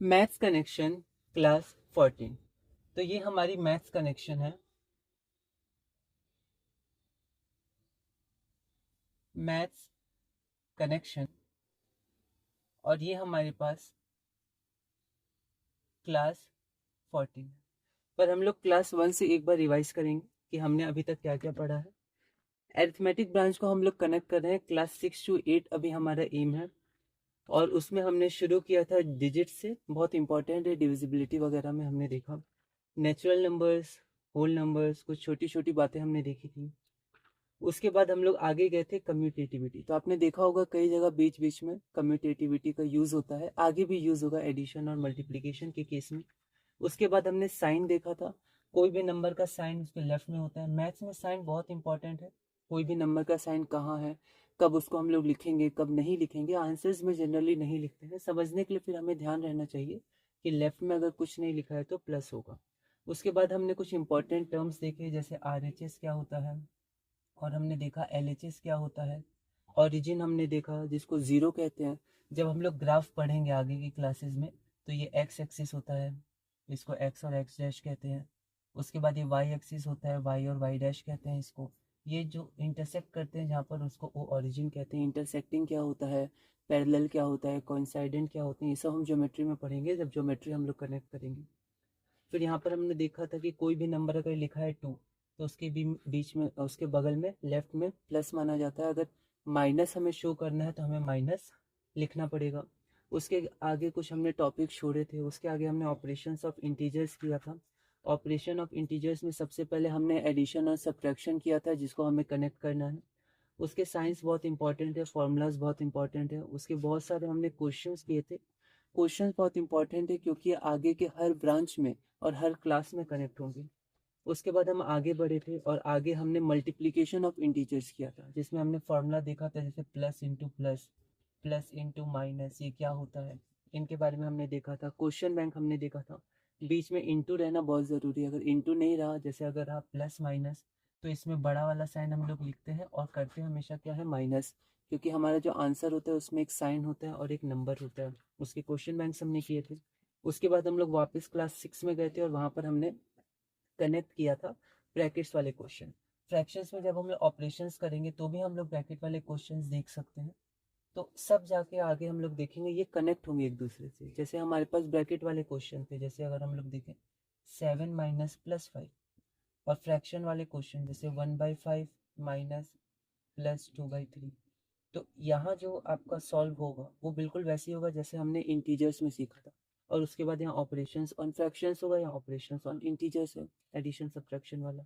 Maths connection class 14। तो ये हमारी मैथ्स कनेक्शन है, मैथ्स कनेक्शन, और ये हमारे पास क्लास 14। पर हम लोग क्लास 1 से एक बार रिवाइज करेंगे कि हमने अभी तक क्या क्या पढ़ा है। अरिथमेटिक ब्रांच को हम लोग कनेक्ट कर रहे हैं, क्लास 6 to 8 अभी हमारा एम है, और उसमें हमने शुरू किया था डिजिट से। बहुत इंपॉर्टेंट है, डिविजिबिलिटी वगैरह में हमने देखा, नेचुरल नंबर्स, होल नंबर्स, कुछ छोटी छोटी बातें हमने देखी थी। उसके बाद हम लोग आगे गए थे कम्यूटेटिविटी। तो आपने देखा होगा कई जगह बीच बीच में कम्यूटेटिविटी का यूज होता है, आगे भी यूज होगा एडिशन और मल्टीप्लिकेशन के केस में। उसके बाद हमने साइन देखा था, कोई भी नंबर का साइन उसके लेफ्ट में होता है। मैथ्स में साइन बहुत इंपॉर्टेंट है, कोई भी नंबर का साइन कहाँ है, कब उसको हम लोग लिखेंगे, कब नहीं लिखेंगे। आंसर्स में जनरली नहीं लिखते हैं, समझने के लिए फिर हमें ध्यान रहना चाहिए कि लेफ्ट में अगर कुछ नहीं लिखा है तो प्लस होगा। उसके बाद हमने कुछ इंपॉर्टेंट टर्म्स देखे, जैसे RHS क्या होता है, और हमने देखा LHS क्या होता है। ओरिजिन हमने देखा, जिसको जीरो कहते हैं। जब हम लोग ग्राफ पढ़ेंगे आगे की क्लासेस में, तो ये एक्स एक्सिस होता है, इसको एक्स और एक्स डैश कहते हैं। उसके बाद ये वाई एक्सिस होता है, वाई और वाई डैश कहते हैं इसको। ये जो इंटरसेक्ट करते हैं जहाँ पर, उसको वो ओरिजिन कहते हैं। इंटरसेक्टिंग क्या होता है, पैरेलल क्या होता है, कोइंसाइडेंट क्या होते हैं, ये सब हम ज्योमेट्री में पढ़ेंगे जब ज्योमेट्री हम लोग कनेक्ट करेंगे। फिर यहाँ पर हमने देखा था कि कोई भी नंबर अगर लिखा है 2, तो उसके भी बीच में, उसके बगल में लेफ्ट में प्लस माना जाता है। अगर माइनस हमें शो करना है तो हमें माइनस लिखना पड़ेगा। उसके आगे कुछ हमने टॉपिक छोड़े थे, उसके आगे हमने ऑपरेशंस ऑफ इंटीजर्स किया था। ऑपरेशन ऑफ इंटीजर्स में सबसे पहले हमने एडिशन और सब्ट्रैक्शन किया था, जिसको हमें कनेक्ट करना है। उसके साइंस बहुत इंपॉर्टेंट है, फॉर्मूलाज बहुत इंपॉर्टेंट है। उसके बहुत सारे हमने क्वेश्चंस किए थे। क्वेश्चंस बहुत इंपॉर्टेंट है क्योंकि ये आगे के हर ब्रांच में और हर क्लास में कनेक्ट होंगे। उसके बाद हम आगे बढ़े थे, और आगे हमने मल्टीप्लिकेशन ऑफ इंटीजर्स किया था, जिसमें हमने फॉर्मूला देखा था, जैसे plus into plus, plus into minus, ये क्या होता है, इनके बारे में हमने देखा था। क्वेश्चन बैंक हमने देखा था। बीच में इंटू रहना बहुत ज़रूरी है, अगर इंटू नहीं रहा, जैसे अगर रहा प्लस माइनस, तो इसमें बड़ा वाला साइन हम लोग लिखते हैं और करते हैं हमेशा क्या है, माइनस। क्योंकि हमारा जो आंसर होता है उसमें एक साइन होता है और एक नंबर होता है। उसके क्वेश्चन बैंक्स हमने किए थे। उसके बाद हम लोग वापस क्लास 6 में गए थे, और वहाँ पर हमने कनेक्ट किया था ब्रैकेट्स वाले क्वेश्चन। फ्रैक्शंस में जब हम लोग ऑपरेशंस करेंगे तो भी हम लोग ब्रैकेट वाले क्वेश्चंस देख सकते हैं। तो सब जाके आगे हम लोग देखेंगे ये कनेक्ट होंगे एक दूसरे से। जैसे हमारे पास ब्रैकेट वाले क्वेश्चन थे, जैसे अगर हम लोग देखें 7 - +5, और फ्रैक्शन वाले क्वेश्चन जैसे 1/5 माइनस प्लस 2/3। तो यहाँ जो आपका सॉल्व होगा वो बिल्कुल वैसे ही होगा जैसे हमने इंटीजर्स में सीखा था। और उसके बाद यहाँ ऑपरेशंस ऑन फ्रैक्शंस होगा, यहाँ ऑपरेशंस ऑन इंटीजर्स है, एडिशन सब्ट्रैक्शन वाला।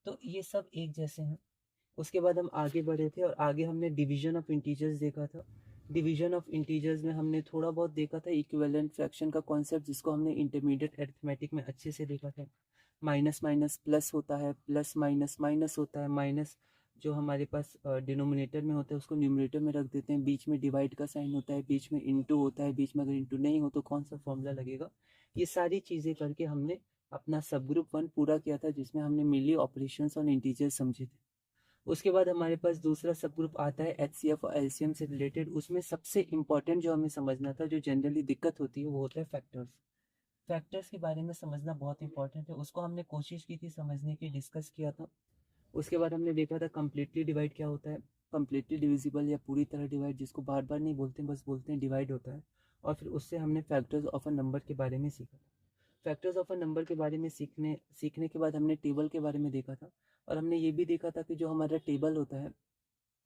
तो ये सब एक जैसे हैं। उसके बाद हम आगे बढ़े थे, और आगे हमने डिवीजन ऑफ इंटीजर्स देखा था। डिवीजन ऑफ इंटीजर्स में हमने थोड़ा बहुत देखा था इक्विवेलेंट फ्रैक्शन का कॉन्सेप्ट, जिसको हमने इंटरमीडिएट अरिथमेटिक में अच्छे से देखा था। माइनस माइनस प्लस होता है, प्लस माइनस माइनस होता है, माइनस जो हमारे पास डिनोमिनेटर में होता है उसको न्यूमरेटर में रख देते हैं। बीच में डिवाइड का साइन होता है, बीच में इंटू होता है, बीच में अगर इंटू नहीं हो तो कौन सा फॉर्मूला लगेगा। ये सारी चीज़ें करके हमने अपना सब ग्रुप 1 पूरा किया था, जिसमें हमने मेनली ऑपरेशंस और इंटीजर्स समझे थे। उसके बाद हमारे पास दूसरा सब ग्रुप आता है HCF और LCM से रिलेटेड। उसमें सबसे इंपॉर्टेंट जो हमें समझना था, जो जनरली दिक्कत होती है, वो होता है फैक्टर्स। फैक्टर्स के बारे में समझना बहुत इंपॉर्टेंट है, उसको हमने कोशिश की थी समझने की, डिस्कस किया था। उसके बाद हमने देखा था कम्प्लीटली डिवाइड क्या होता है, कम्प्लीटली डिविजिबल या पूरी तरह डिवाइड, जिसको बार बार नहीं बोलते बस बोलते हैं डिवाइड होता है। और फिर उससे हमने फैक्टर्स ऑफ अ नंबर के बारे में सीखा था। फैक्टर्स ऑफ अ नंबर के बारे में सीखने सीखने के बाद हमने टेबल के बारे में देखा था। और हमने ये भी देखा था कि जो हमारा टेबल होता है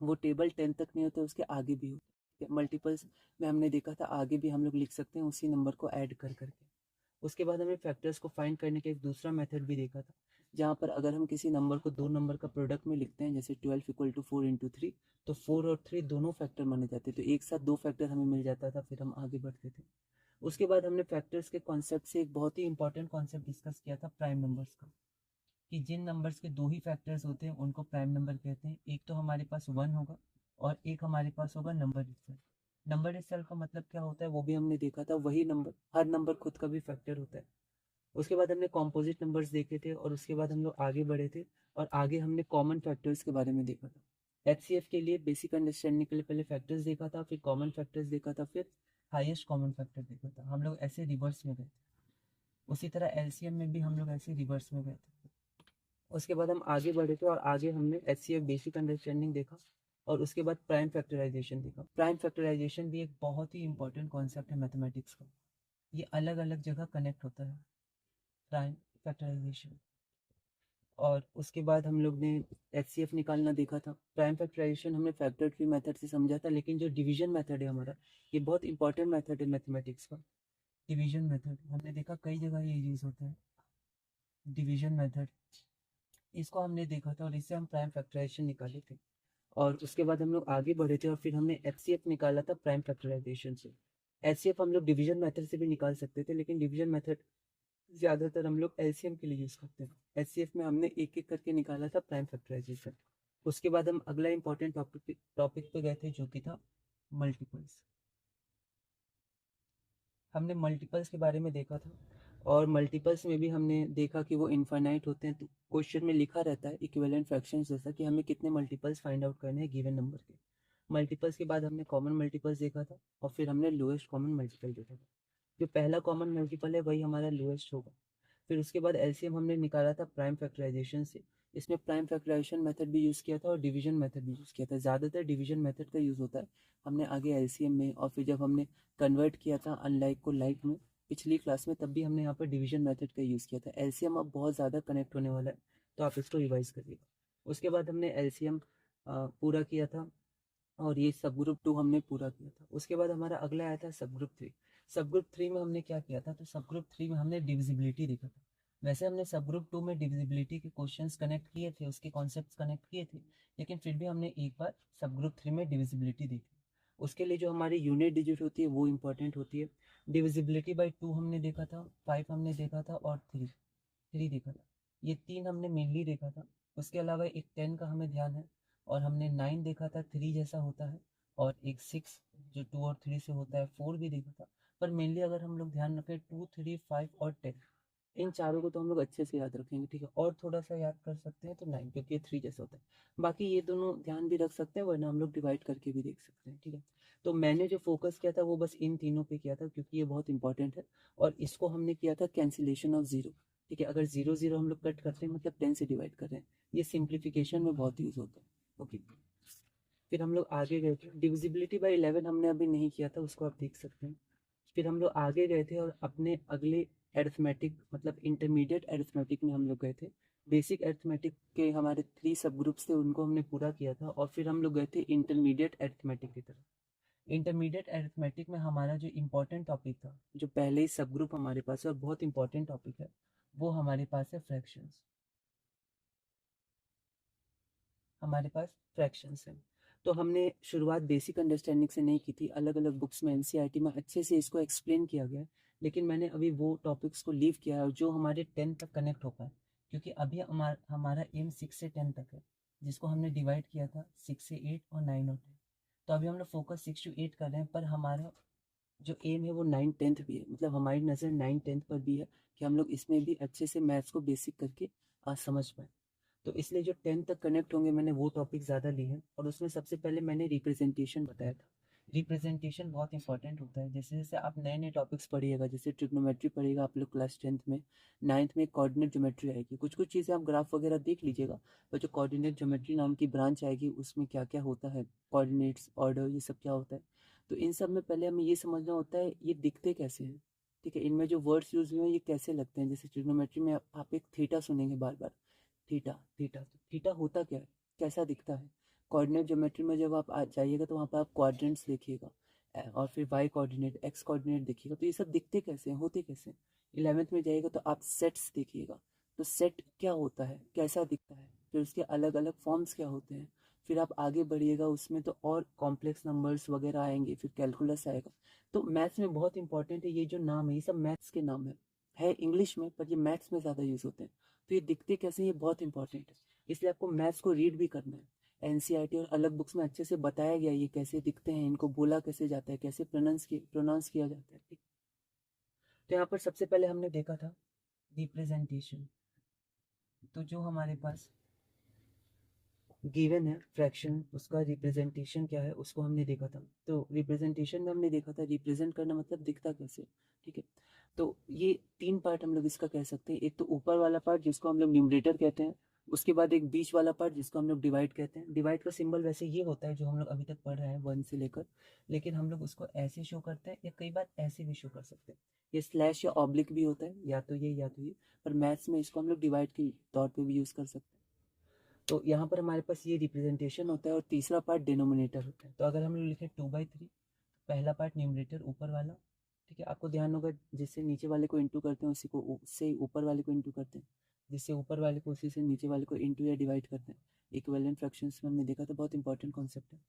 वो टेबल 10 तक नहीं होता, उसके आगे भी होता है। मल्टीपल्स में हमने देखा था आगे भी हम लोग लिख सकते हैं उसी नंबर को ऐड कर करके। उसके बाद हमने फैक्टर्स को फाइंड करने का एक दूसरा मेथड भी देखा था, जहाँ पर अगर हम किसी नंबर को दो नंबर का प्रोडक्ट में लिखते हैं, जैसे 12 = 4 × 3, तो 4 और 3 दोनों फैक्टर माने जाते, तो एक साथ दो फैक्टर हमें मिल जाता था, फिर हम आगे बढ़ते थे। उसके बाद हमने फैक्टर्स के कॉन्सेप्ट से एक बहुत ही इंपॉर्टेंट कॉन्सेप्ट डिस्कस किया था, प्राइम नंबर्स का। कि जिन नंबर्स के दो ही फैक्टर्स होते हैं उनको प्राइम नंबर कहते हैं। एक तो हमारे पास 1 होगा, और एक हमारे पास होगा नंबर इटसेल्फ। नंबर इटसेल्फ का मतलब क्या होता है वो भी हमने देखा था, वही नंबर, हर नंबर खुद का भी फैक्टर होता है। उसके बाद हमने कॉम्पोजिट नंबर्स देखे थे, और उसके बाद हम लोग आगे बढ़े थे, और आगे हमने कॉमन फैक्टर्स के बारे में देखा था। HCF के लिए बेसिक अंडरस्टैंडिंग के लिए पहले फैक्टर्स देखा था, फिर कॉमन फैक्टर्स देखा था, फिर हाईएस्ट कॉमन फैक्टर देखा था, हम लोग ऐसे रिवर्स में गए थे। उसी तरह एलसीएम में भी हम लोग ऐसे रिवर्स में गए थे। उसके बाद हम आगे बढ़े थे और आगे हमने एचसीएफ बेसिक अंडरस्टैंडिंग देखा और उसके बाद प्राइम फैक्टराइजेशन देखा। प्राइम फैक्टराइजेशन भी एक बहुत ही इंपॉर्टेंट कॉन्सेप्ट है मैथमेटिक्स का। ये अलग अलग जगह कनेक्ट होता है, प्राइम फैक्टराइजेशन। और उसके बाद हम लोग ने एचसीएफ निकालना देखा था। प्राइम फैक्टराइजेशन हमने फैक्टर ट्री मेथड से समझा था, लेकिन जो डिवीजन मेथड है हमारा, ये बहुत इंपॉर्टेंट मेथड है मैथमेटिक्स का। डिवीजन मेथड हमने देखा कई जगह ये यूज होता है, डिवीजन मेथड, इसको हमने देखा था और इससे हम प्राइम फैक्टराइजेशन निकाले थे। और उसके बाद हम लोग आगे बढ़े थे और फिर हमने एचसीएफ निकाला था प्राइम फैक्टराइजेशन से। एचसीएफ हम लोग डिवीजन मेथड से भी निकाल सकते थे, लेकिन डिवीजन मेथड ज़्यादातर हम लोग एलसीएम के लिए यूज़ करते हैं। एचसीएफ में हमने एक एक करके निकाला था प्राइम फैक्टराइजेशन। उसके बाद हम अगला इंपॉर्टेंट टॉपिक पे गए थे, जो कि था मल्टीपल्स। हमने मल्टीपल्स के बारे में देखा था और मल्टीपल्स में भी हमने देखा कि वो इनफाइनाइट होते हैं। तो क्वेश्चन में लिखा रहता है इक्विवेलेंट फ्रैक्शंस जैसा कि हमें कितने मल्टीपल्स फाइंड आउट करने हैं गिवन नंबर के। मल्टीपल्स के बाद हमने कॉमन मल्टीपल्स देखा था और फिर हमने लोएस्ट कॉमन मल्टीपल देखा था। जो पहला कॉमन मल्टीपल है वही हमारा लोएस्ट होगा। फिर उसके बाद एलसीएम हमने निकाला था प्राइम फैक्टराइजेशन से। इसमें प्राइम फैक्टराइजेशन मेथड भी यूज़ किया था और डिवीजन मेथड भी यूज़ किया था। ज़्यादातर डिवीजन मेथड का यूज़ होता है। हमने आगे एलसीएम में और फिर जब हमने कन्वर्ट किया था अनलाइक को लाइक में पिछली क्लास में, तब भी हमने यहाँ पर डिवीजन मेथड का यूज़ किया था। एलसीएम अब बहुत ज़्यादा कनेक्ट होने वाला है, तो आप इसको रिवाइज करिएगा। उसके बाद हमने एलसीएम पूरा किया था और ये सब ग्रुप 2 हमने पूरा किया था। उसके बाद हमारा अगला आया था सब ग्रुप 3। सब ग्रुप 3 में हमने क्या किया था, तो सब ग्रुप 3 में हमने डिविजिबिलिटी देखा था। वैसे हमने सब ग्रुप 2 में डिविजिबिलिटी के क्वेश्चंस कनेक्ट किए थे, उसके कॉन्सेप्ट्स कनेक्ट किए थे, लेकिन फिर भी हमने एक बार सब ग्रुप 3 में डिविजिबिलिटी देखी। उसके लिए जो हमारी यूनिट डिजिट होती है वो इंपॉर्टेंट होती है। डिविजिबिलिटी बाई 2 हमने देखा था, 5 हमने देखा था और 3 देखा था। ये 3 हमने मेनली देखा था। उसके अलावा एक 10 का हमें ध्यान है और हमने 9 देखा था, 3 जैसा होता है, और एक 6 जो 2 और 3 से होता है, 4 भी देखा था। पर मेनली अगर हम लोग ध्यान रखें 2, 3, 5 और 10, इन चारों को तो हम लोग अच्छे से याद रखेंगे, ठीक है। और थोड़ा सा याद कर सकते हैं तो 9, क्योंकि ये 3 जैसा होता है। बाकी ये दोनों ध्यान भी रख सकते हैं, वरना हम लोग डिवाइड करके भी देख सकते हैं, ठीक है। तो मैंने जो फोकस किया था वो बस इन तीनों पे किया था, क्योंकि ये बहुत इंपॉर्टेंट है। और इसको हमने किया था कैंसिलेशन ऑफ जीरो, ठीक है। अगर 0 0 हम लोग कट करते हैं मतलब 10 से डिवाइड कर रहे हैं। ये सिंप्लीफिकेशन में बहुत यूज होता है, ओके। फिर हम लोग आगे गए थे, डिविजिबिलिटी बाई 11 हमने अभी नहीं किया था, उसको आप देख सकते हैं। फिर हम लोग आगे गए थे और अपने अगले अरिथमेटिक मतलब इंटरमीडिएट अरिथमेटिक में हम लोग गए थे। बेसिक अरिथमेटिक के हमारे 3 सब ग्रुप्स थे, उनको हमने पूरा किया था और फिर हम लोग गए थे इंटरमीडिएट अरिथमेटिक की तरफ। इंटरमीडिएट अरिथमेटिक में हमारा जो इम्पोर्टेंट टॉपिक था, जो पहले ही सब ग्रुप हमारे पास है और बहुत इंपॉर्टेंट टॉपिक है, वो हमारे पास है फ्रैक्शंस। हमारे पास फ्रैक्शंस हैं। तो हमने शुरुआत बेसिक अंडरस्टैंडिंग से नहीं की थी, अलग अलग बुक्स में एनसीईआरटी में अच्छे से इसको एक्सप्लेन किया गया है, लेकिन मैंने अभी वो टॉपिक्स को लीव किया है और जो हमारे 10 तक कनेक्ट हो पाए, क्योंकि अभी हमारा एम 6 से 10 तक है, जिसको हमने डिवाइड किया था 6 से 8 और 9 और 10। तो अभी हम लोग फोकस 6 to 8 कर रहे हैं, पर हमारा जो एम है वो 9 10th भी है, मतलब हमारी नज़र 9 10th पर भी है कि हम लोग इसमें भी अच्छे से मैथ्स को बेसिक करके आज समझ पाए। तो इसलिए जो 10 तक कनेक्ट होंगे मैंने वो टॉपिक ज़्यादा लिए हैं, और उसमें सबसे पहले मैंने रिप्रेजेंटेशन बताया था। रिप्रेजेंटेशन बहुत इंपॉर्टेंट होता है। जैसे जैसे आप नए नए टॉपिक्स पढ़िएगा, जैसे ट्रिग्नोमेट्री पढ़िएगा आप लोग क्लास 10th में, 9th में कोऑर्डिनेट ज्योमेट्री आएगी। कुछ कुछ चीज़ें आप ग्राफ वगैरह देख लीजिएगा, पर जो कोऑर्डिनेट ज्योमेट्री नाम की ब्रांच आएगी उसमें क्या क्या होता है, कोऑर्डिनेट्स, ऑर्डर, ये सब क्या होता है। तो इन सब में पहले हमें ये समझना होता है ये दिखते कैसे हैं, ठीक है। इनमें जो वर्ड्स यूज हुए हैं ये कैसे लगते हैं। जैसे ट्रिग्नोमेट्री में आप एक थीटा सुनेंगे बार बार, थीटा थीटा, तो थीटा होता क्या है, कैसा दिखता है। कोऑर्डिनेट ज्योमेट्री में जब आप आ जाइएगा तो वहाँ पर आप क्वाड्रेंट्स देखिएगा, और फिर वाई कोऑर्डिनेट, एक्स कोऑर्डिनेट देखिएगा, तो ये सब दिखते कैसे हैं, होते कैसे हैं। 11th में जाइएगा तो आप सेट्स देखिएगा, तो सेट क्या होता है, कैसा दिखता है, फिर उसके अलग अलग फॉर्म्स क्या होते हैं। फिर आप आगे बढ़िएगा उसमें तो और कॉम्प्लेक्स नंबर्स वगैरह आएंगे, फिर कैलकुलस आएगा। तो मैथ्स में बहुत इंपॉर्टेंट है ये जो नाम है, ये सब मैथ्स के नाम है इंग्लिश में, पर ये मैथ्स में ज़्यादा यूज़ होते हैं। तो ये दिखते कैसे, ये बहुत इंपॉर्टेंट है, इसलिए आपको मैथ्स को रीड भी करना है। एनसीईआरटी और अलग बुक्स में अच्छे से बताया गया ये कैसे दिखते हैं, इनको बोला कैसे जाता है, कैसे प्रोनाउंस किया जाता है, ठीक। तो यहाँ पर सबसे पहले हमने देखा था रिप्रेजेंटेशन। तो जो हमारे पास गिवन है फ्रैक्शन, उसका रिप्रेजेंटेशन क्या है उसको हमने देखा था। तो रिप्रेजेंटेशन में हमने देखा था रिप्रेजेंट करना मतलब दिखता कैसे, ठीक है। तो ये तीन पार्ट हम लोग इसका कह सकते हैं। एक तो ऊपर वाला पार्ट जिसको हम लोग न्यूमरेटर कहते हैं, उसके बाद एक बीच वाला पार्ट जिसको हम लोग डिवाइड कहते हैं। डिवाइड का सिंबल वैसे ये होता है जो हम लोग अभी तक पढ़ रहे हैं 1 से लेकर, लेकिन हम लोग उसको ऐसे शो करते हैं या कई बार ऐसे भी शो कर सकते हैं। ये स्लैश या ऑब्लिक भी होता है, या तो ये या तो ये, पर मैथ्स में इसको हम लोग डिवाइड के तौर पे भी यूज़ कर सकते हैं। तो यहाँ पर हमारे पास ये रिप्रेजेंटेशन होता है और तीसरा पार्ट डिनोमिनेटर होता है। तो अगर हम लोग लिखें 2/3, पहला पार्ट न्यूमरेटर ऊपर वाला, ठीक है। आपको ध्यान होगा जिससे नीचे वाले को इंटू करते हैं उसी को उससे ऊपर वाले को इंटू करते हैं, जिससे ऊपर वाले को उसी से नीचे वाले को इंटू या डिवाइड करते हैं। इक्विवेलेंट फ्रैक्शंस में हमने देखा था, बहुत इंपॉर्टेंट कॉन्सेप्ट है।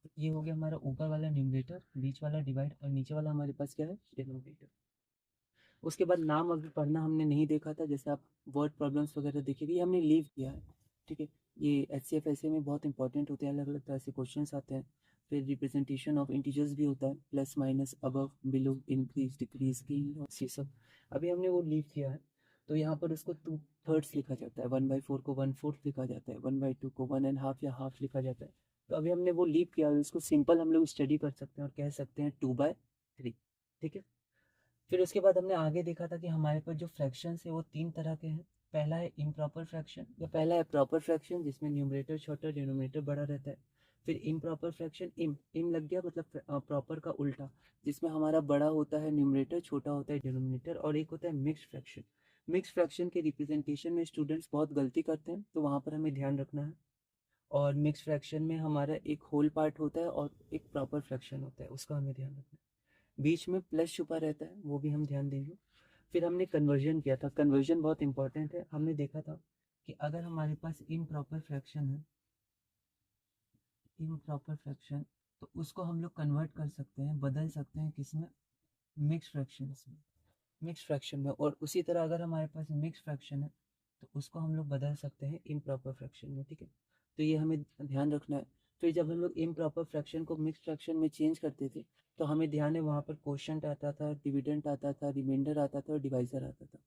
तो ये हो गया हमारा ऊपर वाला न्यूमरेटर, बीच वाला डिवाइड, और नीचे वाला हमारे पास क्या है, डिनोमिनेटर। उसके बाद नाम अभी पढ़ना हमने नहीं देखा था, जैसे आप वर्ड प्रॉब्लम्स वगैरह देखिएगा, ये हमने लीव किया है, ठीक है। ये एच सी एफ ऐसे में बहुत इंपॉर्टेंट होते हैं, अलग अलग तरह से क्वेश्चंस आते हैं। फिर रिप्रेजेंटेशन ऑफ इंटीजर्स भी होता है, plus minus above below increase decrease की, ये सब अभी हमने वो लीव किया है। तो यहाँ पर उसको 2/3 लिखा जाता है, 1/4 को 1/4 लिखा जाता है, 1/2 को 1.5 या हाफ लिखा जाता है। तो अभी हमने वो लीव किया है, उसको सिंपल हम लोग स्टडी कर सकते हैं और कह सकते हैं 2/3, ठीक है। फिर उसके बाद हमने आगे देखा था कि हमारे पास जो फ्रैक्शंस है वो तीन तरह के हैं। पहला है इम्प्रॉपर फ्रैक्शन, या पहला है प्रॉपर फ्रैक्शन जिसमें न्यूमरेटर छोटा डिनोमिनेटर बड़ा रहता है। फिर इम्प्रॉपर फ्रैक्शन, इम लग गया मतलब प्रॉपर का उल्टा, जिसमें हमारा बड़ा होता है न्यूमरेटर, छोटा होता है डिनोमिनेटर। और एक होता है मिक्स्ड फ्रैक्शन। मिक्स्ड फ्रैक्शन के रिप्रेजेंटेशन में स्टूडेंट्स बहुत गलती करते हैं, तो वहाँ पर हमें ध्यान रखना है। और मिक्स्ड फ्रैक्शन में हमारा एक होल पार्ट होता है और एक प्रॉपर फ्रैक्शन होता है, उसका हमें ध्यान रखना है। बीच में प्लस छुपा रहता है, वो भी हम ध्यान देंगे। फिर हमने कन्वर्जन किया था, कन्वर्जन बहुत इंपॉर्टेंट है। हमने देखा था कि अगर हमारे पास इम्प्रॉपर फ्रैक्शन है, इम्प्रॉपर फ्रैक्शन, तो उसको हम लोग कन्वर्ट कर सकते हैं, बदल सकते हैं किसमें, मिक्स फ्रैक्शन में, मिक्स फ्रैक्शन में। और उसी तरह अगर हमारे पास मिक्स फ्रैक्शन है तो उसको हम लोग बदल सकते हैं इम्प्रॉपर फ्रैक्शन में, ठीक है। तो ये हमें ध्यान रखना है। फिर जब हम लोग इम्प्रॉपर फ्रैक्शन को मिक्स फ्रैक्शन में चेंज करते थे, तो हमें ध्यान है वहाँ पर कोशंट आता था, डिविडेंट आता था, रिमाइंडर आता था और डिवाइजर आता था।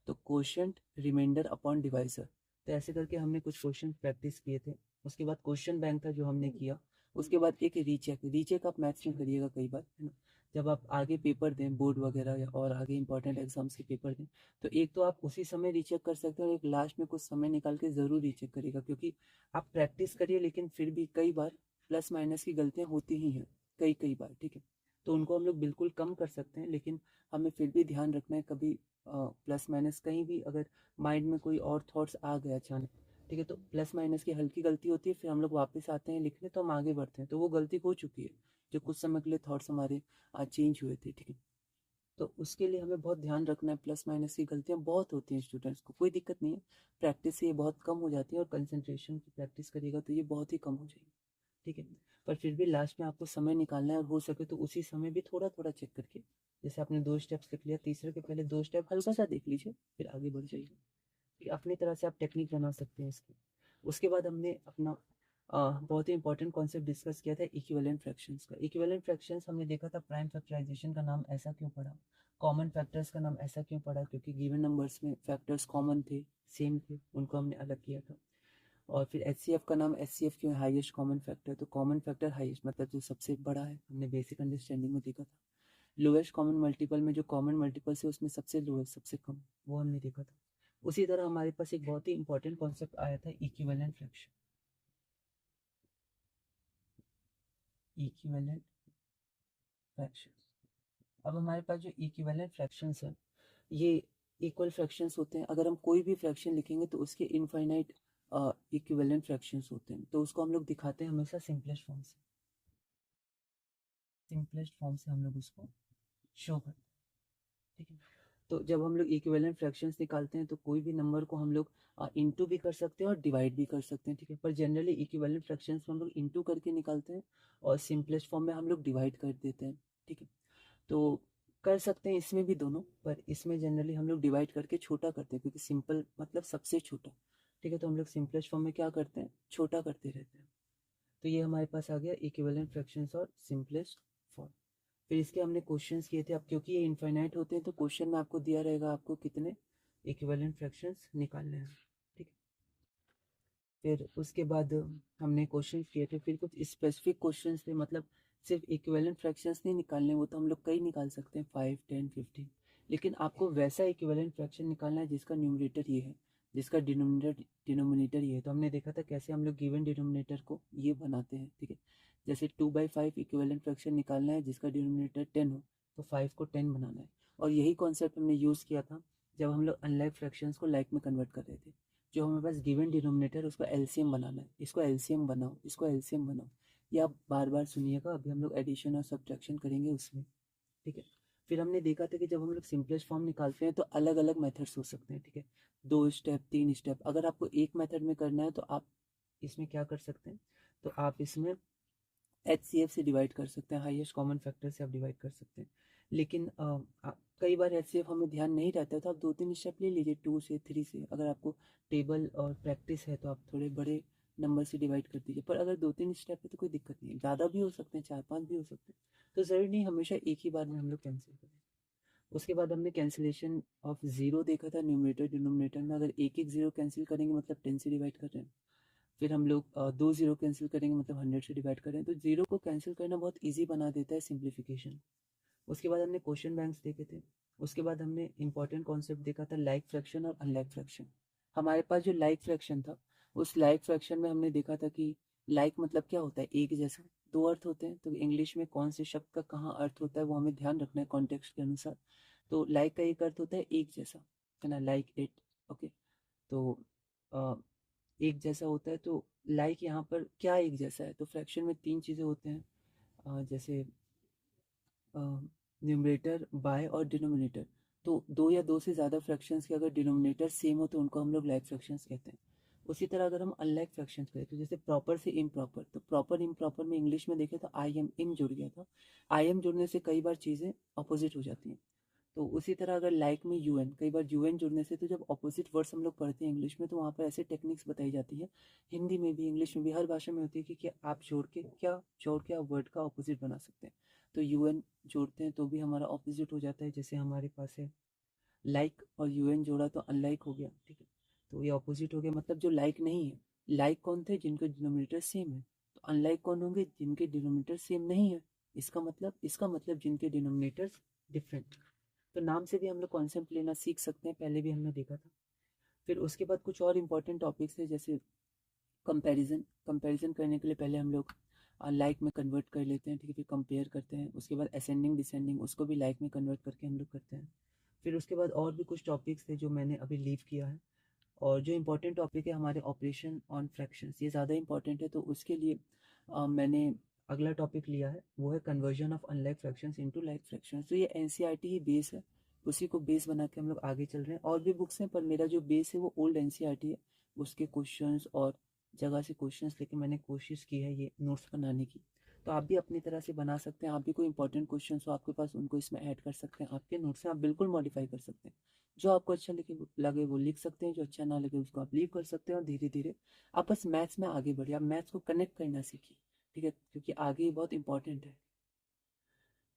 तो कोशंट, रिमाइंडर अपॉन डिवाइजर, तो ऐसे करके हमने कुछ क्वेश्चन प्रैक्टिस किए थे। उसके बाद क्वेश्चन बैंक था जो हमने किया। उसके बाद एक रीचेक, रीचेक आप मैथ्स में करिएगा कई बार, है ना। जब आप आगे पेपर दें बोर्ड वगैरह या और आगे इंपॉर्टेंट एग्जाम्स के पेपर दें, तो एक तो आप उसी समय रीचेक कर सकते हैं और एक लास्ट में कुछ समय निकाल के ज़रूर रीचेक करिएगा, क्योंकि आप प्रैक्टिस करिए लेकिन फिर भी कई बार प्लस माइनस की गलतियाँ होती ही हैं, कई कई बार, ठीक है। तो उनको हम लोग बिल्कुल कम कर सकते हैं, लेकिन हमें फिर भी ध्यान रखना है कभी प्लस माइनस कहीं भी अगर माइंड में कोई और थॉट्स आ गए अचानक, ठीक है, तो प्लस माइनस की हल्की गलती होती है, फिर हम लोग वापस आते हैं लिखने तो हम आगे बढ़ते हैं, तो वो गलती हो चुकी है जो कुछ समय के लिए थॉट्स हमारे चेंज हुए थे, ठीक है। तो उसके लिए हमें बहुत ध्यान रखना है। प्लस माइनस की गलतियाँ बहुत होती हैं स्टूडेंट्स को, कोई दिक्कत नहीं है, प्रैक्टिस से ये बहुत कम हो जाती है, और कंसंट्रेशन की प्रैक्टिस करिएगा तो ये बहुत ही कम हो जाएगी, ठीक है। पर फिर भी लास्ट में आपको समय निकालना है, और हो सके तो उसी समय भी थोड़ा थोड़ा चेक करके, जैसे आपने 2 स्टेप्स लिख लिया, तीसरे के पहले 2 स्टेप हल्का सा देख लीजिए, फिर आगे बढ़ जाइए। फिर अपनी तरह से आप टेक्निक बना सकते हैं इसकी। उसके बाद हमने अपना बहुत ही इंपॉर्टेंट कॉन्सेप्ट डिस्कस किया था इक्विवेलेंट फ्रैक्शंस का। इक्विवेलेंट फ्रैक्शंस हमने देखा था प्राइम फैक्टराइजेशन का नाम ऐसा क्यों पड़ा, कॉमन फैक्टर्स का नाम ऐसा क्यों पड़ा, क्योंकि गिवन नंबर्स में फैक्टर्स कॉमन थे, सेम थे, उनको हमने अलग किया था। और फिर एचसीएफ का नाम एचसीएफ क्यों है, हाईएस्ट कॉमन फैक्टर, तो कॉमन फैक्टर हाईएस्ट मतलब जो सबसे बड़ा है, हमने बेसिक अंडरस्टैंडिंग में देखा था। लोएस्ट कॉमन मल्टीपल में जो कॉमन मल्टीपल्स है उसमें सबसे लोएस्ट, सबसे कम, वो हमने देखा था। उसी तरह हमारे पास एक बहुत ही इंपॉर्टेंट कॉन्सेप्ट आया था इक्विवेलेंट फ्रैक्शन, इक्विवेलेंट फ्रैक्शन। अब हमारे पास जो इक्विवेलेंट फ्रैक्शंस है, ये इक्वल फ्रैक्शंस होते हैं। अगर हम कोई भी फ्रैक्शन लिखेंगे तो उसके इनफाइनाइट इक्विवेलेंट फ्रैक्शंस होते हैं, तो उसको हम लोग दिखाते हैं हमेशा सिंपलेस्ट फॉर्म से, सिंपलेस्ट फॉर्म से हम लोग उसको शो करते हैं, ठीक है। तो जब हम लोग इक्विवेलेंट फ्रैक्शंस निकालते हैं तो कोई भी नंबर को हम लोग इंटू भी कर सकते हैं और डिवाइड भी कर सकते हैं, ठीक है। पर जनरली इक्विवेलेंट फ्रैक्शंस को हम लोग इंटू करके निकालते हैं और सिंपलेस्ट फॉर्म में हम लोग डिवाइड कर देते हैं, ठीक है। तो कर सकते हैं इसमें भी दोनों, पर इसमें जनरली हम लोग डिवाइड करके छोटा करते हैं, क्योंकि सिंपल मतलब सबसे छोटा, ठीक है। तो हम लोग सिंपलेस्ट फॉर्म में क्या करते हैं, छोटा करते रहते हैं। तो ये हमारे पास आ गया इक्विवेलेंट फ्रैक्शंस और सिंपलेस्ट फॉर्म। फिर इसके हमने क्वेश्चंस किए थे। अब क्योंकि ये इनफाइनाइट होते हैं तो क्वेश्चन में आपको दिया रहेगा आपको कितने इक्विवेलेंट फ्रैक्शंस निकालने हैं, ठीक है। फिर उसके बाद हमने क्वेश्चन किए थे, फिर कुछ स्पेसिफिक क्वेश्चन थे, मतलब सिर्फ इक्विवेलेंट फ्रैक्शंस नहीं निकालने, वो तो हम लोग कई निकाल सकते हैं, 5, 10, 15, लेकिन आपको वैसा इक्विवेलेंट फ्रैक्शन निकालना है जिसका न्यूमरेटर ये है, जिसका डिनोमिनेटर ये है। तो हमने देखा था कैसे हम लोग गिवन डिनोमिनेटर को ये बनाते हैं, ठीक है। जैसे 2/5 इक्विवेलेंट फ्रैक्शन निकालना है जिसका डिनोमिनेटर 10 हो, तो 5 को 10 बनाना है। और यही कॉन्सेप्ट हमने यूज़ किया था जब हम लोग अनलाइक फ्रैक्शंस को लाइक में कन्वर्ट कर रहे थे। जो हमारे पास गिवन डिनोमिनेटर उसका एलसीएम बनाना है, इसको एलसीएम बनाओ, इसको एलसीएम बनाओ, ये आप बार बार सुनिएगा। अभी हम लोग एडिशन और सब्ट्रैक्शन करेंगे उसमें, ठीक है। फिर हमने देखा था कि जब हम लोग सिंपलेस्ट फॉर्म निकालते हैं तो अलग अलग मेथड्स हो सकते हैं, ठीक है, 2 स्टेप 3 स्टेप। अगर आपको एक मेथड में करना है तो आप इसमें क्या कर सकते हैं, तो आप इसमें HCF से डिवाइड कर सकते हैं, हाईएस्ट कॉमन फैक्टर से आप डिवाइड कर सकते हैं। लेकिन कई बार HCF हमें ध्यान नहीं रहता है, तो आप 2-3 स्टेप ले लीजिए, 2 से 3 से। अगर आपको टेबल और प्रैक्टिस है तो आप थोड़े बड़े नंबर से डिवाइड कर दीजिए। पर अगर 2-3 स्टेप है तो कोई दिक्कत नहीं है, ज़्यादा भी हो सकते हैं, 4-5 भी हो सकते हैं, तो ज़रूरी नहीं हमेशा एक ही बार में हम लोग कैंसिल करें। उसके बाद हमने कैंसिलेशन ऑफ जीरो देखा था न्यूमरेटर डिनोमिनेटर में। अगर एक एक जीरो कैंसिल करेंगे मतलब 10 से डिवाइड कर रहे हैं। फिर हम लोग 2 जीरो कैंसिल करेंगे मतलब 100 से डिवाइड करें, तो जीरो को कैंसिल करना बहुत इजी बना देता है सिंप्लीफिकेशन। उसके बाद हमने क्वेश्चन बैंक्स देखे थे। उसके बाद हमने इंपॉर्टेंट कॉन्सेप्ट देखा था लाइक फ्रैक्शन और अनलाइक फ्रैक्शन। हमारे पास जो लाइक फ्रैक्शन था, उस लाइक फ्रैक्शन में हमने देखा था कि लाइक मतलब क्या होता है, एक जैसा। दो अर्थ होते हैं, तो इंग्लिश में कौन से शब्द का कहाँ अर्थ होता है वो हमें ध्यान रखना है कॉन्टेक्स्ट के अनुसार। तो लाइक का एक अर्थ होता है एक जैसा, है ना, लाइक इट, ओके। तो अ, एक जैसा होता है, तो लाइक यहाँ पर क्या एक जैसा है, तो फ्रैक्शन में 3 चीज़ें होते हैं, जैसे न्यूमरेटर, बाय और डिनोमिनेटर। तो दो या दो से ज़्यादा फ्रैक्शंस के अगर डिनोमिनेटर सेम हो तो उनको हम लोग लाइक फ्रैक्शंस कहते हैं। उसी तरह अगर हम अनलाइक फ्रैक्शंस करें, तो जैसे प्रॉपर से इम्प्रॉपर, तो प्रॉपर इम्प्रॉपर में इंग्लिश में देखें तो आई एम, इन जुड़ गया था। आई एम जुड़ने से कई बार चीज़ें अपोजिट हो जाती हैं। तो उसी तरह अगर लाइक में यूएन, कई बार यूएन जुड़ने से, तो जब अपोजिट वर्ड्स हम लोग पढ़ते हैं इंग्लिश में तो वहाँ पर ऐसे टेक्निक्स बताई जाती है, हिंदी में भी इंग्लिश में भी हर भाषा में होती है कि क्या आप जोड़ के आप वर्ड का अपोजिट बना सकते हैं। तो यूएन जोड़ते हैं तो भी हमारा ऑपोजिट हो जाता है, जैसे हमारे पास है लाइक और यूएन जोड़ा तो अनलाइक हो गया, ठीक है। तो ये ऑपोजिट हो गया, मतलब जो लाइक नहीं है। लाइक कौन थे, जिनके डिनोमिनेटर सेम है। तो अनलाइक कौन होंगे, जिनके डिनोमिनेटर सेम नहीं है। इसका मतलब जिनके डिनोमिनेटर्स डिफरेंट। तो नाम से भी हम लोग कॉन्सेप्ट लेना सीख सकते हैं, पहले भी हमने देखा था। फिर उसके बाद कुछ और इंपॉर्टेंट टॉपिक्स है, जैसे कंपैरिजन। कंपैरिजन करने के लिए पहले हम लोग लाइक में कन्वर्ट कर लेते हैं, ठीक है, फिर कंपेयर करते हैं। उसके बाद असेंडिंग डिसेंडिंग, उसको भी लाइक में कन्वर्ट करके हम लोग करते हैं। फिर उसके बाद और भी कुछ टॉपिक्स थे जो मैंने अभी लीव किया है। और जो इम्पोर्टेंट टॉपिक है हमारे ऑपरेशन ऑन फ्रैक्शंस, ये ज़्यादा इंपॉर्टेंट है, तो उसके लिए मैंने अगला टॉपिक लिया है, वो है conversion of unlike fractions into like fractions. तो ये एनसीईआरटी ही बेस है, उसी को बेस बना के हम लोग आगे चल रहे हैं। और भी बुक्स हैं पर मेरा जो बेस है वो ओल्ड एनसीईआरटी है, उसके क्वेश्चंस और जगह से क्वेश्चंस लेके मैंने कोशिश की है ये नोट्स बनाने की। तो आप भी अपनी तरह से बना सकते हैं, आप भी कोई इंपॉर्टेंट क्वेश्चन हो आपके पास, उनको इसमें ऐड कर सकते हैं, आपके नोट्स में आप बिल्कुल मॉडिफाई कर सकते हैं। जो आपको अच्छा लगे वो लिख सकते हैं, जो अच्छा ना लगे उसको आप लीव कर सकते हैं। और धीरे धीरे आप बस मैथ्स में आगे बढ़िए, आप मैथ्स को कनेक्ट करना सीखिए, ठीक है, क्योंकि आगे ये बहुत इंपॉर्टेंट है।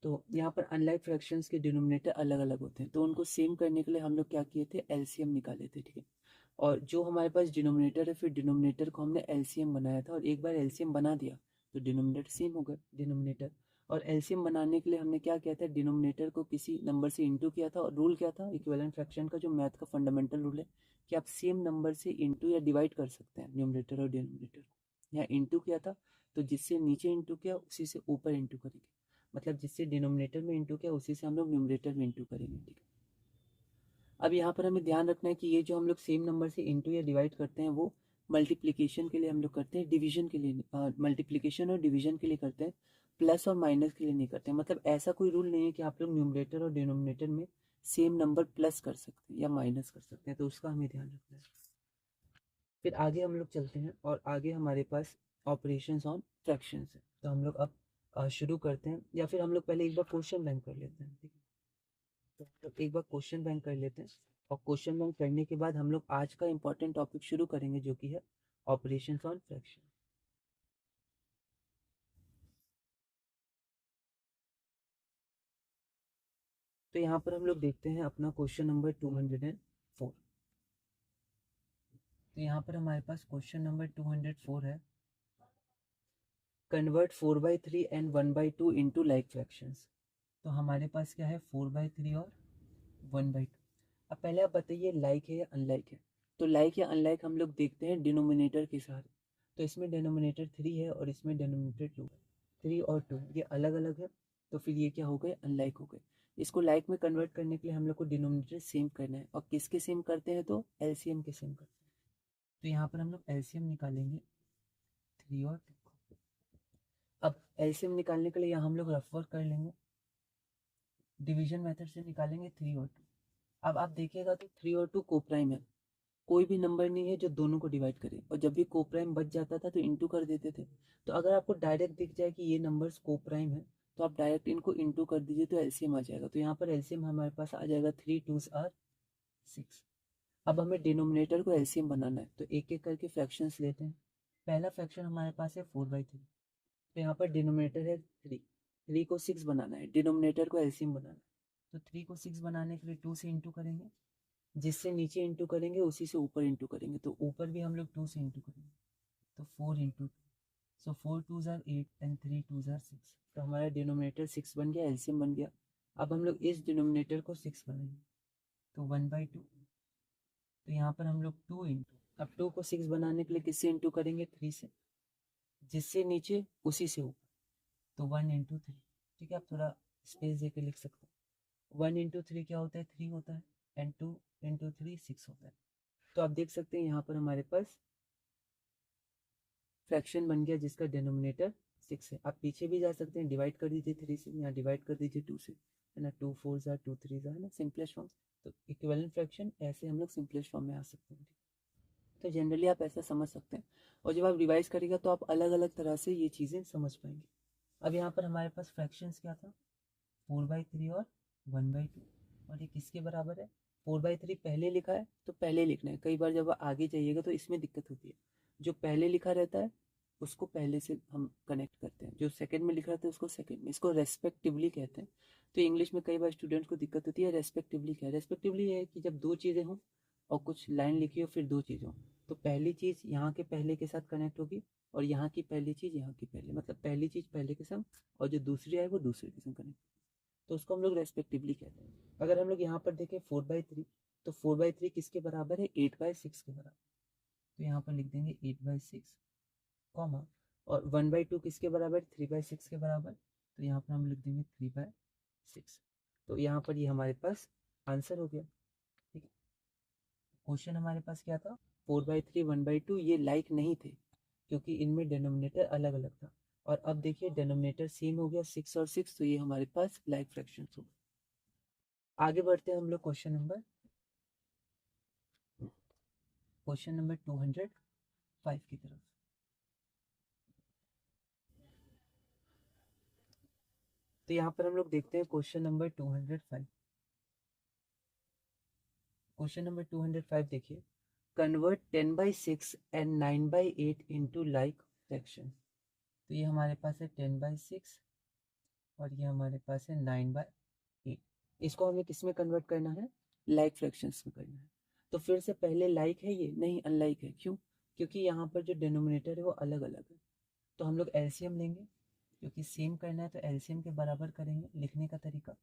तो यहाँ पर अनलाइक फ्रैक्शंस के डिनोमिनेटर अलग अलग होते हैं, तो उनको सेम करने के लिए हम लोग क्या किए थे, एलसीएम निकाले थे, ठीक है। और जो हमारे पास डिनोमिनेटर है, फिर डिनोमिनेटर को हमने एलसीएम बनाया था, और एक बार एलसीएम बना दिया तो डिनोमिनेटर सेम हो गया डिनोमिनेटर। और एलसीएम बनाने के लिए हमने क्या किया था, डिनोमिनेटर को किसी नंबर से इंटू किया था। और रूल क्या था, इक्विवेलेंट फ्रैक्शन का जो मैथ का फंडामेंटल रूल है कि आप सेम नंबर से इंटू या डिवाइड कर सकते हैं न्यूमरेटर और डिनोमिनेटर। यहाँ इंटू किया था, तो जिससे नीचे इंटू किया उसी से ऊपर इंटू करेंगे, मतलब जिससे डिनोमिनेटर में इंटू किया उसी से हम लोग न्यूमरेटर में इंटू करेंगे, ठीक है। अब यहाँ पर हमें ध्यान रखना है कि ये जो हम लोग सेम नंबर से इंटू या डिवाइड करते हैं वो मल्टीप्लिकेशन के लिए हम लोग करते हैं, डिवीजन के लिए मल्टीप्लिकेशन और डिवीजन के लिए करते हैं, प्लस और माइनस के लिए नहीं करते हैं। मतलब ऐसा कोई रूल नहीं है कि आप लोग न्यूमरेटर और डिनोमिनेटर में सेम नंबर प्लस कर सकते हैं या माइनस कर सकते हैं, तो उसका हमें ध्यान रखना है। फिर आगे हम लोग चलते हैं, और आगे हमारे पास ऑपरेशंस ऑन फ्रैक्शंस है। तो हम लोग अब शुरू करते हैं, या फिर हम लोग पहले एक बार क्वेश्चन बैंक कर लेते हैं, ठीक है। तो हम लोग एक बार क्वेश्चन बैंक कर लेते हैं, और क्वेश्चन बैंक करने के बाद हम लोग आज का इंपॉर्टेंट टॉपिक शुरू करेंगे जो कि है ऑपरेशंस ऑन फ्रैक्शन। तो यहाँ पर हम लोग देखते हैं अपना क्वेश्चन नंबर 204। तो यहाँ पर हमारे पास क्वेश्चन नंबर 204 है, convert 4/3 and 1/2 into like fractions. तो हमारे पास क्या है, 4/3 और 1/2। अब पहले आप बताइए लाइक है या अनलाइक है। तो लाइक या अनलाइक हम लोग देखते हैं डिनोमिनेटर के सहारे। तो इसमें डिनोमिनेटर 3 है और इसमें डिनोमिनेटर 2 है। 3 और 2 ये अलग अलग है, तो फिर ये क्या हो गए, अनलाइक हो गए। इसको लाइक में कन्वर्ट करने के लिए हम लोग को डिनोमिनेटर सेम करना है, और किसके सेम करते हैं, तो एलसीएम के सेम करते हैं। तो यहाँ पर हम लोग एलसीएम निकालेंगे 3 और 2। अब एलसीएम निकालने के लिए यहाँ हम लोग रफ वर्क कर लेंगे, डिवीजन मेथड से निकालेंगे 3 और 2। अब आप देखिएगा तो 3 और 2 कोप्राइम है, कोई भी नंबर नहीं है जो दोनों को डिवाइड करे, और जब भी कोप्राइम बच जाता था तो इंटू कर देते थे। तो अगर आपको डायरेक्ट दिख जाए कि ये नंबर्स कोप्राइम है, तो आप डायरेक्ट इनको इंटू कर दीजिए तो एलसीएम आ जाएगा। तो यहाँ पर एलसीएम हमारे पास आ जाएगा 3 2s आर 6। अब हमें डिनोमिनेटर को एलसीएम बनाना है, तो एक एक करके फ्रैक्शंस लेते हैं। पहला फ्रैक्शन हमारे पास है 4/3। तो यहाँ पर डिनोमिनेटर है 3, 3 को 6 बनाना है, डिनोमिनेटर को एलसीएम बनाना है। तो 3 को 6 बनाने के लिए 2 से इंटू करेंगे, जिससे नीचे इंटू करेंगे उसी से ऊपर इंटू करेंगे, तो ऊपर भी हम लोग 2 से इंटू करेंगे, तो 4 into 2। So 4 2s are 8 and 3 2s are 6। तो हमारा डिनोमिनेटर 6 बन गया, एलसीएम बन गया। अब हम लोग इस डिनोमिनेटर को 6 बनाएंगे, तो 1/2। तो यहाँ पर हम लोग 2 इंटू, अब 2 को 6 बनाने के लिए किससे इंटू करेंगे, 3 से, जिससे नीचे उसी से ऊपर, तो 1 इंटू 3। ठीक है, आप थोड़ा स्पेस दे के लिख सकते हो। 1 इंटू 3 क्या होता है, 3 होता है, एंड 2 इंटू 3 6 होता है। तो आप देख सकते हैं यहाँ पर हमारे पास फ्रैक्शन बन गया जिसका डिनोमिनेटर 6 है। आप पीछे भी जा सकते हैं, डिवाइड कर दीजिए 3 से, यहाँ डिवाइड कर दीजिए 2 से, है ना, 2 4s आर 2 3s है ना, सिंपलेस्ट फॉर्म। तो इक्विवेलेंट फ्रैक्शन ऐसे हम लोग सिंपलेस्ट फॉर्म में आ सकते हैं। तो जनरली आप ऐसा समझ सकते हैं, और जब आप रिवाइज करेगा तो आप अलग अलग तरह से ये चीज़ें समझ पाएंगे। अब यहाँ पर हमारे पास फ्रैक्शंस क्या था, 4/3 और 1/2। और ये किसके बराबर है, 4/3 पहले लिखा है तो पहले लिखना है। कई बार जब आगे जाइएगा तो इसमें दिक्कत होती है, जो पहले लिखा रहता है उसको पहले से हम कनेक्ट करते हैं, जो सेकंड में लिखा रहता है उसको सेकंड में, इसको रेस्पेक्टिवली कहते हैं। तो इंग्लिश में कई बार स्टूडेंट्स को दिक्कत होती है, रेस्पेक्टिवली क्या है, रेस्पेक्टिवली है कि जब दो चीज़ें हों और कुछ लाइन लिखी हो, फिर दो चीज़ें हों, तो पहली चीज़ यहाँ के पहले के साथ कनेक्ट होगी, और यहाँ की पहली चीज़ यहाँ की पहले, मतलब पहली चीज़ पहले के संग, और जो दूसरी है वो दूसरे के संग कनेक्ट, तो उसको हम लोग रेस्पेक्टिवली कहते हैं। अगर हम लोग यहाँ पर देखें 4/3, तो 4/3 किसके बराबर है, 8/6 के बराबर। तो यहाँ पर लिख देंगे 8/6, कॉमा, और 1/2 किसके बराबर, 3/6 के बराबर। तो यहाँ पर हम लिख देंगे 3/6। तो यहाँ पर ये हमारे पास आंसर हो गया। ठीक है, क्वेश्चन हमारे पास क्या था, 4/3 1/2 ये लाइक नहीं थे, क्योंकि इनमें डिनोमिनेटर अलग अलग था। और अब देखिए डिनोमिनेटर सेम हो गया 6 और 6, तो ये हमारे पास लाइक फ्रैक्शन हो गए। आगे बढ़ते हैं हम लोग क्वेश्चन नंबर 205 की तरफ। तो यहाँ पर हम लोग देखते हैं क्वेश्चन नंबर 205। क्वेश्चन नंबर 205 देखिए, convert 10/6 and 9/8 into like fraction. तो ये हमारे पास है 10/6 और ये हमारे पास है 9/8। इसको हमें किस में कन्वर्ट करना है, लाइक फ्रैक्शंस में करना है। तो फिर से पहले लाइक है, ये नहीं अनलाइक है, क्यों, क्योंकि यहाँ पर जो डिनोमिनेटर है वो अलग अलग है। तो हम लोग एलसीएम लेंगे, क्योंकि सेम करना है तो एलसीएम के बराबर करेंगे। लिखने का तरीका,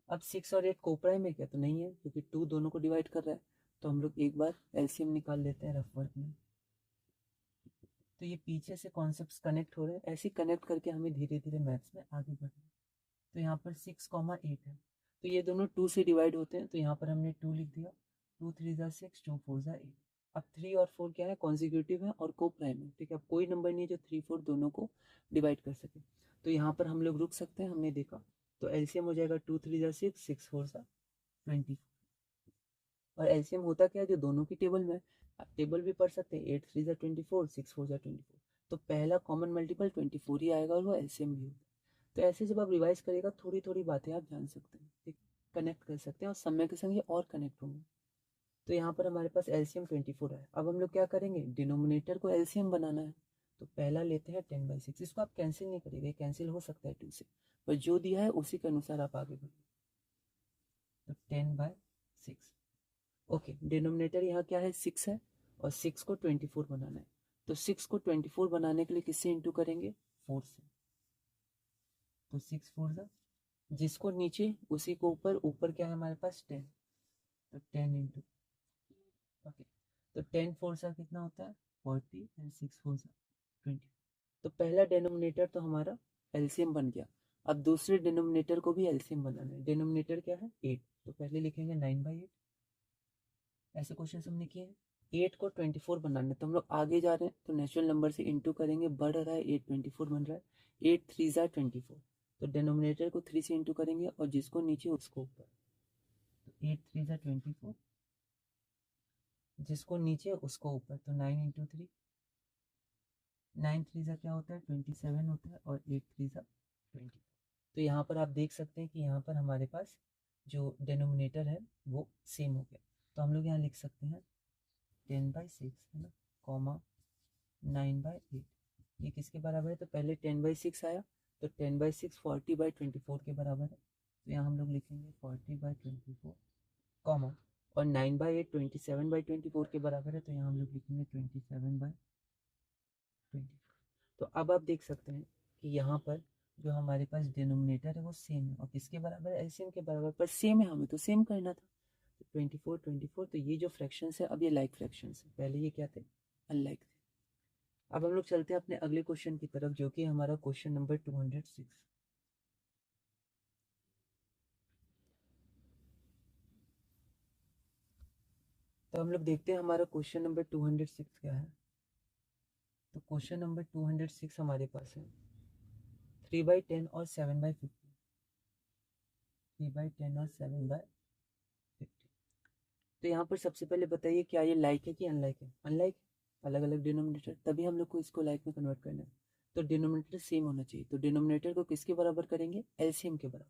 अब 6 और 8 कोपराइम है क्या, तो नहीं है, क्योंकि 2 दोनों को डिवाइड कर रहा है। तो हम लोग एक बार एलसीएम निकाल लेते हैं रफ वर्क में। तो ये पीछे से कॉन्सेप्ट्स कनेक्ट हो रहे हैं, ऐसे कनेक्ट करके हमें धीरे धीरे मैथ्स में आगे बढ़ना है। तो यहाँ पर 6,8 है, तो ये दोनों 2 से डिवाइड होते हैं, तो यहाँ पर हमने 2 लिख दिया। 2 3 6, 2 4 8। अब 3 और 4 क्या है, कॉन्जिक्यूटिव है और को प्राइम है। ठीक है, अब कोई नंबर नहीं है जो 3 4 दोनों को डिवाइड कर सके, तो यहाँ पर हम लोग रुक सकते हैं, हमने देखा। तो एलसीएम हो जाएगा 2 3 6, 6 4 20। और एलसीएम होता क्या है, जो दोनों की टेबल में, आप टेबल भी पढ़ सकते हैं, 8 3 24, 6 4 24। तो पहला कॉमन मल्टीपल 24 ही आएगा, और वो एलसीएम भी होता है। तो ऐसे जब आप रिवाइज करेगा थोड़ी थोड़ी बातें आप जान सकते हैं, ठीक, कनेक्ट कर सकते हैं, और समय के संग ये और कनेक्ट होंगे। तो यहाँ पर हमारे पास एलसीएम 24 है। अब हम लोग क्या करेंगे, डिनोमिनेटर को एलसीएम बनाना है। तो पहला लेते हैं 10/6, इसको आप कैंसिल नहीं करेंगे, कैंसिल हो सकता है 2 से, पर जो दिया है उसी के अनुसार आप आगे बढ़िए। तो 10/6, ओके, डिनोमिनेटर यहाँ क्या है, 6 है, और 6 को 24 बनाना है। तो 6 को 24 बनाने के लिए किससे इंटू करेंगे? 4 से। तो 6 4 जा, जिसको नीचे उसी को ऊपर, ऊपर क्या है हमारे पास 10, तो 10 इंटू, ओके। तो 10 4 सा कितना होता है? 40 एंड 6 4 सा 20। तो पहला डिनोमिनेटर तो हमारा एलसीएम बन गया। अब दूसरे डिनोमिनेटर को भी एलसीएम बनाना है। डिनोमिनेटर क्या है? 8। तो पहले लिखेंगे 9/8। ऐसे क्वेश्चन हमने किए हैं। 8 को 24 बनाना है, तो हम लोग आगे जा रहे हैं तो नेचुरल नंबर से इंटू करेंगे, बढ़ रहा है 8 24 बन रहा है। 8 3 ज़ा 24। तो डिनोमिनेटर को 3 से इंटू करेंगे और जिसको नीचे उसको ऊपर। तो 8 3 ज़ा 24, जिसको नीचे उसको ऊपर, तो 9 इंटू 3। 9 3 ज़ा क्या होता है? 27 होता है, और 8 3 ज़ा 20। तो यहाँ पर आप देख सकते हैं कि यहाँ पर हमारे पास जो डिनोमिनेटर है वो सेम हो गया। तो हम लोग यहाँ लिख सकते हैं 10/6 है ना, कॉमा 9/8। ये किसके बराबर है? तो पहले 10/6 आया, तो 10/6 40/24 के बराबर है। तो यहाँ हम लोग लिखेंगे 40/24, कॉमा, और 9/8 27/24 के बराबर है, तो यहाँ हम लोग लिखेंगे 27/24। तो अब आप देख सकते हैं कि यहाँ पर जो हमारे पास डिनोमिनेटर है वो सेम है, और किसके बराबर है? एलसीएम के बराबर, पर सेम है, हमें तो सेम करना था। तो 24 24, तो ये जो फ्रैक्शंस है अब ये लाइक फ्रैक्शंस है, पहले ये क्या थे? अनलाइक थे। अब हम लोग चलते हैं अपने अगले क्वेश्चन की तरफ, जो कि हमारा क्वेश्चन नंबर 206। तो हम लोग देखते हैं हमारा क्वेश्चन नंबर 206 क्या है। तो क्वेश्चन नंबर 206 हमारे पास है 3/10 और 7/15। 3/10 और 7/15। तो यहाँ पर सबसे पहले बताइए क्या ये लाइक है कि अनलाइक है? अनलाइक, अलग अलग डिनोमिनेटर, तभी हम लोग को इसको लाइक में कन्वर्ट करना है। तो डिनोमिनेटर सेम होना चाहिए, तो डिनोमिनेटर को किसके बराबर करेंगे? एलसीएम के बराबर।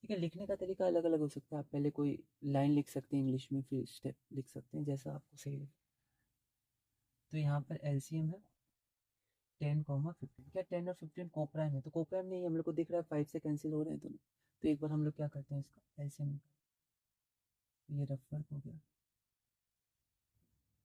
ठीक है, लिखने का तरीका अलग अलग हो सकता है, आप पहले कोई लाइन लिख सकते हैं इंग्लिश में, फिर स्टेप लिख सकते हैं, जैसा आपको सही लगे। तो यहाँ पर एलसीएम है 10, 15। क्या 10 और 15 कोप्राइम है? तो कोप्राइम नहीं, हम लोग को दिख रहा है 5 से कैंसिल हो रहे हैं दोनों। तो एक बार हम लोग क्या करते हैं, इसका एलसीएम। तो ये रफ वर्क हो गया।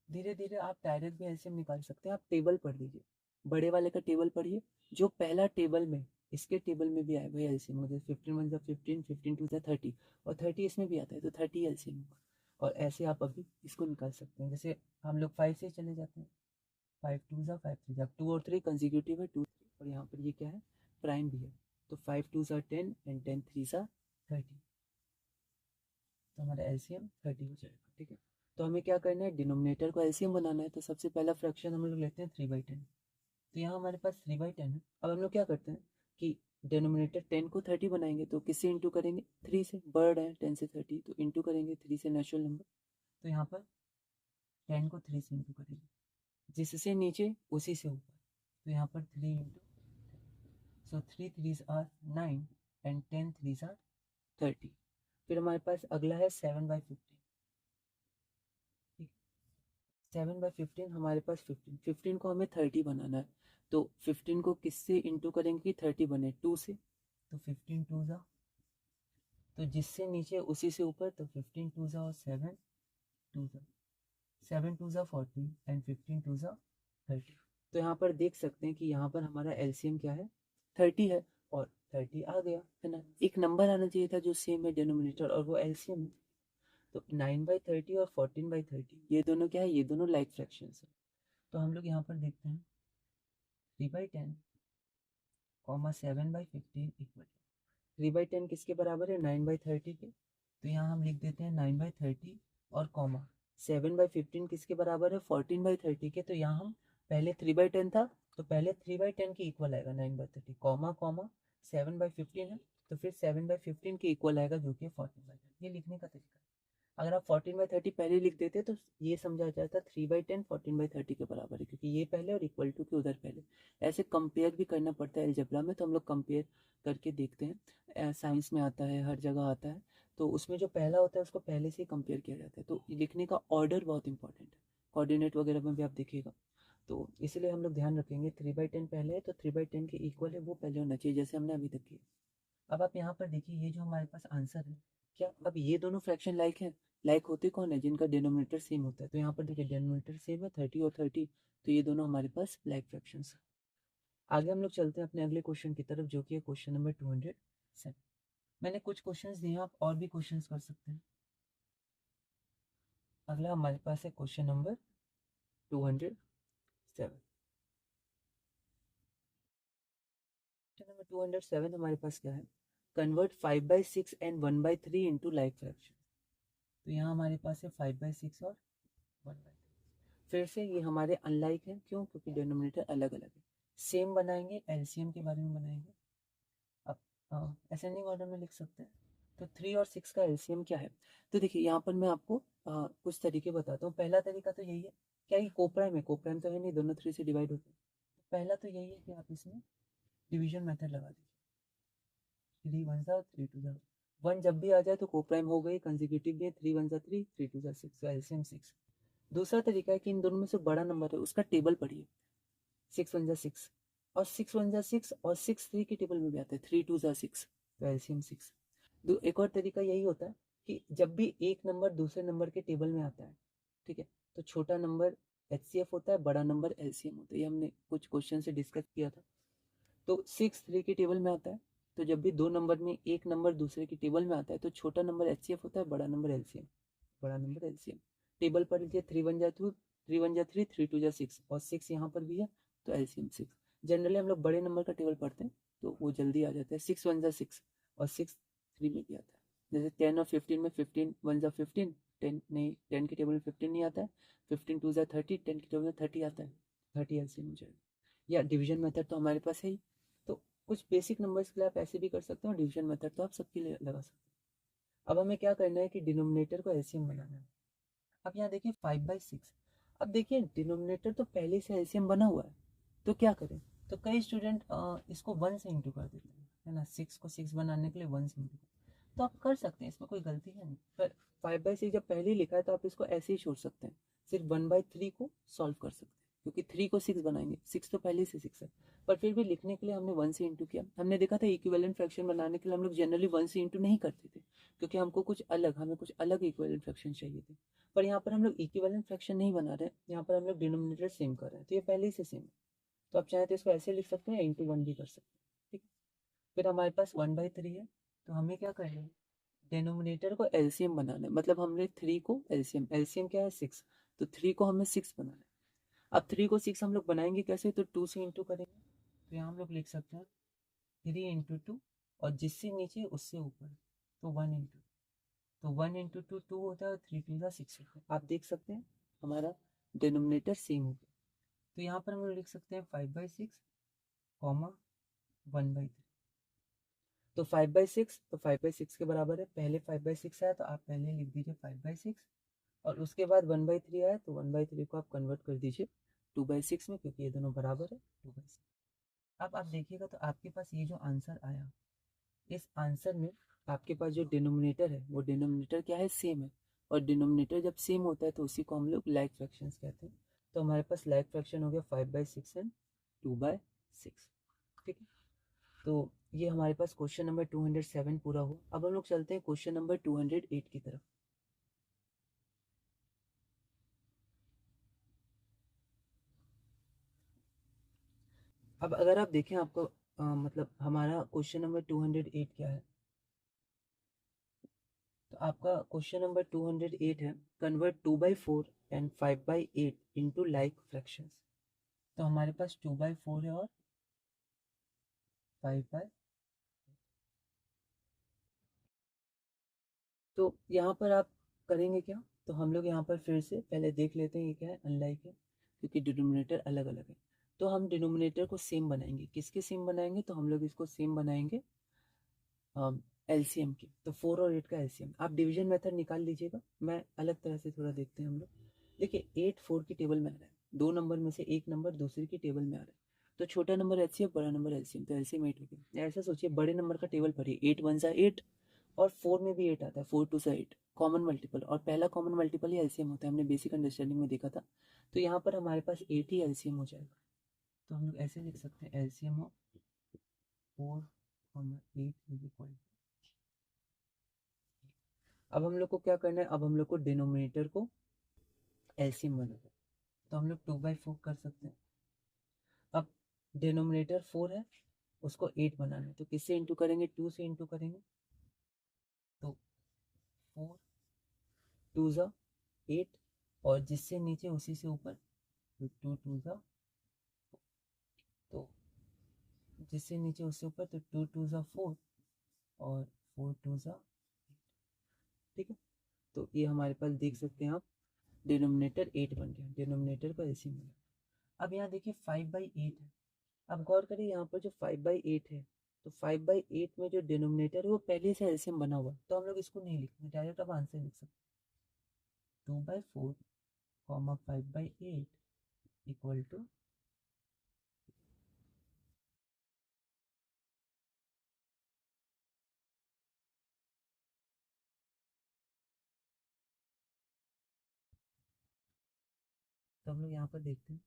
धीरे धीरे आप डायरेक्ट भी एलसीएम निकाल सकते हैं। आप टेबल पढ़ लीजिए, बड़े वाले का टेबल पढ़िए, जो पहला टेबल में, इसके टेबल में भी आया वही एलसीएम हो, जैसे 15 1 15, 15 2 30, और 30 इसमें भी आता है, तो 30 एलसीएम होगा। और ऐसे आप अभी इसको निकाल सकते हैं। जैसे हम लोग 5 से चले जाते हैं, 5 2 5 3 जा, 2 और 3 कंजिक्यूटिव है, 2 3, और यहाँ पर ये क्या है? प्राइम भी है। तो 5 2 10 एंड 10 3 30। तो हमारा एलसीएम 30 हो जाएगा। ठीक है, तो हमें क्या करना है? डिनोमिनेटर को एलसीएम बनाना है। तो सबसे पहला फ्रैक्शन हम लोग लेते हैं 3/10। तो यहाँ हमारे पास 3/10 है। अब हम लोग क्या करते हैं कि डिनोमिनेटर 10 को 30 बनाएंगे, तो किससे इंटू करेंगे? 3 से। बढ़ रहे हैं 10 से 30, तो इंटू करेंगे 3 से नेचुरल नंबर। तो यहाँ पर 10 को 3 से इंटू करेंगे, जिससे नीचे उसी से ऊपर। तो यहाँ पर 3 into, so 3 3s are 9 and 10 3s are 30। फिर हमारे पास अगला है 7/15। 7/15 हमारे पास 15, 15 को हमें 30 बनाना है। तो 15 को किससे इंटू करेंगे कि 30 बने? 2 से। तो 15 2 जा, तो जिससे नीचे उसी से ऊपर, तो 15 2 जा और 7 2 जा, 7 2 जा 40 एंड 15 2 जा 30। तो यहाँ पर देख सकते हैं कि यहाँ पर हमारा एलसीएम क्या है? 30 है, और 30 आ गया है ना। एक नंबर आना चाहिए था जो सेम है डिनोमिनेटर, और वो एलसीएम है। तो 9/30 और 14/30, ये दोनों क्या है? ये दोनों लाइक फ्रैक्शंस है। तो हम लोग यहाँ पर देखते हैं 3/10, 7/15 इक्वल, 3/10 किसके बराबर है? 9/30 के। तो यहाँ हम लिख देते हैं 9/30, और कॉमा 7/15 किसके बराबर है? 14/30 के। तो यहाँ हम पहले 3/10 था, तो पहले 3/10 के इक्वल आएगा 9/30, कॉमा कॉमा 7/15 है, तो फिर 7/15 के इक्वल आएगा, जो कि 14/10। ये लिखने का तरीका है। अगर आप 14/30 पहले लिख देते तो ये समझा जाता 3/10 14/30 के बराबर है, क्योंकि ये पहले और इक्वल टू के उधर पहले। ऐसे कंपेयर भी करना पड़ता है अलजेब्रा में, तो हम लोग कंपेयर करके देखते हैं। साइंस में आता है, हर जगह आता है। तो उसमें जो पहला होता है उसको पहले से ही कंपेयर किया जाता है। तो लिखने का ऑर्डर बहुत इंपॉर्टेंट है, कोऑर्डिनेट वगैरह में भी आप देखिएगा। तो इसलिए हम लोग ध्यान रखेंगे 3/10 पहले है तो 3/10 के इक्वल है, वो पहले होना चाहिए, जैसे हमने अभी तक किया। अब आप यहाँ पर देखिए, ये जो हमारे पास आंसर है, क्या अब ये दोनों फ्रैक्शन लाइक है? लाइक होते कौन है, जिनका डिनोमिनेटर सेम होता है। तो यहाँ पर देखिए डिनोमिनेटर सेम है 30 और 30, तो ये दोनों हमारे पास लाइक फ्रैक्शंस है। आगे हम लोग चलते हैं अपने अगले क्वेश्चन की तरफ, जो कि है क्वेश्चन नंबर 207। मैंने कुछ क्वेश्चंस दिए हैं, आप और भी क्वेश्चंस कर सकते हैं। अगला हमारे पास है क्वेश्चन नंबर 207। क्वेश्चन नंबर 207 हमारे पास क्या है, convert 5/6 and 1/3 into like fraction. तो यहाँ हमारे पास है 5/6 और 1/3। फिर से ये हमारे अनलाइक है, क्यों, क्योंकि डिनोमिनेटर अलग अलग है। सेम बनाएंगे, एलसीएम के बारे में बनाएंगे। अब असेंडिंग ऑर्डर में लिख सकते हैं। तो 3 और 6 का एलसीएम क्या है, तो देखिए यहाँ पर मैं आपको कुछ तरीके बताता हूँ। पहला तरीका तो यही है, क्या ये कोप्राइम है, कोप्राइम तो है नहीं, दोनों 3 से डिवाइड होते हैं। तो पहला तो यही है कि आप इसमें डिवीजन मेथड लगा दीजिए। 3 1 जा 3 2 जा 1, जब भी आ जाए तो कोप्राइम हो गई, कंसेक्यूटिव भी 3 1 जा 3 3 2 जा 6, तो एलसीएम 6। दूसरा तरीका है कि इन दोनों में से बड़ा नंबर है उसका टेबल पढ़िए, 6 1 जा 6, और 6 1 जा 6, और 6 3 के टेबल में भी आता है, 3 2 जा 6, तो एलसीएम 6। एक और तरीका यही होता है कि जब भी एक नंबर दूसरे नंबर के टेबल में आता है, ठीक है, तो छोटा नंबर एचसीएफ होता है, बड़ा नंबर एलसीएम होता है। ये हमने कुछ क्वेश्चन से डिस्कस किया था। तो 6 3 के टेबल में आता है, तो जब भी दो नंबर में एक नंबर दूसरे के टेबल में आता है, तो छोटा नंबर एचसीएफ होता है, बड़ा नंबर एलसीएम, बड़ा नंबर एलसीएम। टेबल पर लीजिए 3 1 जा 2, 3 1 जा 3, 3 2 जा 6, और 6 यहाँ पर भी है, तो एलसीएम 6। जनरली हम लोग बड़े नंबर का टेबल पढ़ते हैं, तो वो जल्दी आ जाता है। 6 1 जा 6, और 6 3 में भी आता है। जैसे 10 और 15 में 15 1 जा 15, 10 नहीं, 10 के टेबल में 15 नहीं आता है, 15 2 जा 30, 10 के टेबल में 30 आता है, 30 एलसीएम हो जाएगा। या डिवीजन मेथड तो हमारे पास है ही, तो कुछ बेसिक नंबर्स के लिए आप ऐसे भी कर सकते हो, डिवीजन मेथड तो आप सबके लिए लगा सकते हो। अब हमें क्या करना है कि डिनोमिनेटर को एलसीएम बनाना है। अब यहाँ देखिए 5/6, अब देखिए डिनोमिनेटर तो पहले से एलसीएम बना हुआ है, तो क्या करें, तो कई स्टूडेंट इसको 1 से इंटू कर देते हैं, है ना, 6 को 6 बनाने के लिए 1 से इंटू, तो आप कर सकते हैं, इसमें कोई गलती है नहीं। पर 5/6 जब पहले ही लिखा है तो आप इसको ऐसे ही छोड़ सकते हैं, सिर्फ 1/3 को सॉल्व कर सकते हैं, क्योंकि 3 को 6 बनाएंगे, 6 तो पहले से 6 है। पर फिर भी लिखने के लिए हमने 1 से इंटू किया। हमने देखा था इक्विवेलेंट फ्रैक्शन बनाने के लिए हम लोग जनरली 1 से इंटू नहीं करते थे, क्योंकि हमको हमें कुछ अलग इक्विवेलेंट फ्रैक्शन चाहिए थे। पर यहाँ पर हम लोग इक्विवेलेंट फ्रैक्शन नहीं बना रहे हैं, यहाँ पर हम लोग डिनोमिनेटर सेम कर रहे हैं, तो ये पहले ही से सेम है। तो आप चाहें तो इसको ऐसे लिख सकते हैं, इंटू 1 भी कर सकते हैं, ठीक है। फिर हमारे पास 1/3 है, तो हमें क्या करना है, डिनोमिनेटर को एलसीएम बनाना है। मतलब हमने 3 को एलसीएम, एलसीएम क्या है 6, तो 3 को हमें 6 बनाना है। अब 3 को 6 हम लोग बनाएंगे कैसे, तो 2 से इंटू करेंगे, तो यहाँ हम लोग लिख सकते हैं 3 इंटू 2, और जिससे नीचे उससे ऊपर, तो 1 इंटू, तो 1 इंटू 2 2 होता है, 3 2 6 होता है। आप देख सकते हैं हमारा डिनोमिनेटर सेम हो गया। तो यहाँ पर हम लोग लिख सकते हैं 5/6 कॉमा 1/3। तो 5/6, तो 5/6 के बराबर है, पहले 5/6 आया तो आप पहले लिख दीजिए 5/6, और उसके बाद 1/3 आया तो 1/3 को आप कन्वर्ट कर दीजिए 2/6 में, क्योंकि ये दोनों बराबर है 2/6। अब आप देखिएगा तो आपके पास ये जो आंसर आया, इस आंसर में आपके पास जो डिनोमिनेटर है वो डिनोमिनेटर क्या है, सेम है। और डिनोमिनेटर जब सेम होता है तो उसी को हम लोग लाइक फ्रैक्शंस कहते हैं। तो हमारे पास लाइक फ्रैक्शन हो गया 5/6 एंड 2/6, ठीक है। तो ये हमारे पास क्वेश्चन नंबर 207 पूरा हुआ। अब हम लोग चलते हैं क्वेश्चन नंबर 208 की तरफ। अब अगर आप देखें आपको मतलब हमारा क्वेश्चन नंबर 208 क्या है, तो आपका क्वेश्चन नंबर 208 है, convert 2/4 and 5/8 into like fractions. तो हमारे पास 2/4 है और 5/, तो यहाँ पर आप करेंगे क्या, तो हम लोग यहाँ पर फिर से पहले देख लेते हैं ये क्या है, अनलाइक है, क्योंकि डिनोमिनेटर अलग अलग है। तो हम डिनोमिनेटर को सेम बनाएंगे, किसके सेम बनाएंगे, तो हम लोग इसको सेम बनाएंगे एलसीएम की। तो 4 और 8 का एलसीएम, आप डिवीजन मेथड निकाल लीजिएगा, मैं अलग तरह से थोड़ा देखते हैं हम लोग। देखिए 8 4 की टेबल में आ रहा है, दो नंबर में से एक नंबर दूसरे की टेबल में आ रहा है, तो छोटा नंबर एचसीएफ, बड़ा नंबर एलसीएम, तो एलसीएम 8 हो गया। ऐसा सोचिए बड़े नंबर का टेबल पढ़िए, 8 1 जा 8, और 4 में भी 8 आता है, 4 2 जा 8, कॉमन मल्टीपल, और पहला कॉमन मल्टीपल ही एलसीएम होता है, हमने बेसिक अंडरस्टैंडिंग में देखा था। तो यहाँ पर हमारे पास 8 ही एलसीएम हो जाएगा। तो हम लोग ऐसे लिख सकते हैं एलसीएम ऑफ 4 8 इज इक्वल। अब हम लोग को क्या करना है, अब हम लोग को डिनोमिनेटर को एलसीएम बनाना है। तो हम लोग 2/4 कर सकते हैं। अब डिनोमिनेटर 4 है, उसको 8 बनाना है, तो किससे इंटू करेंगे, 2 से इंटू करेंगे। तो 4 2 ज़ा 8, और जिससे नीचे उसी से ऊपर, तो 2 2 ज़ा, तो जिससे नीचे उससे ऊपर, तो 2 2 ज़ा 4 और 4 2 ज़ा, ठीक है। तो ये हमारे पास देख सकते हैं आप, डिनोमिनेटर 8 बन गया, डिनोमिनेटर का एलसीएम मिला। अब यहाँ देखिए 5/8 है। अब गौर करिए यहाँ पर जो 5/8 है, तो 5/8 में जो डिनोमिनेटर है वो पहले से एलसीएम बना हुआ है, तो हम लोग इसको नहीं लिखेंगे, डायरेक्ट अब आंसर लिख सकते हैं। 2/4 कॉमा 5/8 इक्वल टू, तो हम लोग यहाँ पर देखते हैं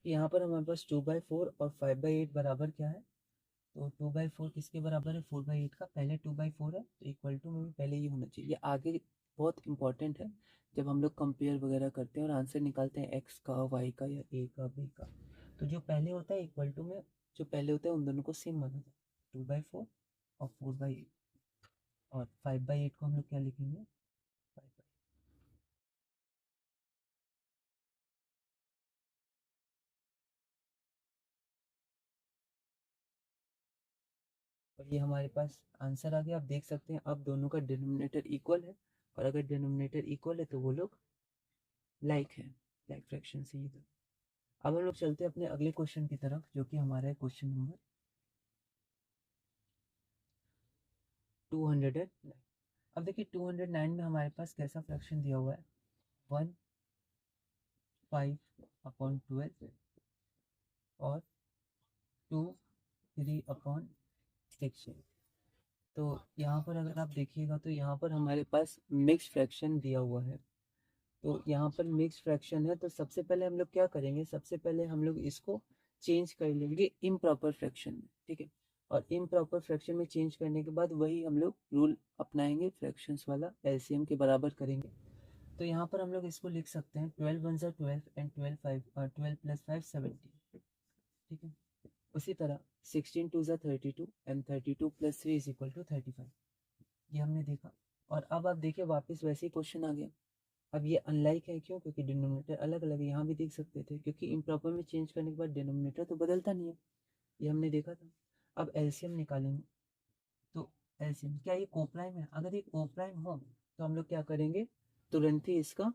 कि यहाँ पर हमारे पास 2/4 और 5/8 बराबर क्या है। तो 2/4 किसके बराबर है, 4/8 का। पहले 2/4 है तो इक्वल टू में भी पहले ये होना चाहिए। ये आगे बहुत इंपॉर्टेंट है जब हम लोग कंपेयर वगैरह करते हैं और आंसर निकालते हैं एक्स का, वाई का, या ए का, बी का। तो जो पहले होता है इक्वल टू में, जो पहले होता है उन दोनों को सेम माना जाता है, 2/4 और 4/8। और 5/8 को हम लोग क्या लिखेंगे, 5/8। और ये हमारे पास आंसर आ गया। आप देख सकते हैं अब दोनों का डिनोमिनेटर इक्वल है, और अगर डिनोमिनेटर इक्वल है तो वो लोग लाइक है, लाइक फ्रैक्शन से ही। अब हम लोग चलते हैं अपने अगले क्वेश्चन की तरफ, जो कि हमारा है क्वेश्चन नंबर 209। अब देखिए 209 में हमारे पास कैसा फ्रैक्शन दिया हुआ है, 1/5/12 और 2/3/16। तो यहाँ पर अगर आप देखिएगा तो यहाँ पर हमारे पास मिक्स फ्रैक्शन दिया हुआ है। तो यहाँ पर मिक्स फ्रैक्शन है, तो सबसे पहले हम लोग क्या करेंगे, सबसे पहले हम लोग इसको चेंज कर लेंगे इम्प्रॉपर फ्रैक्शन में, ठीक है। और इम्प्रॉपर फ्रैक्शन में चेंज करने के बाद वही हम लोग रूल अपनाएंगे, फ्रैक्शंस वाला, एलसीएम के बराबर करेंगे। तो यहाँ पर हम लोग इसको लिख सकते हैं 12 1 12 एंड 12 + 5 17, ठीक है। उसी तरह 16 2 32 एंड 32 + 3 = 35, ये हमने देखा। और अब आप देखिए वापस वैसे ही क्वेश्चन आ गया। अब ये अनलाइक है, क्यों, क्योंकि डिनोमिनेटर अलग अलग है। यहाँ भी देख सकते थे, क्योंकि इम्प्रॉपर में चेंज करने के बाद डिनोमिनेटर तो बदलता नहीं है, ये हमने देखा था। अब एलसीएम निकालेंगे, तो एलसीएम क्या ये कोप्राइम है, अगर ये कोप्राइम हो तो हम लोग क्या करेंगे, तुरंत ही इसका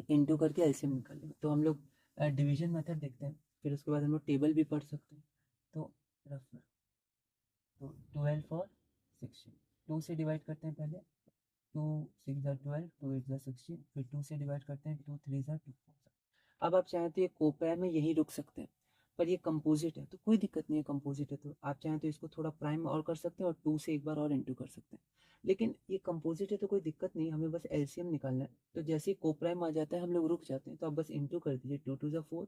इंटू करके एलसीएम निकालेंगे। तो हम लोग डिवीजन मेथड देखते हैं, फिर उसके बाद हम लोग टेबल भी पढ़ सकते हैं। तो रफ में, तो 12 और 16, 2 से डिवाइड करते हैं पहले, 2 6 12, 2 8 16, फिर 2 से डिवाइड करते हैं, 2 3 2 4। अब आप चाहें तो ये कोपेयर में यही रुक सकते हैं, पर ये कंपोजिट है तो कोई दिक्कत नहीं है, कंपोजिट है तो आप चाहें तो इसको थोड़ा प्राइम और कर सकते हैं और 2 से एक बार और इंटू कर सकते हैं। लेकिन ये कंपोजिट है तो कोई दिक्कत नहीं, हमें बस एलसीएम निकालना है। तो जैसे ही कोप्राइम आ जाता है हम लोग रुक जाते हैं, तो आप बस इंटू कर दीजिए, 2 2 4,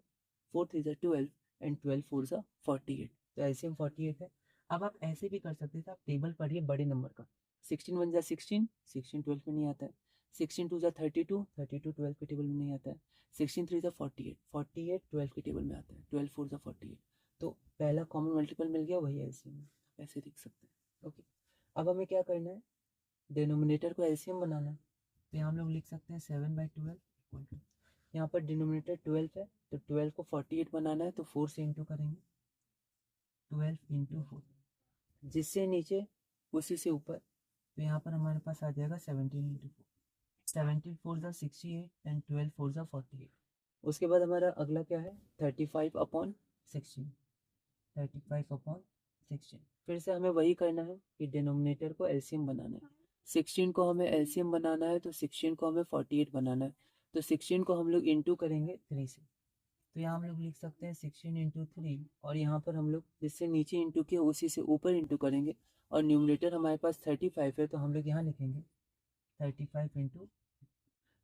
4 3 12 एंड 12 4 48। तो एलसीएम 48 है। अब आप ऐसे भी कर सकते थे, आप टेबल पढ़िए बड़े नंबर का, 16 1 16, 16 12 में नहीं आता है, 16 2 32, 32 12 के टेबल में नहीं आता है, 16 3 48, 48 12 के टेबल में आता है, 12 4 48। तो पहला कॉमन मल्टीपल मिल गया, वही एलसीएम है, ऐसे देख सकते हैं। ओके, अब हमें क्या करना है, डिनोमिनेटर को एलसीएम बनाना है। तो यहाँ हम लोग लिख सकते हैं 7/12 इक्वल टू, यहाँ पर डिनोमिनेटर 12 है तो 12 को 48 बनाना है, तो 4 से इंटू करेंगे, 12 इंटू 4, जिससे नीचे उसी से ऊपर। तो यहाँ पर हमारे पास आ जाएगा 17 इंटू 4, 17 4 68 एंड 12 4 48। उसके बाद हमारा अगला क्या है, 35/16, 35/16। फिर से हमें वही करना है कि डिनोमिनेटर को एलसीएम बनाना है। 16 को हमें एलसीएम बनाना है, तो 16 को हमें 48 बनाना है। तो 16 को हम लोग इंटू करेंगे 3 से, तो यहाँ हम लोग लिख सकते हैं 16 इंटू 3, और यहाँ पर हम लोग जिससे नीचे इंटू किया उसी से ऊपर इंटू करेंगे। और न्यूमरेटर हमारे पास 35 है, तो हम लोग यहाँ लिखेंगे 35 इंटू,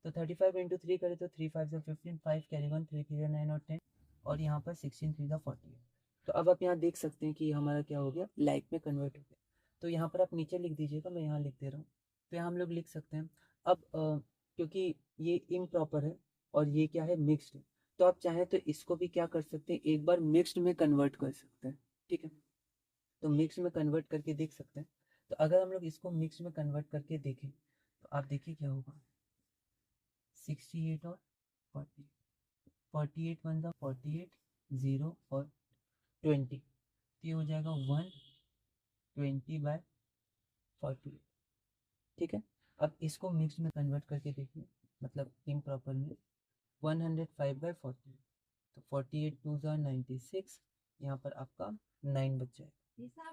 तो 35 इंटू 3 करें तो 3 5 15, 5 कैरी 1, 3 3 9 और 10, और यहाँ पर 16 3 48। तो अब आप यहाँ देख सकते हैं कि हमारा क्या हो गया, लाइक में कन्वर्ट हो गया। तो यहाँ पर आप नीचे लिख दीजिएगा, मैं यहाँ लिख दे रहा हूँ। तो यहाँ हम लोग लिख सकते हैं। अब क्योंकि ये इम्प्रॉपर है और ये क्या है, मिक्स्ड है, तो आप चाहें तो इसको भी क्या कर सकते हैं, एक बार मिक्स्ड में कन्वर्ट कर सकते हैं। ठीक है, तो मिक्स में कन्वर्ट करके देख सकते हैं। तो अगर हम लोग इसको मिक्स में कन्वर्ट करके देखें तो आप देखिए क्या होगा, 68 और 40, 48 वन ज़ा 48, 0 और 20, तो ये हो जाएगा 120/48। ठीक है, अब इसको मिक्स में कन्वर्ट करके देखिए, मतलब इम्प्रॉपर में, 105/40, तो 48 टू ज़ा 96, यहाँ पर आपका 9 बच जाएगा,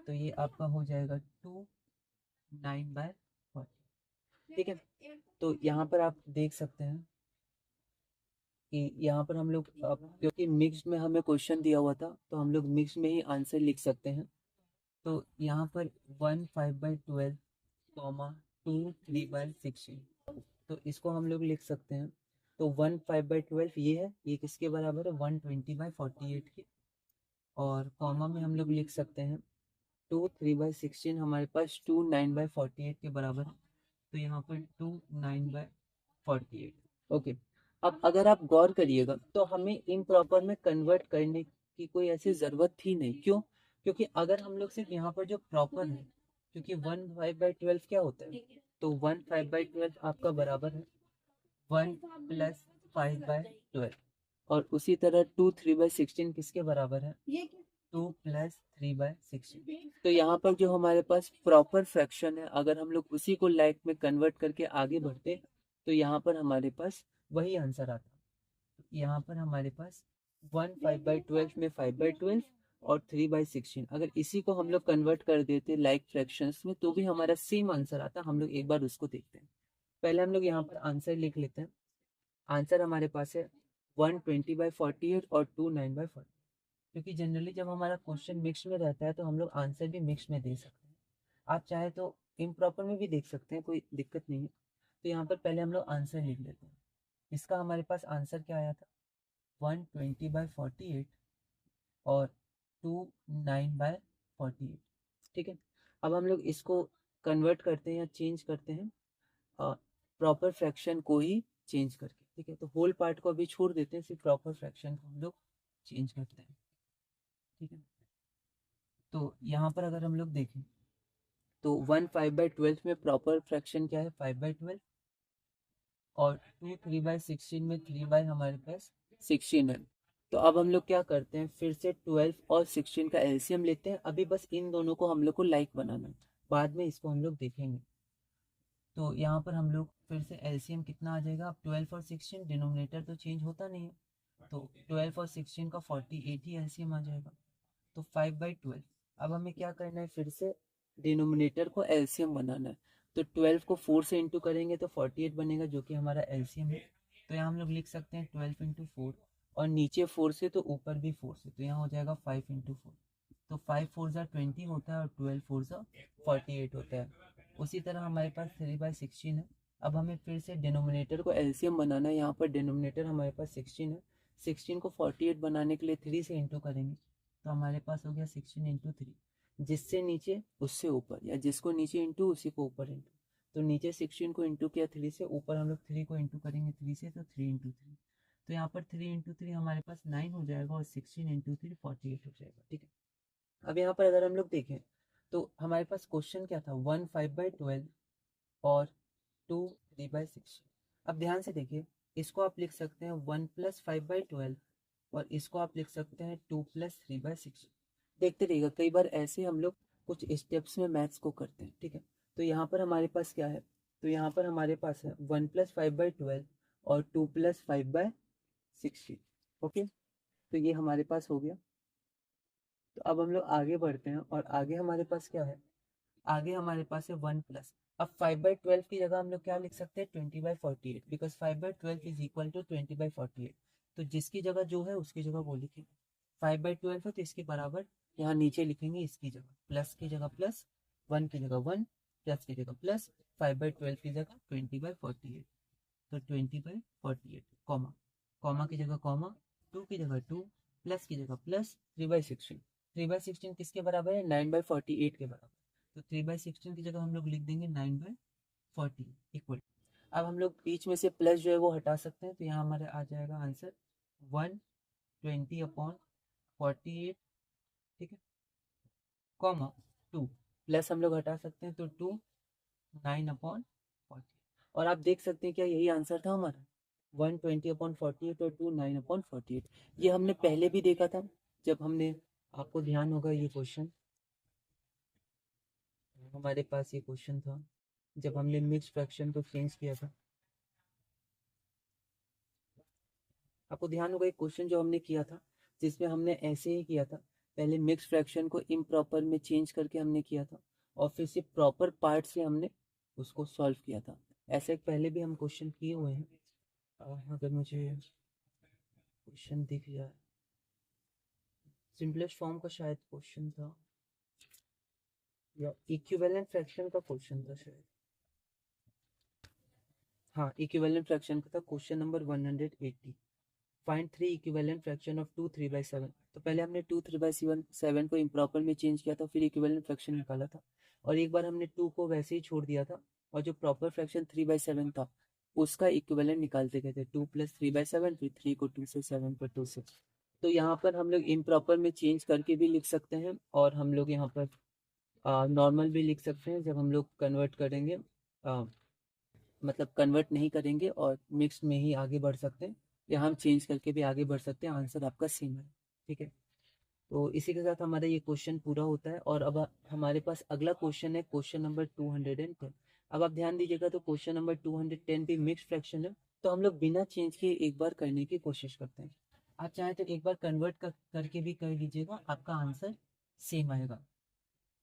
तो ये आपका हो जाएगा 29/40। ठीक है, तो यहाँ पर आप देख सकते हैं कि यहाँ पर हम लोग क्योंकि मिक्स्ड में हमें क्वेश्चन दिया हुआ था, तो हम लोग मिक्स में ही आंसर लिख सकते हैं। तो यहाँ पर 1 5/12 कॉमा 2 3/16, तो इसको हम लोग लिख सकते हैं। तो 1 5/12 ये है, ये किसके बराबर है, 120/48 के। और कॉमा में हम लोग लिख सकते हैं 2 3/16 हमारे पास 2 9/48 के बराबर है, तो यहाँ पर 2 9/48। ओके, अब अगर आप गौर करिएगा तो हमें इम्प्रॉपर में कन्वर्ट करने की कोई ऐसी ज़रूरत थी नहीं। क्यों? क्योंकि अगर हम लोग सिर्फ यहाँ पर जो प्रॉपर है, क्योंकि 1 5/12 क्या होता है, तो 1 5/12 आपका बराबर है 1 + 5/12, और उसी तरह 2 3/16 किसके बराबर है, 2 + 3/16। तो यहाँ पर जो हमारे पास प्रॉपर फ्रैक्शन है, अगर हम लोग उसी को लाइक में कन्वर्ट करके आगे बढ़ते तो यहाँ पर हमारे पास वही आंसर आता। यहाँ पर हमारे पास 1 5/12 में 5/12 और 3/16, अगर इसी को हम लोग कन्वर्ट कर देते लाइक फ्रैक्शंस में तो भी हमारा सेम आंसर आता। हम लोग एक बार उसको देखते हैं। पहले हम लोग यहाँ पर आंसर लिख लेते हैं। आंसर हमारे पास है 120/48 और 29/40, क्योंकि जनरली जब हमारा क्वेश्चन मिक्स में रहता है तो हम लोग आंसर भी मिक्स में दे सकते हैं। आप चाहे तो इम्प्रॉपर में भी देख सकते हैं, कोई दिक्कत नहीं है। तो यहाँ पर पहले हम लोग आंसर लिख लेते हैं। इसका हमारे पास आंसर क्या आया था, 120/48 और 29/48। ठीक है, अब हम लोग इसको कन्वर्ट करते हैं या चेंज करते हैं प्रॉपर फ्रैक्शन को ही चेंज करके। ठीक है, तो होल पार्ट को अभी छोड़ देते हैं, सिर्फ प्रॉपर फ्रैक्शन को हम लोग चेंज करते हैं। ठीक है, तो यहाँ पर अगर हम लोग देखें तो 1 5/12 में प्रॉपर फ्रैक्शन क्या है, 5/12, और 2 3/16 में 3 हमारे पास 16 है। तो अब हम लोग क्या करते हैं, फिर से 12 और 16 का एलसीएम लेते हैं। अभी बस इन दोनों को हम लोग को लाइक बनाना है, बाद में इसको हम लोग देखेंगे। तो यहाँ पर हम लोग फिर से एलसीएम कितना आ जाएगा, अब 12 और 16 डिनोमिनेटर तो चेंज होता नहीं है, तो 12 और 16 का 48 ही एलसीएम आ जाएगा, तो 5/12। अब हमें क्या करना है, फिर से डिनोमिनेटर को एलसीएम बनाना है। तो 12 को 4 से इंटू करेंगे तो 48 बनेगा, जो कि हमारा एलसीएम है। तो यहाँ हम लोग लिख सकते हैं 12 × 4, और नीचे 4 से तो ऊपर भी 4 से, तो यहाँ हो जाएगा 5 × 4। तो 5 4 ज़ा 20 होता है और 12 4 ज़ा 48 होता है। उसी तरह हमारे पास 3/16 है। अब हमें फिर से डिनोमिनेटर को एलसीएम बनाना है। यहाँ पर डिनोमिनेटर हमारे पास 16 है, 16 को 48 बनाने के लिए 3 से इंटू करेंगे, तो हमारे पास हो गया 16 × 3। जिससे नीचे उससे ऊपर, या जिसको नीचे इंटू उसी को ऊपर इंटू। तो नीचे 16 को इंटू किया 3 से, ऊपर हम लोग 3 को इंटू करेंगे 3 से, तो 3 × 3। तो यहाँ पर 3 × 3 हमारे पास 9 हो जाएगा, और 16 × 3 48 हो जाएगा। ठीक है, अब यहाँ पर अगर हम लोग देखें तो हमारे पास क्वेश्चन क्या था, 1 5/12 और 2 3/16। अब ध्यान से देखिए, इसको आप लिख सकते हैं 1 + 5/12, और इसको आप लिख सकते हैं 2 + 3/16। देखते रहिएगा, कई बार ऐसे हम लोग कुछ स्टेप्स में मैथ्स को करते हैं। ठीक है, तो यहाँ पर हमारे पास क्या है, तो यहाँ पर हमारे पास है 1 + 5/12 और 2 + 5/16। ओके, तो ये हमारे पास हो गया। तो अब हम लोग आगे बढ़ते हैं, और आगे हमारे पास क्या है, आगे हमारे पास है 1+। अब 5/12 की जगह हम लोग क्या लिख सकते हैं, 20/48, बिकॉज 5/12 इज इक्वल टू 20/48। तो जिसकी जगह जो है उसकी जगह वो लिखेंगे। 5/12 है तो इसके बराबर यहाँ नीचे लिखेंगे, इसकी जगह प्लस की जगह प्लस, 1 की जगह 1, प्लस की जगह प्लस, 5/12 की जगह 20/48, तो 20/48, कॉमा कॉमा की जगह कॉमा, 2 की जगह 2, प्लस की जगह प्लस, 3/16। 3/16 किसके बराबर है, 9/48 के बराबर। तो 3/16 की जगह हम लोग लिख देंगे 9/14 इक्वल। अब हम लोग बीच में से प्लस जो है वो हटा सकते हैं, तो यहाँ हमारे आ जाएगा आंसर 120/48, ठीक है, कॉमा 2, प्लस हम लोग हटा सकते हैं तो 2, 9/40। और आप देख सकते हैं क्या यही आंसर था हमारा, 120/48 और 2 9/48। ये हमने पहले भी देखा था जब हमने, आपको ध्यान होगा ये क्वेश्चन, हमारे पास ये क्वेश्चन था जब हमने मिक्स फ्रैक्शन को चेंज किया था। आपको ध्यान होगा एक क्वेश्चन जो हमने किया था जिसमें हमने ऐसे ही किया था, पहले मिक्स फ्रैक्शन को इम्प्रॉपर में चेंज करके हमने किया था और फिर से प्रॉपर पार्ट से हमने उसको सॉल्व किया था। ऐसे पहले भी हम क्वेश्चन किए हुए हैं। अगर मुझे क्वेश्चन दिख जाए, सिंपलेस्ट फॉर्म का शायद क्वेश्चन था या इक्विवेलेंट फ्रैक्शन का क्वेश्चन था शायद, हाँ इक्विवेलेंट फ्रैक्शन का था question number 180। Find 3 equivalent fraction of 2 3/7। तो पहले हमने 2 3/7 को इम्प्रॉपर में चेंज किया था, फिर इक्विवेलेंट फ्रैक्शन निकाला था, और एक बार हमने 2 को वैसे ही छोड़ दिया था और जो प्रॉपर फ्रैक्शन 3/7 था उसका इक्विवेलेंट निकालते गए थे, 2 + 3/7, फिर 3 को 2 से, 7 को 2 से। तो यहाँ पर हम लोग इम्प्रॉपर में चेंज करके भी लिख सकते हैं और हम लोग यहाँ पर नॉर्मल भी लिख सकते हैं जब हम लोग कन्वर्ट करेंगे, मतलब कन्वर्ट नहीं करेंगे और मिक्स में ही आगे बढ़ सकते हैं, या हम चेंज करके भी आगे बढ़ सकते हैं, आंसर आपका सेम है, ठीक है। तो इसी के साथ हमारा ये क्वेश्चन पूरा होता है और अब हमारे पास अगला क्वेश्चन है क्वेश्चन नंबर 210। अब आप ध्यान दीजिएगा, तो क्वेश्चन नंबर 210 भी मिक्स फ्रैक्शन है, तो हम लोग बिना चेंज किए एक बार करने की कोशिश करते हैं। आप चाहें तो एक बार कन्वर्ट करके भी कर लीजिएगा, आपका आंसर सेम आएगा।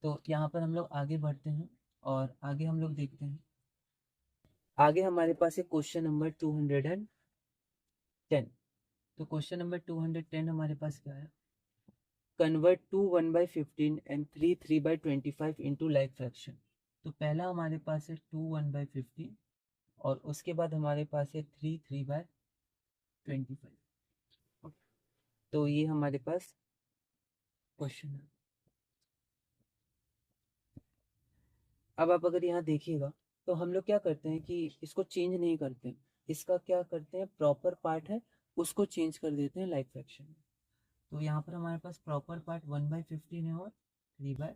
तो यहाँ पर हम लोग आगे बढ़ते हैं और आगे हम लोग देखते हैं। आगे हमारे पास है क्वेश्चन नंबर 210। तो क्वेश्चन नंबर 210 हमारे पास क्या है, convert 2 1/15 and 3 3/25 into like fraction. तो पहला हमारे पास है 2 1/15 और उसके बाद हमारे पास है 3 3/25। तो ये हमारे पास क्वेश्चन है। अब आप अगर यहाँ देखिएगा तो हम लोग क्या करते हैं कि इसको चेंज नहीं करते हैं, इसका क्या करते हैं, प्रॉपर पार्ट है उसको चेंज कर देते हैं लाइक फ्रैक्शन में। तो यहाँ पर हमारे पास प्रॉपर पार्ट 1/15 है और 3/,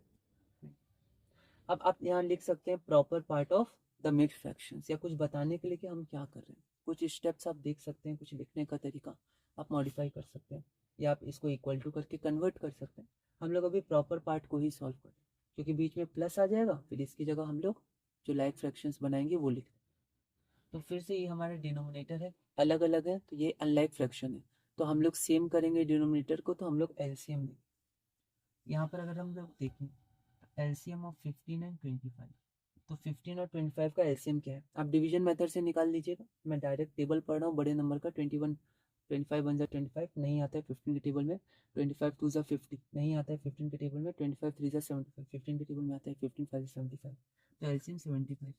अब आप यहाँ लिख सकते हैं proper part of the mixed fractions, या कुछ बताने के लिए कि हम क्या कर रहे हैं, कुछ स्टेप्स आप देख सकते हैं, कुछ लिखने का तरीका आप मॉडिफाई कर सकते हैं, या आप इसको इक्वल टू करके कन्वर्ट कर सकते हैं। हम लोग अभी प्रॉपर पार्ट को ही सॉल्व करें क्योंकि बीच में प्लस आ जाएगा, फिर इसकी जगह हम लोग जो लाइक फ्रैक्शंस बनाएंगे वो लिख। तो फिर से ये हमारा डिनोमिनेटर है, अलग अलग है तो ये अनलाइक फ्रैक्शन है, तो हम लोग सेम करेंगे डिनोमिनेटर को, तो हम लोग एलसीएम लेंगे। यहाँ पर अगर हम लोग देखें एलसीएम ऑफ 15 एंड 25, तो 15 और 25 का एलसीएम क्या है, आप डिवीजन मेथड से निकाल लीजिएगा। मैं डायरेक्ट टेबल पढ़ रहा हूँ, बड़े नंबर का 21 25 1 25 नहीं आता है 15 के टेबल में, 25 2 50 नहीं आता है 15 के टेबल में, 25 3 75 15 के टेबल में आता है 15 5 75, तो एलसीएम 75।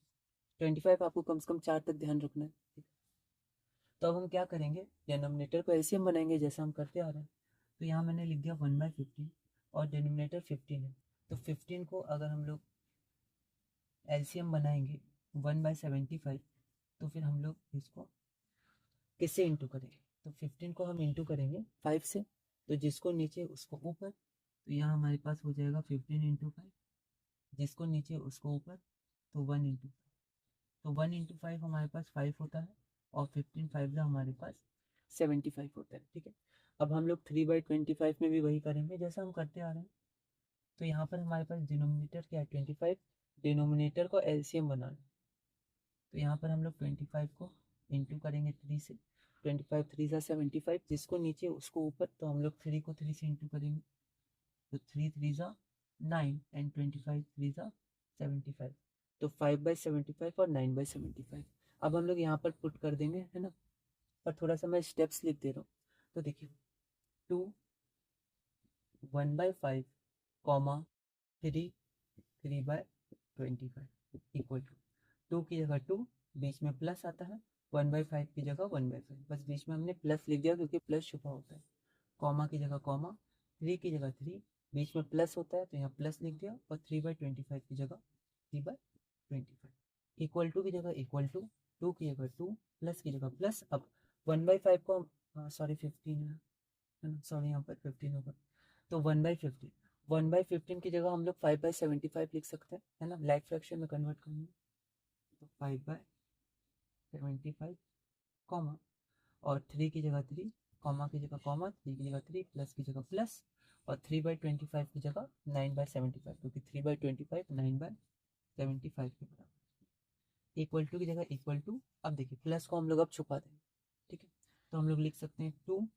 25 आपको कम से कम 4 तक ध्यान रखना है, ठीक है। तो अब हम क्या करेंगे, डिनोमिनेटर को एलसीएम बनाएंगे जैसा हम करते आ रहे हैं। तो यहाँ मैंने लिख दिया 1/15 और डिनोमिनेटर 15 है, तो 15 को अगर हम लोग एलसीएम बनाएंगे 1/75, तो फिर हम लोग इसको किससे इंटू करेंगे, तो 15 को हम इंटू करेंगे 5 से, तो जिसको नीचे उसको ऊपर, तो यहाँ हमारे पास हो जाएगा 15 × 5, जिसको नीचे उसको ऊपर, तो 1 × 5, तो 1 × 5 हमारे पास 5 होता है और 15 5 हमारे पास 75 होता है, ठीक है। अब हम लोग 3/25 में भी वही करेंगे जैसा हम करते आ रहे हैं। तो यहाँ पर हमारे पास डिनोमिनेटर क्या है 25, डिनोमिनेटर को एलसीएम बनाना, तो यहाँ पर हम लोग 25 को इंटू करेंगे 3 से, 25 3 सा 75, जिसको नीचे उसको ऊपर, तो हम लोग 3 को 3 से इंटू करेंगे, तो 3 3 सा 9 एंड 25 3 सा 75, तो 5/75 और 9/75। अब हम लोग यहाँ पर पुट कर देंगे, है ना, पर थोड़ा सा मैं स्टेप्स लिख दे रहा हूँ। तो देखिए 2 1/5 कॉमा 3 3/25 इक्वल टू 2 की जगह 2, बीच में प्लस आता है, 1/5 की जगह 1/5, बस बीच में हमने प्लस लिख दिया क्योंकि प्लस छुपा होता है, कॉमा की जगह कॉमा, 3 की जगह 3 बीच में प्लस होता है तो यहाँ प्लस लिख दिया, और 3/25 की जगह 3/25, इक्वल टू की जगह इक्वल टू की जगह टू, प्लस की जगह प्लस। अब 1/5 को सॉरी 15 है ना, सॉरी यहाँ पर 15 होगा, तो 1/15, 1/15 की जगह हम लोग 5/75 लिख सकते हैं, है ना, लाइक फ्रैक्शन में कन्वर्ट करेंगे तो 5/75, कॉमा, और 3 की जगह 3, कॉमा की जगह कॉमा, 3 की जगह 3, प्लस की जगह प्लस, और 3/25 की जगह 9/75, क्योंकि 3/25 9/75 के बराबर, इक्वल टू की जगह इक्वल टू। अब देखिए प्लस को हम लोग अब छुपा देंगे, ठीक है, तो हम लोग लिख सकते हैं 2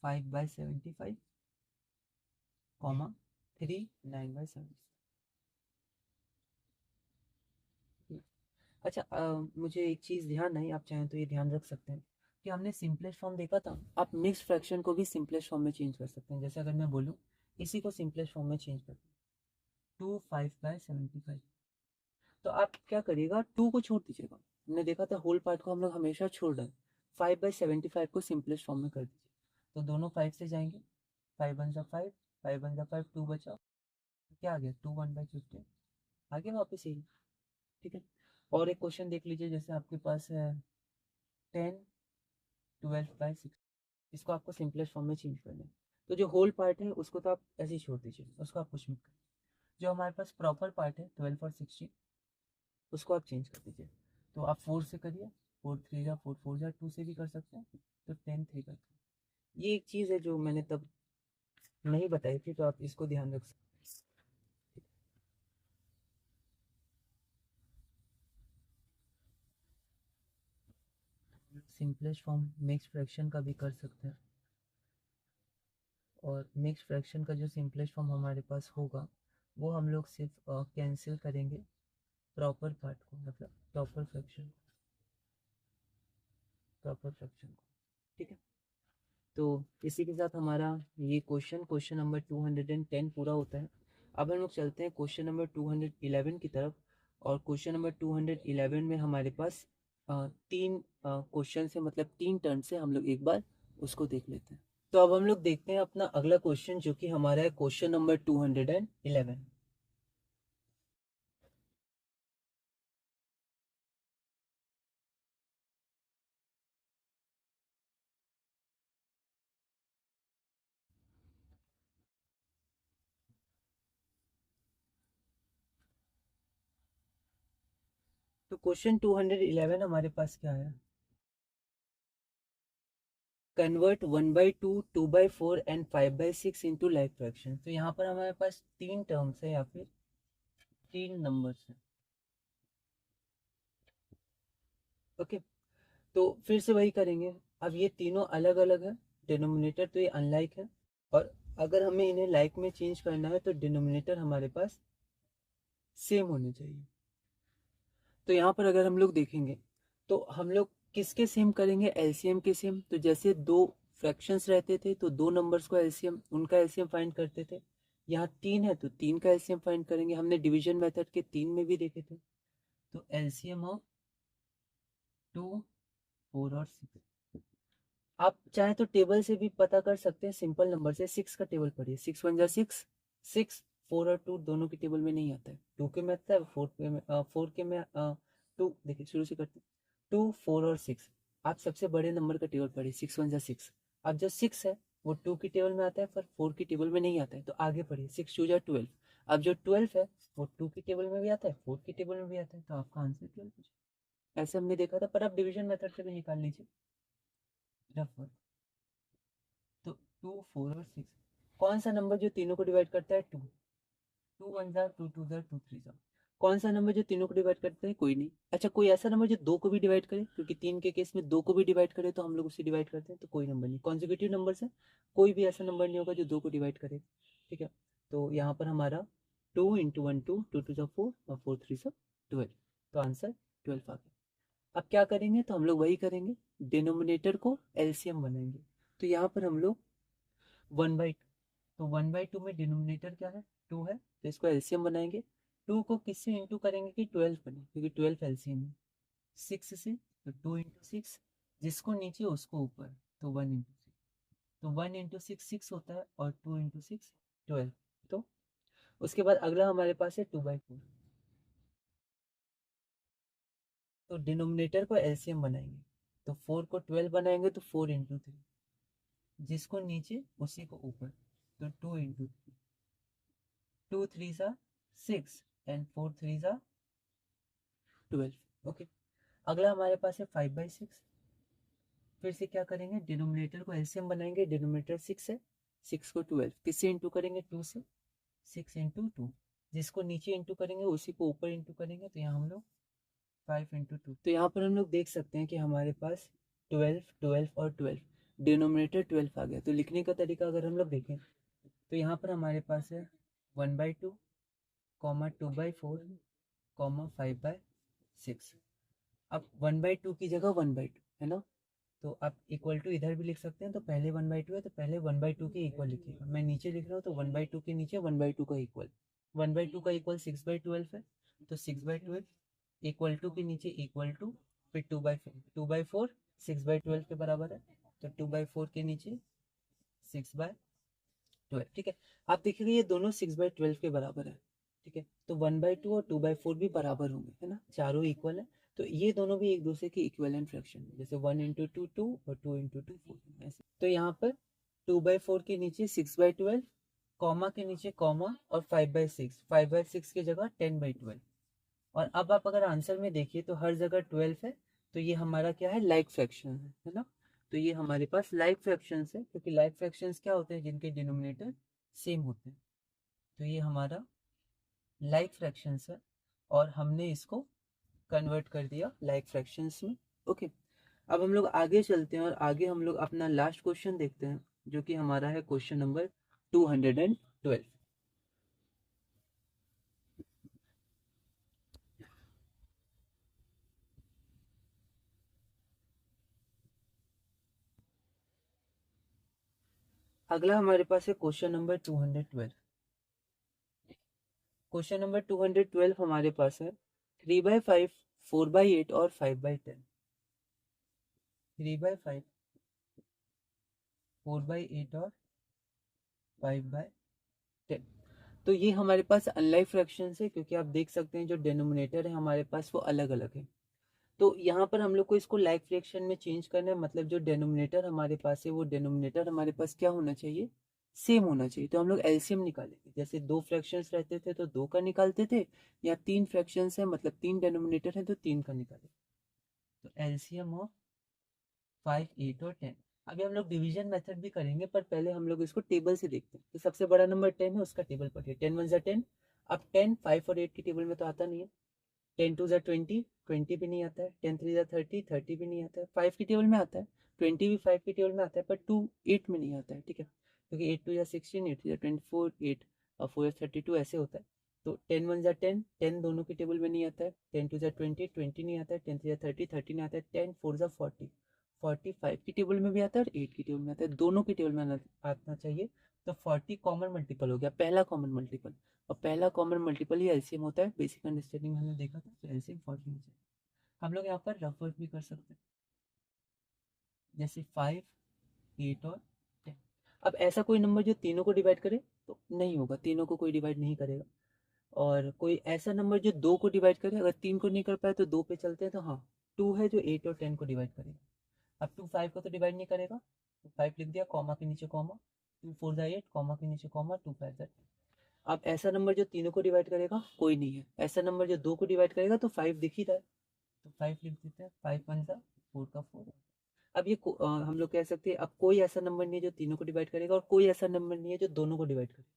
5/75, कॉमा 3 9/75। अच्छा, मुझे एक चीज़ ध्यान नहीं, आप चाहें तो ये ध्यान रख सकते हैं कि हमने सिंपलेस्ट फॉर्म देखा था, आप मिक्स फ्रैक्शन को भी सिंपलेस्ट फॉर्म में चेंज कर सकते हैं। जैसे अगर मैं बोलूँ इसी को सिंपलेस्ट फॉर्म में चेंज करते हैं, 2 5/75, तो आप क्या करिएगा, 2 को छोड़ दीजिएगा, हमने देखा था होल पार्ट को हम लोग हमेशा छोड़ रहे हैं, 5/75 को सिंपलेस्ट फॉर्म में कर दीजिए, तो दोनों 5 से जाएंगे, 5 1 5, 5 1 5, 2 बचा, क्या आ गया 2 1/15, आगे वापस यही, ठीक है। और एक क्वेश्चन देख लीजिए, जैसे आपके पास है 10 12/6, इसको आपको सिंपलेस्ट फॉर्म में चेंज करना है, तो जो होल पार्ट है उसको तो आप ऐसे ही छोड़ दीजिए, उसको आप कुछ मत करिए, जो हमारे पास प्रॉपर पार्ट है 12 और 16, उसको आप चेंज कर दीजिए, तो आप 4 से करिए, 4 3 जा 4 4 जा 2 से भी कर सकते हैं, तो 10 3 करते हैं। ये एक चीज़ है जो मैंने तब नहीं बताई थी, तो आप इसको ध्यान रख सकते हैं। सिंपलेस्ट फॉर्म मिक्स फ्रैक्शन का भी कर सकते हैं, और मिक्स फ्रैक्शन का जो सिंपलेस्ट फॉर्म हमारे पास होगा वो हम लोग सिर्फ कैंसिल करेंगे प्रॉपर पार्ट को, मतलब प्रॉपर फ्रैक्शन को, ठीक है। तो इसी के साथ हमारा ये क्वेश्चन नंबर 210 पूरा होता है। अब हम लोग चलते हैं क्वेश्चन नंबर 211 की तरफ, और क्वेश्चन नंबर 211 में हमारे पास तीन क्वेश्चन से, मतलब तीन टर्न से हम लोग एक बार उसको देख लेते हैं। तो अब हम लोग देखते हैं अपना अगला क्वेश्चन, जो कि हमारा है क्वेश्चन नंबर 211। तो क्वेश्चन 211 हमारे पास क्या है, convert 1/2 2/4 and 5/6 into like fraction. तो यहाँ पर हमारे पास तीन टर्म्स है या फिर तीन नंबर्स है, ओके। तो फिर से वही करेंगे, अब ये तीनों अलग अलग है, डिनोमिनेटर तो ये अनलाइक है, और अगर हमें इन्हें लाइक में चेंज करना है तो डिनोमिनेटर हमारे पास सेम होने चाहिए। तो यहाँ पर अगर हम लोग देखेंगे तो हम लोग किसके सेम करेंगे, एलसीएम के सेम। तो जैसे दो फ्रैक्शंस रहते थे तो दो नंबर्स को एलसीएम, उनका एलसीएम फाइंड करते थे, यहाँ तीन है तो तीन का एलसीएम फाइंड करेंगे, हमने डिवीजन मेथड के तीन में भी देखे थे। तो एलसीएम ऑफ 2 4 और 6, आप चाहे तो टेबल से भी पता कर सकते हैं, सिंपल नंबर से। 6 का टेबल पढ़िए, 6 1 जा 6, 6 4 और 2 दोनों की टेबल में नहीं आता है, 2 के में आता है, 4 के में 4 के में 2, देखिए शुरू से करते हैं, 2 4 और 6। आप सबसे बड़े नंबर का टेबल पढ़िए, 6 1 जा 6। अब जो 6 है वो 2 की टेबल में आता है पर 4 की टेबल में नहीं आता है, तो आगे पढ़िए, 6 2 जा 12। अब जो 12 है वो 2 की टेबल में भी आता है, 4 की टेबल में भी आता है, तो आपका आंसर 12 हो जाएगा। ऐसे हमने देखा था, पर आप डिवीजन मेथड से भी निकाल लीजिए, रफ वर्क। तो 2 4 और 6, कौन सा नंबर जो तीनों को डिवाइड करता है, 2, 2 1 जा 2 2 जा 2 3 जा। कौन सा नंबर जो तीनों को डिवाइड करता है, कोई नहीं। अच्छा, कोई ऐसा नंबर जो दो को भी डिवाइड करे, क्योंकि तीन के केस में दो को भी डिवाइड करे तो हम लोग उसे डिवाइड करते हैं, तो कोई नंबर नहीं। कॉन्जिक्यूटिव नंबर से कोई भी ऐसा नंबर नहीं होगा जो दो को डिवाइड करे, ठीक है। तो यहाँ पर हमारा 2 इंटू 1 2, 2 2 जा 4 और 4 3 जा 12, तो आंसर 12 आ गया। अब क्या करेंगे, तो हम लोग वही करेंगे, डिनोमिनेटर को एलसीएम बनाएंगे। तो यहाँ पर हम लोग 1/2, तो 1/2 में डिनोमिनेटर क्या है, 2 है, तो इसको एलसीएम बनाएंगे। 2 को किससे इंटू करेंगे कि 12 बने, क्योंकि 12 एलसीएम है। 6 से, तो 2 इंटू 6, जिसको नीचे उसको ऊपर, तो 1 इंटू 6, तो 1 इंटू 6 6 होता है, और 2 इंटू 6 12। तो उसके बाद अगला हमारे पास है 2/4। तो डिनोमिनेटर को एलसीएम बनाएंगे, तो 4 को 12 बनाएंगे तो 4 इंटू 3, जिसको नीचे उसी को ऊपर, तो 2 इंटू 3, 2 3 सा 6 एंड 4 3 सा 12। ओके, अगला हमारे पास है 5/6। फिर से क्या करेंगे, डिनोमिनेटर को एलसीएम बनाएंगे, डिनोमिनेटर 6 है, 6 को 12 किससे इंटू करेंगे, 2 से, 6 इंटू 2, जिसको नीचे इंटू करेंगे उसी को ऊपर इंटू करेंगे, तो यहाँ हम लोग 5 इंटू 2। तो यहाँ पर हम लोग देख सकते हैं कि हमारे पास 12 12 और 12, डिनोमिनेटर 12 आ गया। तो लिखने का तरीका अगर हम लोग देखें तो यहाँ पर हमारे पास है 1/2 कॉमा 2/4 कॉमा 5/6। अब 1/2 की जगह 1/2 है ना, तो आप इक्वल टू इधर भी लिख सकते हैं, तो पहले 1/2 है तो पहले 1/2 के इक्वल लिखिएगा। मैं नीचे लिख रहा हूँ तो 1/2 के नीचे 1/2 का इक्वल, 1/2 का इक्वल 6/12 है, तो 6/12 इक्वल टू के नीचे इक्वल टू, फिर 2/4 6/12 के बराबर है, तो 2/4 के नीचे 6/12। ठीक है, आप देखिएगा ये दोनों 6/12 के बराबर है। ठीक है, तो 1/2 और 2/4 भी बराबर होंगे, है ना, चारों इक्वल है। तो ये दोनों भी एक दूसरे के इक्विवेलेंट फ्रैक्शन है, जैसे 1 इंटू 2 2 और 2 इंटू 2 4 ऐसे। तो यहाँ पर 2/4 के नीचे 6/12, कॉमा के नीचे कॉमा और 5/6, 5/6 की जगह 10/12। और अब आप अगर आंसर में देखिए तो हर जगह 12 है, तो ये हमारा क्या है, लाइक फ्रैक्शन है ना। तो ये हमारे पास लाइक फ्रैक्शंस है, क्योंकि लाइक फ्रैक्शंस क्या होते हैं, जिनके डिनोमिनेटर सेम होते हैं। तो ये हमारा लाइक फ्रैक्शंस है, और हमने इसको कन्वर्ट कर दिया लाइक फ्रैक्शंस में। ओके, अब हम लोग आगे चलते हैं और आगे हम लोग अपना लास्ट क्वेश्चन देखते हैं, जो कि हमारा है क्वेश्चन नंबर 212। अगला हमारे पास है क्वेश्चन नंबर 212। क्वेश्चन नंबर 212 हमारे पास है 3/5, 4/8 और 5/10। 3/5, 4/8 और 5/10। तो ये हमारे पास अनलाइक फ्रैक्शंस है, क्योंकि आप देख सकते हैं जो डिनोमिनेटर है हमारे पास वो अलग अलग है। तो यहाँ पर हम लोग को इसको लाइक फ्रैक्शन में चेंज करना है, मतलब जो डिनोमिनेटर हमारे पास है वो डिनोमिनेटर हमारे पास क्या होना चाहिए, सेम होना चाहिए। तो हम लोग एलसीएम निकालेंगे, जैसे 2 फ्रैक्शंस रहते थे तो 2 का निकालते थे, या 3 फ्रैक्शंस है मतलब 3 डिनोमिनेटर है तो 3 का निकालेंगे। तो एलसीएम ऑफ 5 8 और 10। अभी हम लोग डिवीजन मेथड भी करेंगे, पर पहले हम लोग इसको टेबल से देखते हैं। तो सबसे बड़ा नंबर 10 है, उसका टेबल पढ़िए, 10 1 10। अब 10 5 और 8 की टेबल में तो आता नहीं है, 10 2 20, 20 भी नहीं आता है, 10 3 30, 30 भी नहीं आता है, 5 की टेबल में आता है, 20 भी 5 की टेबल में आता है, पर 2 8 में नहीं आता है। ठीक है, क्योंकि 8 2 16, 8 3 24, 8 और 4 32 ऐसे होता है। तो 10 1 10, 10 दोनों की टेबल में नहीं आता है, 10 2 20, 20 नहीं आता है, 10 3 30, 30 नहीं आता है, 10 4 40, 45 की टेबल में भी आता है और 8 की टेबल में आता है, दोनों की टेबल में आना चाहिए। तो 40 कॉमन मल्टीपल हो गया, पहला कॉमन मल्टीपल, और पहला कॉमन मल्टीपल ही एलसीएम होता है, बेसिक अंडरस्टैंडिंग में हमने देखा था। तो एलसीएम 40 हो जाए। हम लोग यहाँ पर रफ वर्क भी कर सकते हैं, जैसे 5 8 और 10। अब ऐसा कोई नंबर जो तीनों को डिवाइड करे तो नहीं होगा, तीनों को कोई डिवाइड नहीं करेगा। और कोई ऐसा नंबर जो 2 को डिवाइड करे, अगर 3 को नहीं कर पाए तो 2 पे चलते हैं, तो हाँ 2 है जो 8 और 10 को डिवाइड करेगा। अब 2 5 को तो डिवाइड नहीं करेगा, तो 5 लिख दिया, कॉमा के नीचे कॉमा, 2 4 8, कॉमा के नीचे कॉमा, 2 5 10। अब ऐसा नंबर जो तीनों को डिवाइड करेगा कोई नहीं है, ऐसा नंबर जो 2 को डिवाइड करेगा तो 5 दिख ही रहा है, तो 5 लिख देते हैं, 5 1 4 का 4। अब ये हम लोग कह सकते हैं अब कोई ऐसा नंबर नहीं है जो तीनों को डिवाइड करेगा, और कोई ऐसा नंबर नहीं है जो दोनों को डिवाइड करेगा।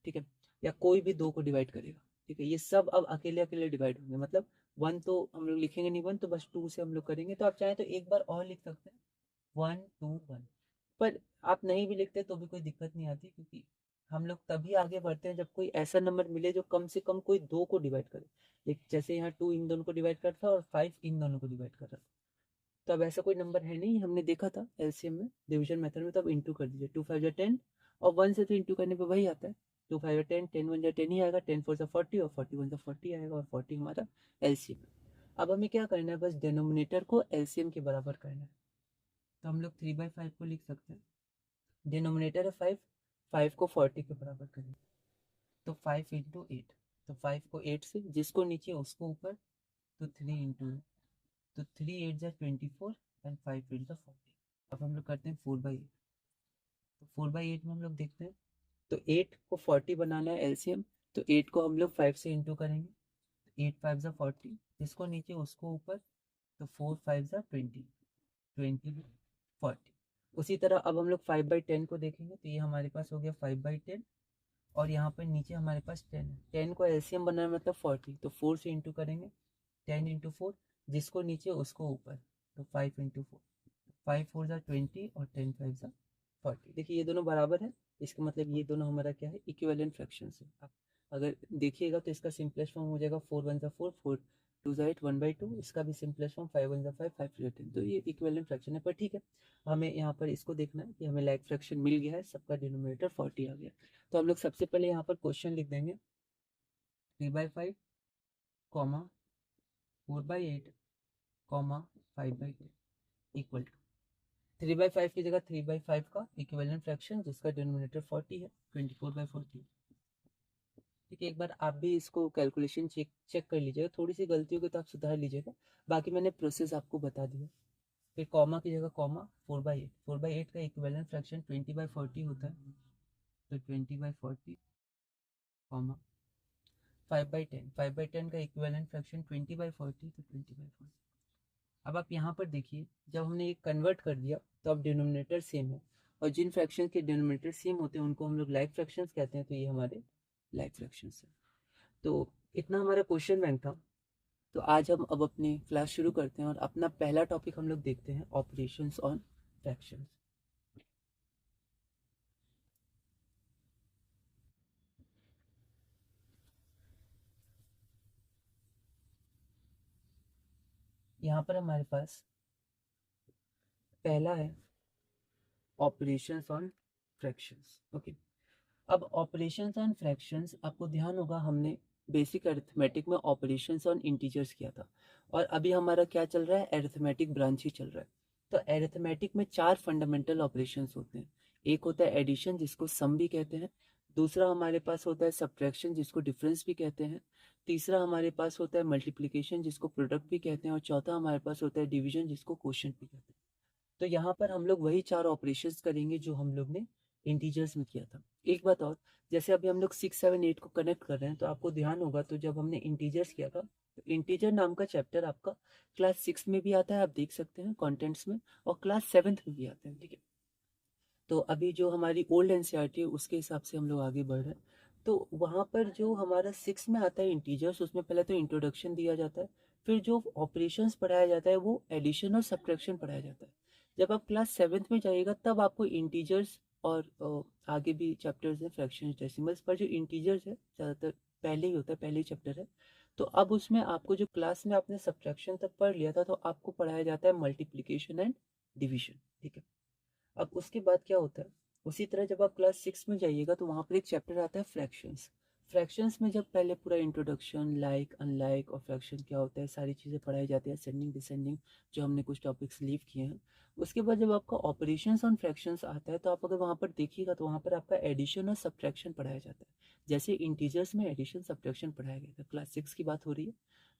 ठीक है, या कोई भी 2 को डिवाइड करेगा। ठीक है, ये सब अब अकेले अकेले डिवाइड होंगे, मतलब 1 तो हम लोग लिखेंगे नहीं, 1 तो बस 2 से हम लोग करेंगे। तो आप चाहें तो एक बार और लिख सकते हैं 1 2 1, पर आप नहीं भी लिखते तो भी कोई दिक्कत नहीं आती, क्योंकि हम लोग तभी आगे बढ़ते हैं जब कोई ऐसा नंबर मिले जो कम से कम कोई 2 को डिवाइड करे। जैसे यहाँ 2 इन दोनों को डिवाइड करता और 5 इन दोनों को डिवाइड कर रहा था। तो अब ऐसा कोई नंबर है नहीं, हमने देखा था एलसीएम में, डिवीजन मेथड में। तो अब इंटू कर दीजिए, 2 5 10, और 1 से तो इंटू करने पे वही आता है, 2 5 10, 10 1 10 ही आएगा, 10 4 40 और 40 1 40 आएगा, और 40 हमारा एलसीएम। अब हमें क्या करना है, बस डिनोमिनेटर को एलसीएम के बराबर करना है। तो हम लोग 3/5 को लिख सकते हैं, डिनोमिनेटर है 5, 5 को 40 के बराबर करेंगे तो 5 इंटू 8, तो 5 को 8 से, जिसको नीचे उसको ऊपर, तो 3 इंटू, तो 3 8 जा 24 एंड 5 8 जा 40। अब हम लोग करते हैं 4/8, तो 4/8 में हम लोग देखते हैं, तो 8 को 40 बनाना है एलसीएम, तो 8 को हम लोग 5 से इंटू करेंगे, 8 5 जा 40, जिसको नीचे उसको ऊपर, तो 4 5 जा 20, 20 40। उसी तरह अब हम लोग 5/10 को देखेंगे, तो ये हमारे पास हो गया 5/10, और यहाँ पर नीचे हमारे पास 10 है, 10 को एलसीएम बनाना मतलब 40, तो 4 से इंटू करेंगे, 10 इंटू 4, जिसको नीचे उसको ऊपर, तो 5 इंटू 4, 5 4 जा 20 और 10 5 जा 40। देखिए ये दोनों बराबर है, इसका मतलब ये दोनों हमारा क्या है, इक्विवेलेंट फ्रैक्शंस है। आप अगर देखिएगा तो इसका सिंपलेस्ट फॉर्म हो जाएगा 4 1 जा 4, 4 2 जा 8, 1/2, इसका भी सिंपलेस्ट फॉर्म 5 1 जा 5, 5 3 जा 10। तो ये इक्विवेलेंट फ्रैक्शन है, पर ठीक है, हमें यहाँ पर इसको देखना है कि हमें लाइक फ्रैक्शन मिल गया है, सबका डिनोमिनेटर 40 आ गया। तो हम लोग सबसे पहले यहाँ पर क्वेश्चन लिख देंगे 3/5 कॉमा 4/8 कॉमा 5/10 इक्वल टू 3/5 की जगह 3/5 का इक्विवेलेंट फ्रैक्शन जिसका डिनोमिनेटर 40 है, 24/40। ठीक है, एक बार आप भी इसको कैलकुलेशन चेक कर लीजिएगा, थोड़ी सी गलती होगी तो आप सुधार लीजिएगा, बाकी मैंने प्रोसेस आपको बता दिया। फिर कॉमा की जगह कॉमा 4/8, 4/8 का इक्विवेलेंट फ्रैक्शन 20/40 होता है, तो 20/40 कॉमा 5/10, 5/10 का इक्विवेलेंट फ्रैक्शन 20/40, तो 20/40। अब आप यहाँ पर देखिए, जब हमने ये कन्वर्ट कर दिया तो अब डिनोमिनेटर सेम है, और जिन फ्रैक्शन के डिनोमिनेटर सेम होते हैं उनको हम लोग लाइक फ्रैक्शंस कहते हैं, तो ये हमारे लाइक फ्रैक्शंस है। तो इतना हमारा क्वेश्चन बैंक था। तो आज हम अब अपनी क्लास शुरू करते हैं, और अपना पहला टॉपिक हम लोग देखते हैं ऑपरेशंस ऑन फ्रैक्शंस। यहाँ पर हमारे पास पहला है ऑपरेशंस ऑन फ्रैक्शंस। ओके, अब ऑपरेशंस ऑन फ्रैक्शंस, आपको ध्यान होगा हमने बेसिक अरिथमेटिक में ऑपरेशंस ऑन इंटीजर्स किया था, और अभी हमारा क्या चल रहा है, अरिथमेटिक ब्रांच ही चल रहा है। तो अरिथमेटिक में 4 फंडामेंटल ऑपरेशंस होते हैं। एक होता है एडिशन जिसको सम भी कहते हैं, दूसरा हमारे पास होता है सब्ट्रैक्शन जिसको डिफरेंस भी कहते हैं, तीसरा हमारे पास होता है मल्टीप्लिकेशन जिसको प्रोडक्ट भी कहते हैं, और चौथा हमारे पास होता है डिवीजन जिसको क्वोशिएंट भी कहते हैं। तो यहाँ पर हम लोग वही 4 ऑपरेशंस करेंगे जो हम लोग ने इंटीजर्स में किया था। एक बात और, जैसे अभी हम लोग 6 7 8 को कनेक्ट कर रहे हैं, तो आपको ध्यान होगा, तो जब हमने इंटीजर्स किया था, तो इंटीजर नाम का चैप्टर आपका क्लास 6 में भी आता है, आप देख सकते हैं कंटेंट्स में, और क्लास 7 में भी आता है। ठीक है, तो अभी जो हमारी ओल्ड एनसीईआरटी है उसके हिसाब से हम लोग आगे बढ़ रहे हैं। तो वहाँ पर जो हमारा 6 में आता है इंटीजर्स, उसमें पहले तो इंट्रोडक्शन दिया जाता है, फिर जो ऑपरेशंस पढ़ाया जाता है वो एडिशन और सब्ट्रैक्शन पढ़ाया जाता है। जब आप क्लास 7 में जाइएगा तब आपको इंटीजर्स और आगे भी चैप्टर्स हैं फ्रैक्शंस डेसिमल्स, पर जो इंटीजर्स है ज़्यादातर पहले ही होता है, पहले ही चैप्टर है। तो अब उसमें आपको जो क्लास में आपने सब्ट्रैक्शन तक पढ़ लिया था, तो आपको पढ़ाया जाता है मल्टीप्लिकेशन एंड डिवीजन। ठीक है, अब उसके बाद क्या होता है, उसी तरह जब आप क्लास 6 में जाइएगा तो वहाँ पर एक चैप्टर आता है फ्रैक्शंस। फ्रैक्शंस में जब पहले पूरा इंट्रोडक्शन, लाइक अनलाइक और फ्रैक्शन क्या होता है, सारी चीज़ें पढ़ाई जाती है, असेंडिंग डिसेंडिंग, जो हमने कुछ टॉपिक्स लीव किए हैं। उसके बाद जब आपका ऑपरेशंस ऑन फ्रैक्शंस आता है, तो आप अगर वहाँ पर देखिएगा तो वहाँ पर आपका एडिशन और सब्ट्रैक्शन पढ़ाया जाता है। जैसे इंटीजर्स में एडिशन सब्ट्रैक्शन पढ़ाया गया था, क्लास 6 की बात हो रही है।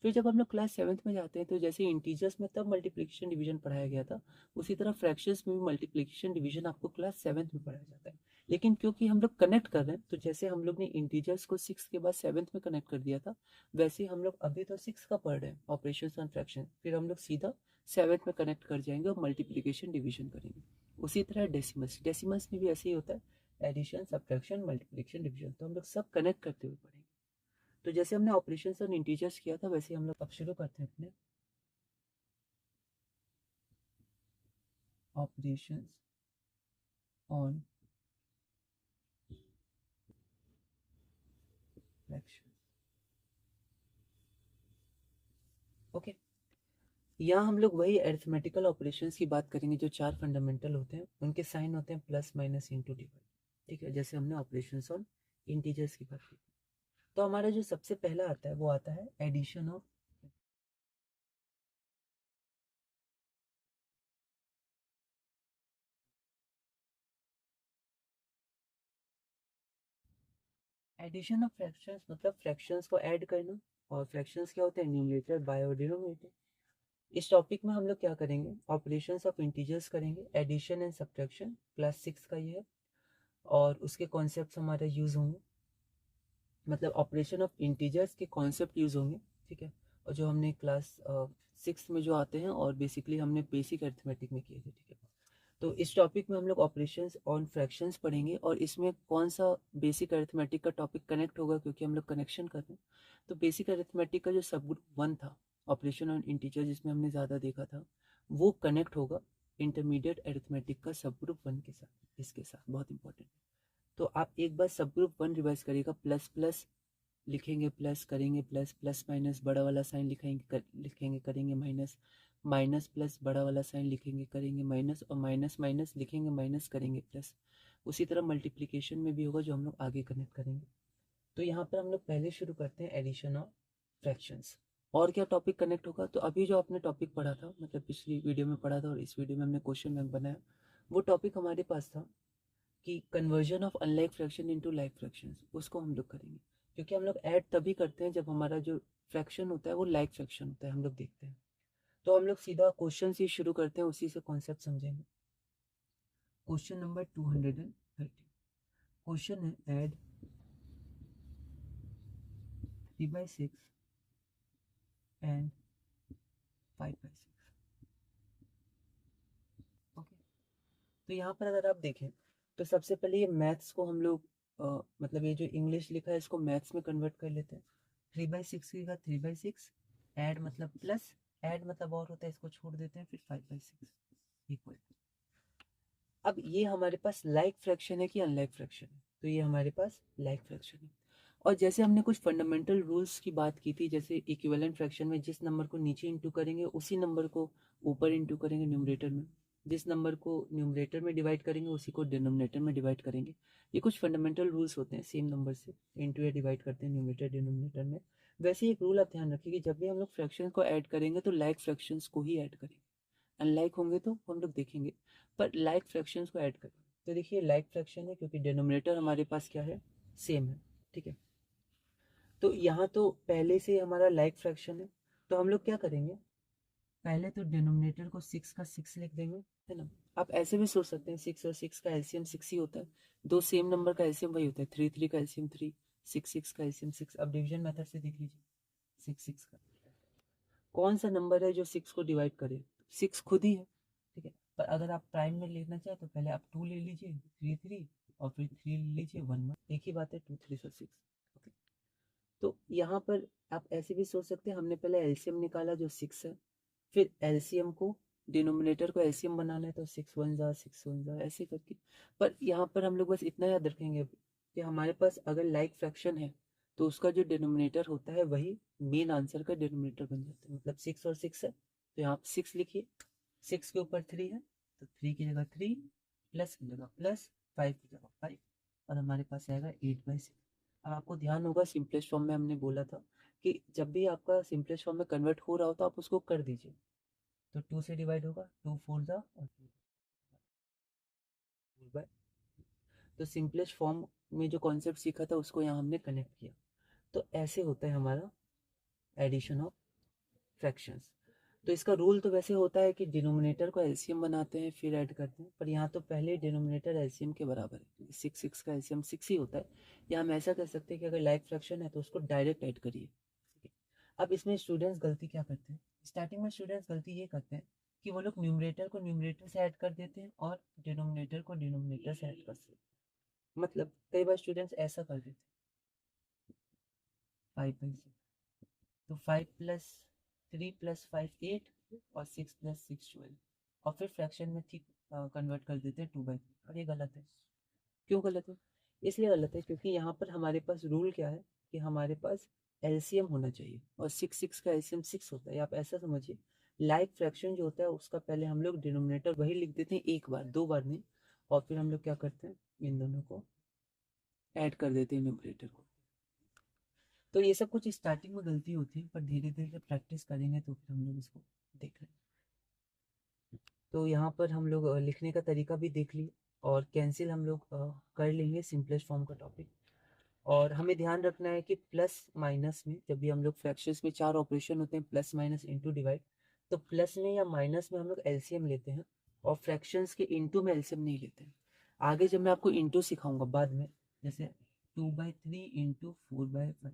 फिर जब हम लोग क्लास 7 में जाते हैं, तो जैसे इंटीजर्स में तब मल्टीप्लिकेशन डिवीजन पढ़ाया गया था, उसी तरह फ्रैक्शंस में भी मल्टीप्लिकेशन डिवीजन आपको क्लास 7 में पढ़ाया जाता है। लेकिन क्योंकि हम लोग कनेक्ट कर रहे हैं, तो जैसे हम लोग ने इंटीजर्स को 6 के बाद 7 में कनेक्ट कर दिया था, वैसे हम लोग अभी तो 6 का पढ़ रहे हैं ऑपरेशंस ऑन फ्रैक्शन, फिर हम लोग सीधा 7 में कनेक्ट कर जाएंगे और मल्टीप्लिकेशन डिवीजन करेंगे। उसी तरह डेसिमल्स, डेसिमल्स में भी ऐसे ही होता है, एडिशन सब्ट्रैक्शन मल्टीप्लिकेशन डिवीजन, तो हम लोग सब कनेक्ट करते हुए पढ़ेंगे। तो जैसे हमने ऑपरेशंस ऑन इंटीजर्स किया था, वैसे हम लोग अब शुरू करते हैं अपने ऑपरेशंस ऑन फ्रैक्शन। ओके, यहाँ हम लोग वही अरिथमेटिकल ऑपरेशंस की बात करेंगे जो 4 फंडामेंटल होते हैं, उनके साइन होते हैं प्लस माइनस इंटू डिवाइड। ठीक है, जैसे हमने ऑपरेशंस ऑन इंटीजर्स की बात की। तो हमारा जो सबसे पहला आता है वो आता है addition of addition of fractions मतलब फ्रैक्शंस को ऐड करना। और फ्रैक्शंस क्या होते हैं? न्यूमरेटर बाय और डिनोमिनेटर। इस टॉपिक में हम लोग क्या करेंगे? ऑपरेशंस ऑफ इंटीजर्स करेंगे, एडिशन एंड सब्ट्रैक्शन, क्लास 6 का ये है। और उसके कॉन्सेप्ट्स हमारे यूज होंगे, मतलब ऑपरेशन ऑफ इंटीजर्स के कॉन्सेप्ट यूज होंगे, ठीक है। और जो हमने क्लास 6 में जो आते हैं और बेसिकली हमने बेसिक अरिथमेटिक में किए थे, ठीक है। तो इस टॉपिक में हम लोग ऑपरेशंस ऑन फ्रैक्शंस पढ़ेंगे। और इसमें कौन सा बेसिक अरिथमेटिक का टॉपिक कनेक्ट होगा, क्योंकि हम लोग कनेक्शन कर रहे हैं। तो बेसिक अरिथमेटिक का जो सब ग्रुप 1 था, ऑपरेशन ऑन इंटीजर, जिसमें हमने ज़्यादा देखा था, वो कनेक्ट होगा इंटरमीडिएट अरिथमेटिक का सब ग्रुप 1 के साथ, इसके साथ। बहुत इंपॉर्टेंट। तो आप एक बार सब ग्रुप 1 रिवाइज करिएगा। प्लस प्लस लिखेंगे, प्लस करेंगे, प्लस प्लस माइनस बड़ा वाला साइन लिखेंगे करेंगे माइनस, माइनस प्लस बड़ा वाला साइन लिखेंगे करेंगे माइनस, और माइनस माइनस लिखेंगे माइनस करेंगे प्लस। उसी तरह मल्टीप्लिकेशन में भी होगा, जो हम लोग आगे कनेक्ट करेंगे। तो यहाँ पर हम लोग पहले शुरू करते हैं एडिशन ऑफ फ्रैक्शंस। और क्या टॉपिक कनेक्ट होगा? तो अभी जो आपने टॉपिक पढ़ा था, मतलब पिछली वीडियो में पढ़ा था और इस वीडियो में हमने क्वेश्चन बैंक बनाया, वो टॉपिक हमारे पास था कि conversion of unlike fraction into like fractions. उसको हम लोग करेंगे, क्योंकि हम लोग ऐड तभी करते हैं जब हमारा जो फ्रैक्शन होता है वो लाइक फ्रैक्शन होता है, हम लोग देखते हैं। तो हम लोग सीधा क्वेश्चन से शुरू करते हैं, उसी से कॉन्सेप्ट समझेंगे। Question number 230। क्वेश्चन है ऐड 3/6 एंड 5/6। ओके। तो यहाँ पर अगर आप देखें तो सबसे पहले ये मैथ्स को हम लोग मतलब ये जो इंग्लिश लिखा है इसको मैथ्स में कन्वर्ट कर लेते हैं। 3/6 की जगह 3/6, ऐड मतलब प्लस, ऐड मतलब और होता है, इसको छोड़ देते हैं, फिर 5/6 इक्वल। अब ये हमारे पास लाइक फ्रैक्शन है कि अनलाइक फ्रैक्शन है? तो ये हमारे पास लाइक फ्रैक्शन है। और जैसे हमने कुछ फंडामेंटल रूल्स की बात की थी, जैसे इक्विवेलेंट फ्रैक्शन में जिस नंबर को नीचे इंटू करेंगे उसी नंबर को ऊपर इंटू करेंगे न्यूमरेटर में, जिस नंबर को न्यूमरेटर में डिवाइड करेंगे उसी को डिनोमिनेटर में डिवाइड करेंगे। ये कुछ फंडामेंटल रूल्स होते हैं, सेम नंबर से इंटू या डिवाइड करते हैं न्यूमरेटर डिनोमिनेटर में। वैसे एक रूल आप ध्यान रखिए कि जब भी हम लोग फ्रैक्शन को ऐड करेंगे तो लाइक फ्रैक्शंस को ही ऐड करेंगे, अनलाइक होंगे तो हम लोग देखेंगे, पर लाइक फ्रैक्शंस को ऐड करें। तो देखिए लाइक फ्रैक्शन है क्योंकि डिनोमिनेटर हमारे पास क्या है? सेम है, ठीक है। तो यहाँ तो पहले से हमारा लाइक फ्रैक्शन है, तो हम लोग क्या करेंगे? पहले तो डिनोमिनेटर को 6 का 6 लिख देंगे, है ना। आप ऐसे भी सोच सकते हैं, 6 और 6 का एलसीएम 6 ही होता है। दो सेम नंबर का एलसीएम वही होता है, 3 3 का एलसीएम 3, 6 6 का एलसीएम 6। अब डिवीजन मेथड से देख लीजिए, 6 6 का कौन सा नंबर है जो 6 को डिवाइड करे? 6 खुद ही है, ठीक है। पर अगर आप प्राइम में लेना चाहे तो पहले आप 2 ले लीजिए, 3 3, और फिर 3 ले लीजिए, 1 1, एक ही बात है, 2 3 6। ओके। तो यहाँ पर आप ऐसे भी सोच सकते हैं, हमने पहले एलसीएम निकाला जो 6 है, फिर एलसीएम को डिनोमिनेटर को एलसीएम बनाना है तो 6 1 जा 6 1 जा ऐसे करके। पर यहाँ पर हम लोग बस इतना याद रखेंगे कि हमारे पास अगर लाइक फ्रैक्शन है तो उसका जो डिनोमिनेटर होता है वही मेन आंसर का डिनोमिनेटर बन जाता है। मतलब 6 और 6 है तो यहाँ पर 6 लिखिए, 6 के ऊपर 3 है तो 3 की जगह 3, प्लस की जगह प्लस, 5 की जगह 5, और हमारे पास आएगा 8/6। अब आपको ध्यान होगा सिंपलेस्ट फॉर्म में हमने बोला था कि जब भी आपका सिंपलेस्ट फॉर्म में कन्वर्ट हो रहा हो तो आप उसको कर दीजिए। तो 2 से डिवाइड होगा, 2 4 जा और 2 बाय। तो सिंपलेस्ट फॉर्म में जो कॉन्सेप्ट सीखा था उसको यहाँ हमने कनेक्ट किया। तो ऐसे होता है हमारा एडिशन ऑफ फ्रैक्शंस। तो इसका रूल तो वैसे होता है कि डिनोमिनेटर को एलसीएम बनाते हैं फिर ऐड करते हैं, पर यहाँ तो पहले डिनोमिनेटर एलसीएम के बराबर है क्योंकि 6 6 का एलसीएम 6 ही होता है। या हम ऐसा कर सकते हैं कि अगर लाइक फ्रैक्शन है तो उसको डायरेक्ट ऐड करिए, ठीक है। अब इसमें स्टूडेंट्स गलती क्या करते हैं? स्टार्टिंग में स्टूडेंट्स गलती ये करते हैं कि वो लोग न्यूमरेटर को न्यूमरेटर से ऐड कर देते हैं और डिनोमिनेटर को डिनोमिनेटर से ऐड कर देते हैं। मतलब कई बार स्टूडेंट्स ऐसा कर देते हैं, 5/6, तो 5 प्लस 3 प्लस 5 8, और 6 प्लस 6 12, और फिर फ्रैक्शन में ठीक कन्वर्ट कर देते हैं 2/3। और ये गलत है। क्यों गलत है? इसलिए गलत है क्योंकि यहाँ पर हमारे पास रूल क्या है कि हमारे पास एलसीएम होना चाहिए, और 6 6 का एलसीएम 6 होता है। आप ऐसा समझिए, लाइक फ्रैक्शन जो होता है उसका पहले हम लोग डिनोमिनेटर वही लिख देते हैं, एक बार दो बार नहीं, और फिर हम लोग क्या करते हैं, इन दोनों को ऐड कर देते हैं न्यूमरेटर को। तो ये सब कुछ स्टार्टिंग में गलती होती है, पर धीरे धीरे प्रैक्टिस करेंगे तो फिर हम लोग इसको देख लेंगे। तो यहाँ पर हम लोग लिखने का तरीका भी देख लिए, और कैंसिल हम लोग कर लेंगे सिंपलेस्ट फॉर्म का टॉपिक। और हमें ध्यान रखना है कि प्लस माइनस में जब भी हम लोग फ्रैक्शंस में 4 ऑपरेशन होते हैं, प्लस माइनस इंटू डिवाइड, तो प्लस में या माइनस में हम लोग एलसीएम लेते हैं और फ्रैक्शंस के इंटू में एलसीएम नहीं लेते हैं। आगे जब मैं आपको इंटू सिखाऊंगा बाद में, जैसे 2/3 इंटू 4/5,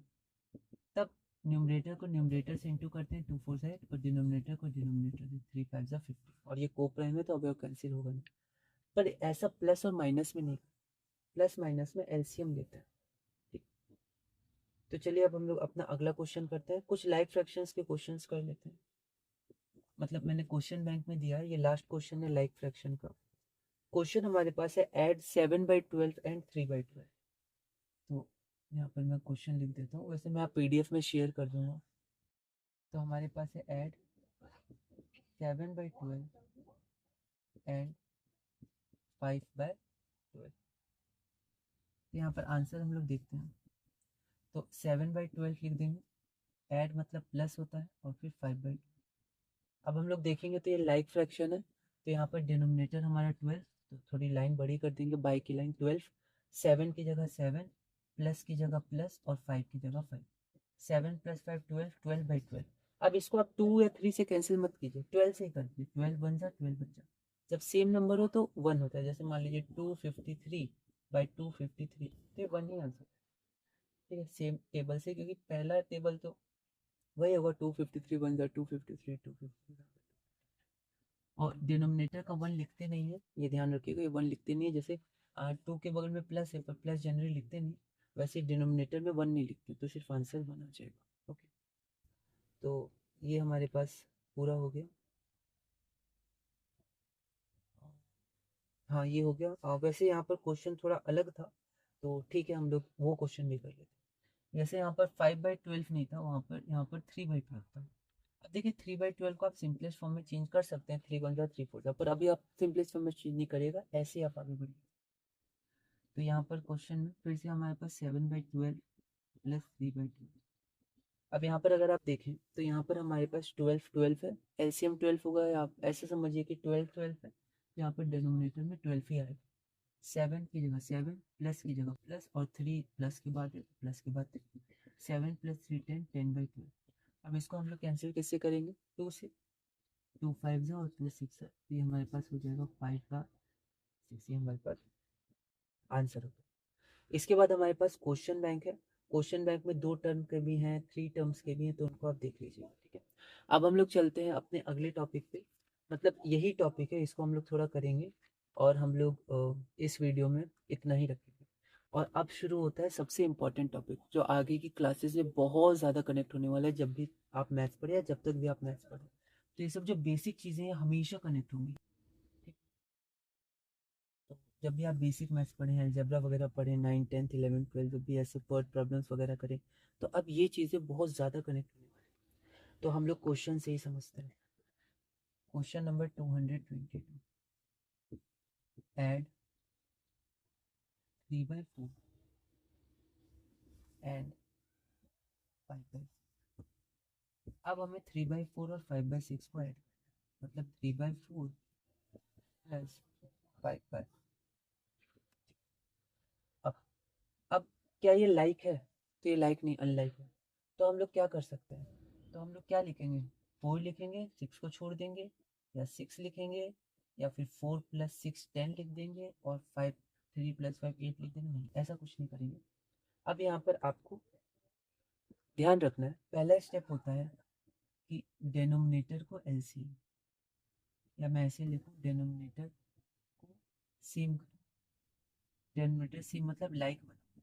तब न्यूमरेटर को न्यूमरेटर से इंटू करते हैं 2 4 8, और डिनोमिनेटर को डिनोमिनेटर से 3 5 50, और ये कोप्राइम है तो अब कैंसिल होगा नहीं। पर ऐसा प्लस और माइनस में नहीं, प्लस माइनस में एलसीएम लेते हैं। ठीक, तो चलिए अब हम लोग अपना अगला क्वेश्चन करते हैं। कुछ लाइक फ्रैक्शंस के क्वेश्चंस कर लेते हैं। मतलब मैंने क्वेश्चन बैंक में दिया है, ये लास्ट क्वेश्चन है लाइक फ्रैक्शन का। क्वेश्चन हमारे पास है ऐड 7/12 एंड 3/12। तो यहाँ पर मैं क्वेश्चन लिख देता हूँ, वैसे मैं आप पीडीएफ में शेयर कर दूंगा। तो हमारे पास है ऐड 7/12 एंड 5/12। तो यहाँ पर आंसर हम लोग देखते हैं। तो 7/12 लिख देंगे, ऐड मतलब प्लस होता है, और फिर 5/12। अब हम लोग देखेंगे तो ये लाइक फ्रैक्शन है, तो यहाँ पर डिनोमिनेटर हमारा 12, तो थोड़ी लाइन बड़ी कर देंगे, बाई की लाइन 12, 7 की जगह 7, प्लस की जगह प्लस, और 5 की जगह 5। 7 + 5 12, 12/12। अब इसको आप 2 या 3 से कैंसिल मत कीजिए, 12 से ही कर दीजिए, 12 बन जा 12 बन जा। जब सेम नंबर हो तो 1 होता है, जैसे मान लीजिए 253/253, तो ये 1 ही आंसर। ठीक है, सेम टेबल से, क्योंकि पहला टेबल तो वही होगा, 253 बन जा 253 253। और डिनोमिनेटर का 1 लिखते नहीं है, ये ध्यान रखिएगा, ये 1 लिखते नहीं है। जैसे 2 के बगल में प्लस है, पर प्लस जनरली लिखते नहीं, वैसे डिनोमिनेटर में 1 नहीं लिखते, तो सिर्फ आंसर बना जाएगा। ओके, तो ये हमारे पास पूरा हो गया। हाँ, ये हो गया। वैसे यहाँ पर क्वेश्चन थोड़ा अलग था, तो ठीक है, हम लोग वो क्वेश्चन भी कर लेते हैं। जैसे यहाँ पर 5/12 नहीं था, वहाँ पर यहाँ पर 3/12 था। अब देखिए 3/12 को आप सिंपलेस्ट फॉर्म में चेंज कर सकते हैं, 3 1 जा 3 4 जा, पर अभी आप सिंपलेस्ट फॉर्म में चेंज नहीं करेगा, ऐसे ही आप आगे बढ़िए। तो यहाँ पर क्वेश्चन में फिर से हमारे पास 7/12 प्लस 3/12। अब यहाँ पर अगर आप देखें तो यहाँ पर हमारे पास 12 12 है, एलसीएम 12 होगा, या आप ऐसे समझिए कि 12 12 है, यहाँ पर डिनोमिनेटर में 12 ही आएगा। 7 की जगह 7, प्लस की जगह प्लस, और 3 प्लस के बाद प्लस के बाद 7 + 3 10, 10/12। अब इसको हम लोग कैंसिल कैसे करेंगे, 2 से, 2 5 जा और 2 6 है, तो ये हमारे पास हो जाएगा 5 का 6, ये हमारे पास आंसर होगा। इसके बाद हमारे पास क्वेश्चन बैंक है। क्वेश्चन बैंक में 2 टर्म के भी हैं, 3 टर्म्स के भी हैं, तो उनको आप देख लीजिएगा। ठीक है, अब हम लोग चलते हैं अपने अगले टॉपिक पे। मतलब यही टॉपिक है, इसको हम लोग थोड़ा करेंगे, और हम लोग इस वीडियो में इतना ही रखेंगे। और अब शुरू होता है सबसे इम्पोर्टेंट टॉपिक, जो आगे की क्लासेस में बहुत ज़्यादा कनेक्ट होने वाला है, जब भी आप मैथ्स पढ़े या जब तक भी आप मैथ्स पढ़े। तो ये सब जो बेसिक चीज़ें हैं हमेशा कनेक्ट होंगी। ठीक, तो जब भी आप बेसिक मैथ्स पढ़े, अलजेब्रा वगैरह पढ़े, 9 10 11 12, जब भी ऐसे वर्ड प्रॉब्लम्स वगैरह करें, तो अब ये चीज़ें बहुत ज़्यादा कनेक्ट होने वाली हैं। तो हम लोग क्वेश्चन से ही समझते हैं। Question number 222, add 3/4 and 5/6। अब हमें 3/4 और 5/6 को ऐड करना है, मतलब 3/4 प्लस 5/6। अब अब क्या ये लाइक है, तो ये लाइक नहीं, अनलाइक है। तो हम लोग क्या कर सकते हैं, तो हम लोग क्या लिखेंगे, 4 लिखेंगे, 6 को छोड़ देंगे, या 6 लिखेंगे, या फिर 4 + 6 10 लिख देंगे, और 5 3 + 5 8 लिख देंगे। नहीं, ऐसा कुछ नहीं करेंगे। अब यहाँ पर आपको ध्यान रखना है, पहला स्टेप होता है कि डेनोमिनेटर को एलसीएम, या मैं ऐसे लिखूँ, डेनोमिनेटर को सेम करो। डेनोमिनेटर सेम मतलब लाइक बनाओ।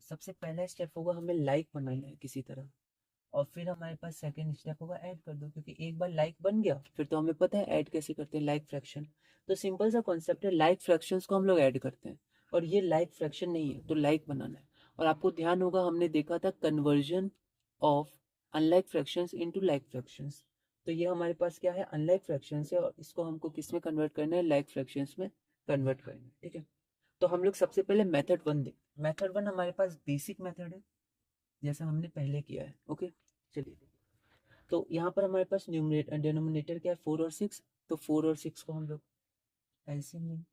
सबसे पहला स्टेप होगा हमें लाइक बनाना है किसी तरह, और फिर हमारे पास सेकंड स्टेप होगा ऐड कर दो, क्योंकि एक बार लाइक बन गया फिर तो हमें पता है ऐड कैसे करते हैं, लाइक फ्रैक्शन। तो सिंपल सा कॉन्सेप्ट है, लाइक फ्रैक्शंस को हम लोग ऐड करते हैं, और ये लाइक फ्रैक्शन नहीं है, तो लाइक बनाना है। और आपको ध्यान होगा हमने देखा था conversion of unlike fractions into like fractions. तो ये हमारे पास क्या है, अनलाइक फ्रैक्शंस है, और इसको हमको किस में कन्वर्ट करना है, लाइक फ्रैक्शंस में कन्वर्ट करना है। ठीक है, तो हम लोग सबसे पहले मेथड 1 देखते हैं। मेथड 1 हमारे पास बेसिक मेथड है, जैसा हमने पहले किया है। ओके, चलिए। तो यहाँ पर हमारे पास न्यूमरेटर डिनोमिनेटर क्या है, 4 और 6, तो 4 और 6 को हम लोग एलसीएम लेंगे।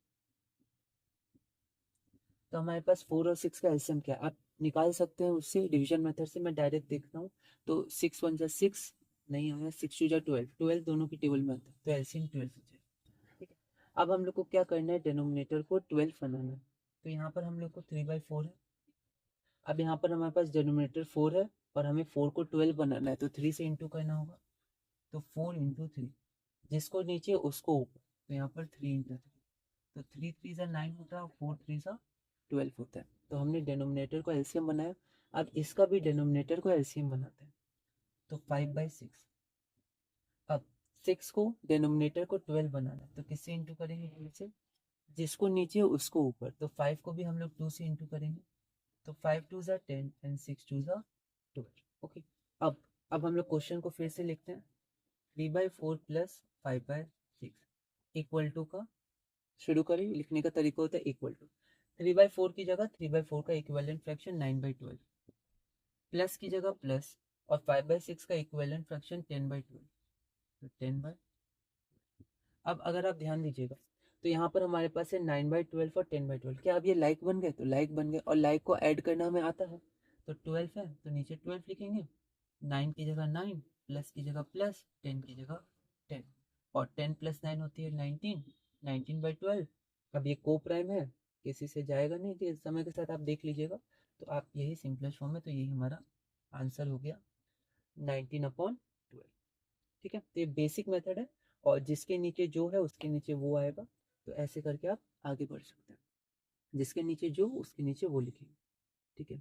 तो हमारे पास 4 और 6 का एलसीएम क्या है, आप निकाल सकते हैं उससे डिवीजन मेथड से। मैं डायरेक्ट देखता हूँ तो 6 1 जा 6 नहीं आया, 6 2 जा 12, 12 दोनों की टेबल में आता है तो एलसीएम 12 हो जाएगा। ठीक है, अब हम लोग को क्या करना है, डिनोमिनेटर को 12 बनाना है। तो यहाँ पर हम लोग को 3/4 है। अब यहाँ पर हमारे पास डिनोमिनेटर 4 है और हमें 4 को 12 बनाना है तो 3 से इंटू करना होगा। तो 4 इंटू 3, जिसको नीचे उसको ऊपर, तो यहाँ पर 3 इंटू 3, तो 3 3 जा 9 होता है और 4 3 जा 12 होता है। तो हमने डिनोमिनेटर को एलसीएम बनाया। अब इसका भी डिनोमिनेटर को एलसीएम बनाते हैं। तो 5/6। अब 6 को डिनोमिनेटर को 12 बनाना है तो किससे इंटू करेंगे, 2 से, जिसको नीचे उसको ऊपर। तो 5 को भी हम लोग 2 से इंटू करेंगे। तो 5 2 जा 10 एंड 6 2 जा 12। ओके, अब हम लोग क्वेश्चन को फिर से लिखते हैं। 3/4 प्लस 5/6 इक्वल टू का शुरू करें, लिखने का तरीका होता है इक्वल टू। 3/4 की जगह 3/4 का इक्विवेलेंट फ्रैक्शन 9/12, प्लस की जगह प्लस, और 5/6 का इक्विवेलेंट फ्रैक्शन 10/12, तो 10/। अब अगर आप ध्यान दीजिएगा तो यहाँ पर हमारे पास है 9/12 और 10/12। क्या अब ये लाइक बन गए, तो लाइक बन गए, और लाइक को ऐड करना हमें आता है। तो 12 है तो नीचे 12 लिखेंगे, 9 की जगह 9, प्लस की जगह प्लस, 10 की जगह 10, और 10 प्लस 9 होती है 19, 19/12। अब ये को प्राइम है, किसी से जाएगा नहीं, तो इस समय के साथ आप देख लीजिएगा। तो आप यही सिंपलेस्ट फॉर्म है, तो यही हमारा आंसर हो गया 19/12। ठीक है, तो ये बेसिक मेथड है, और जिसके नीचे जो है उसके नीचे वो आएगा। तो ऐसे करके आप आगे बढ़ सकते हैं, जिसके नीचे जो उसके नीचे वो लिखेंगे। ठीक है,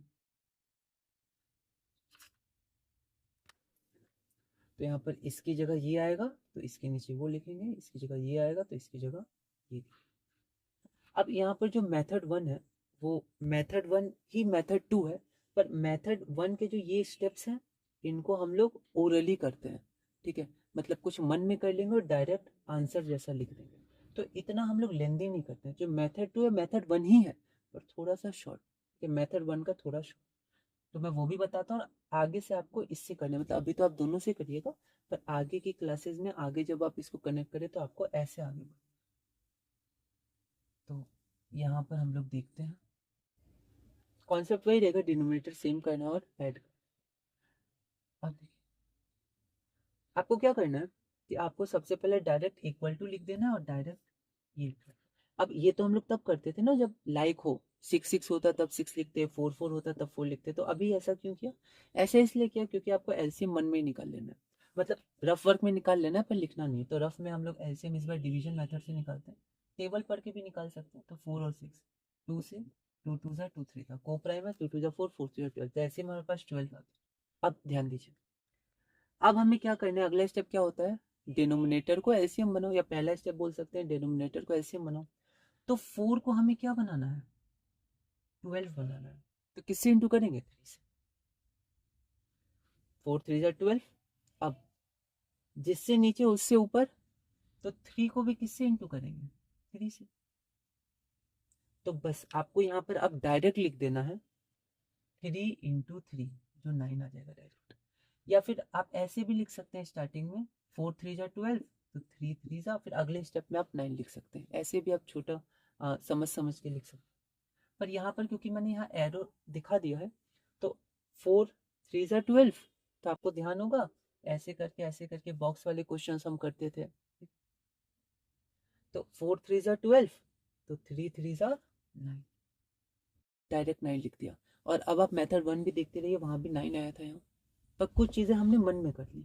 तो यहाँ पर इसकी जगह ये आएगा तो इसके नीचे वो लिखेंगे, इसकी जगह ये आएगा तो इसकी जगह ये। अब यहाँ पर जो मेथड 1 है वो मेथड 1 ही मेथड 2 है, पर मेथड 1 के जो ये स्टेप्स हैं इनको हम लोग ओरली करते हैं। ठीक है, मतलब कुछ मन में कर लेंगे और डायरेक्ट आंसर जैसा लिख देंगे, तो इतना हम लोग लेंदी नहीं करते हैं। जो मेथड 2 है मेथड 1 ही है, पर थोड़ा सा शॉर्ट। ठीक है, मेथड 1 का थोड़ा शॉर्ट, तो मैं वो भी बताता हूँ। और आगे से आपको इससे करना, मतलब अभी तो आप दोनों से करिएगा, पर आगे की क्लासेस में आगे जब आप इसको कनेक्ट करें तो आपको ऐसे आगे बढ़े। तो यहाँ पर हम लोग देखते हैं, कॉन्सेप्ट वही रहेगा, डिनोमिनेटर सेम करना और ऐड करना। अब देखिए आपको क्या करना है कि आपको सबसे पहले डायरेक्ट इक्वल टू लिख देना है और डायरेक्ट ये लिखना है। अब ये तो हम लोग तब करते थे ना जब लाइक हो, 6 6 होता तब 6 लिखते, 4 4 होता तब 4 लिखते। तो अभी ऐसा क्यों किया, ऐसा इसलिए किया क्योंकि आपको एलसीएम मन में ही निकाल लेना है, मतलब रफ वर्क में निकाल लेना है, पर लिखना नहीं है। तो रफ में हम लोग एलसीएम इस बार डिवीजन मेथड से निकालते हैं, टेबल पढ़ के भी निकाल सकते हैं। तो 4 और 6, 2 से, 2 2 जा 2 3 का को प्राइम है, 2 2 जा 4, 4 3 जा 12, तो ऐसे हमारे पास 12 आ गया। अब ध्यान दीजिए, अब हमें क्या करना है, अगला स्टेप क्या होता है, डिनोमिनेटर को एलसीएम बनाओ, या पहला स्टेप बोल सकते हैं डिनोमिनेटर को एलसीएम बनाओ। तो 4 को हमें क्या बनाना है, 12 बनाना है। तो किससे इंटू करेंगे, 3 से, 4 3 जा 12। अब जिससे नीचे उससे ऊपर, तो 3 को भी किससे इंटू करेंगे, 3 से। तो बस आपको यहाँ पर अब डायरेक्ट लिख देना है 3 × 3, जो 9 आ जाएगा डायरेक्ट। या फिर आप ऐसे भी लिख सकते हैं, स्टार्टिंग में 4 3 जा 12, तो 3 3 जा, फिर अगले स्टेप में आप 9 लिख सकते हैं। ऐसे भी आप छोटा समझ समझ के लिख सकते हैं। पर यहाँ पर क्योंकि मैंने यहाँ एरो दिखा दिया है, तो 4 3 जा 12, तो आपको ध्यान होगा ऐसे करके बॉक्स वाले क्वेश्चन हम करते थे। तो 4 3 जा 12, तो 3 3 जा 9, डायरेक्ट 9 लिख दिया। और अब आप मेथड 1 भी देखते रहिए, वहां भी 9 आया था यहाँ, पर कुछ चीजें हमने मन में कर ली।